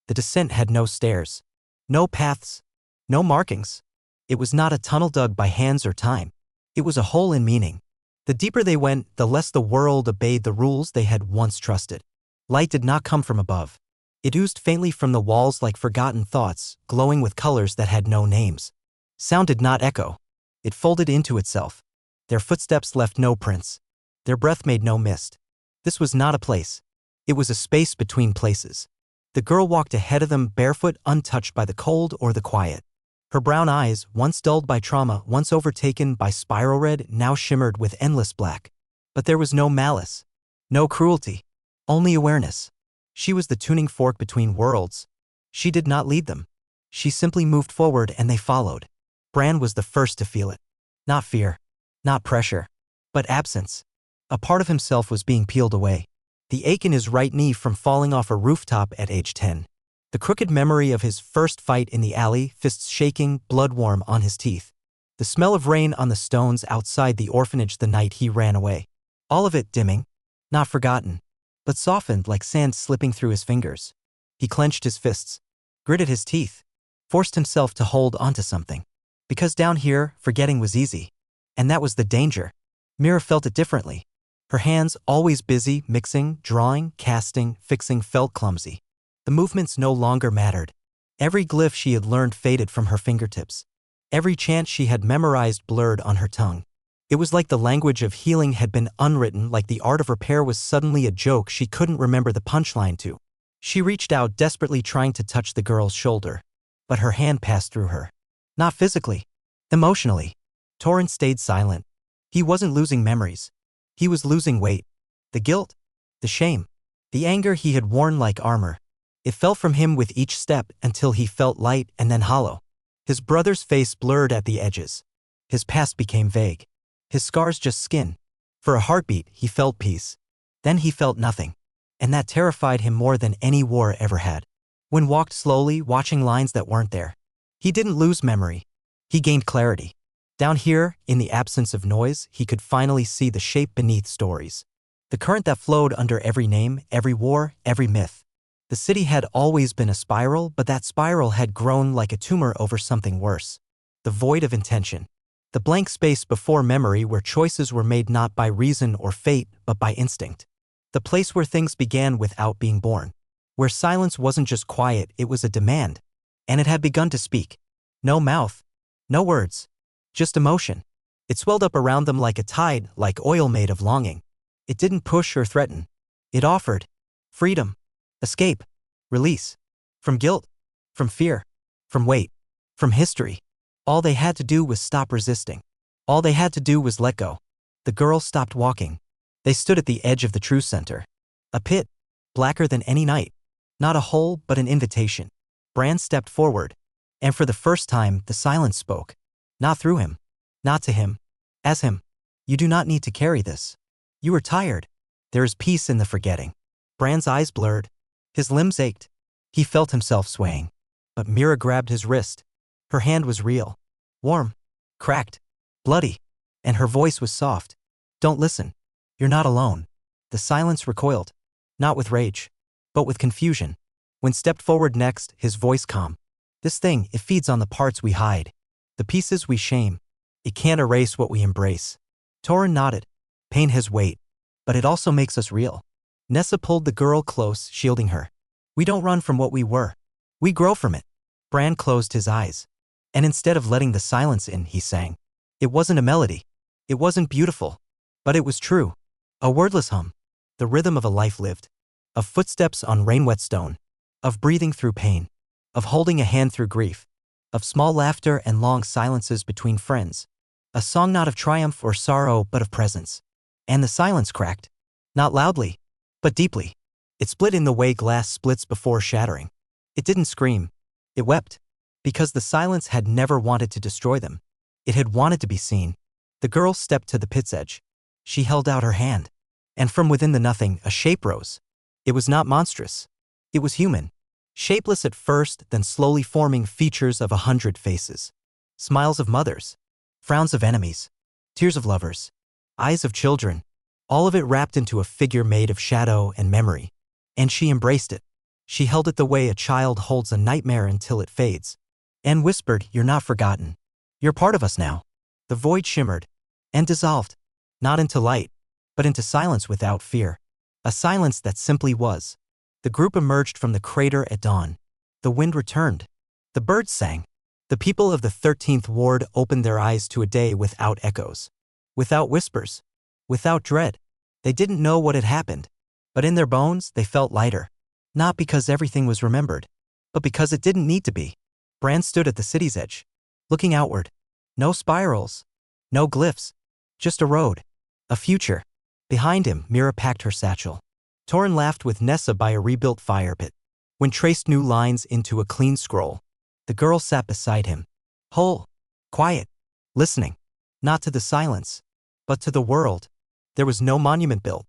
The descent had no stairs. No paths. No markings. It was not a tunnel dug by hands or time. It was a hole in meaning. The deeper they went, the less the world obeyed the rules they had once trusted. Light did not come from above. It oozed faintly from the walls like forgotten thoughts, glowing with colors that had no names. Sound did not echo. It folded into itself. Their footsteps left no prints. Their breath made no mist. This was not a place. It was a space between places. The girl walked ahead of them, barefoot, untouched by the cold or the quiet. Her brown eyes, once dulled by trauma, once overtaken by spiral red, now shimmered with endless black. But there was no malice. No cruelty. Only awareness. She was the tuning fork between worlds. She did not lead them. She simply moved forward and they followed. Bran was the first to feel it. Not fear. Not pressure. But absence. A part of himself was being peeled away. The ache in his right knee from falling off a rooftop at age 10. The crooked memory of his first fight in the alley, fists shaking, blood warm on his teeth. The smell of rain on the stones outside the orphanage the night he ran away. All of it dimming. Not forgotten. But softened like sand slipping through his fingers. He clenched his fists. Gritted his teeth. Forced himself to hold onto something. Because down here, forgetting was easy. And that was the danger. Mira felt it differently. Her hands, always busy, mixing, drawing, casting, fixing, felt clumsy. The movements no longer mattered. Every glyph she had learned faded from her fingertips. Every chant she had memorized blurred on her tongue. It was like the language of healing had been unwritten, like the art of repair was suddenly a joke she couldn't remember the punchline to. She reached out desperately, trying to touch the girl's shoulder. But her hand passed through her. Not physically. Emotionally. Torrent stayed silent. He wasn't losing memories. He was losing weight. The guilt. The shame. The anger he had worn like armor. It fell from him with each step until he felt light and then hollow. His brother's face blurred at the edges. His past became vague. His scars just skin. For a heartbeat, he felt peace. Then he felt nothing. And that terrified him more than any war ever had. When walked slowly, watching lines that weren't there. He didn't lose memory. He gained clarity. Down here, in the absence of noise, he could finally see the shape beneath stories. The current that flowed under every name, every war, every myth. The city had always been a spiral, but that spiral had grown like a tumor over something worse. The void of intention. The blank space before memory where choices were made not by reason or fate, but by instinct. The place where things began without being born. Where silence wasn't just quiet, it was a demand. And it had begun to speak. No mouth. No words. Just emotion. It swelled up around them like a tide, like oil made of longing. It didn't push or threaten. It offered. Freedom. Escape. Release. From guilt. From fear. From weight. From history. All they had to do was stop resisting. All they had to do was let go. The girls stopped walking. They stood at the edge of the true center. A pit. Blacker than any night. Not a hole, but an invitation. Bran stepped forward. And for the first time, the silence spoke. Not through him. Not to him. As him. You do not need to carry this. You are tired. There is peace in the forgetting. Bran's eyes blurred. His limbs ached. He felt himself swaying. But Mira grabbed his wrist. Her hand was real. Warm. Cracked. Bloody. And her voice was soft. Don't listen. You're not alone. The silence recoiled. Not with rage. But with confusion. When stepped forward next, his voice calm. This thing, it feeds on the parts we hide. The pieces we shame. It can't erase what we embrace. Torrent nodded. Pain has weight. But it also makes us real. Nessa pulled the girl close, shielding her. We don't run from what we were. We grow from it. Bran closed his eyes. And instead of letting the silence in, he sang. It wasn't a melody. It wasn't beautiful. But it was true. A wordless hum. The rhythm of a life lived. Of footsteps on rain-wet stone. Of breathing through pain. Of holding a hand through grief. Of small laughter and long silences between friends. A song not of triumph or sorrow, but of presence. And the silence cracked. Not loudly, but deeply. It split in the way glass splits before shattering. It didn't scream. It wept. Because the silence had never wanted to destroy them. It had wanted to be seen. The girl stepped to the pit's edge. She held out her hand. And from within the nothing, a shape rose. It was not monstrous. It was human. Shapeless at first, then slowly forming features of 100 faces. Smiles of mothers. Frowns of enemies. Tears of lovers. Eyes of children. All of it wrapped into a figure made of shadow and memory. And she embraced it. She held it the way a child holds a nightmare until it fades. And whispered, "You're not forgotten. You're part of us now." The void shimmered. And dissolved. Not into light, but into silence without fear. A silence that simply was. The group emerged from the crater at dawn. The wind returned. The birds sang. The people of the 13th Ward opened their eyes to a day without echoes. Without whispers. Without dread. They didn't know what had happened. But in their bones, they felt lighter. Not because everything was remembered, but because it didn't need to be. Bran stood at the city's edge, looking outward. No spirals. No glyphs. Just a road. A future. Behind him, Mira packed her satchel. Torrent laughed with Nessa by a rebuilt fire pit. When traced new lines into a clean scroll. The girl sat beside him. Whole. Quiet. Listening. Not to the silence, but to the world. There was no monument built.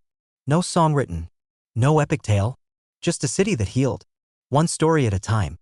No song written. No epic tale. Just a city that healed. One story at a time.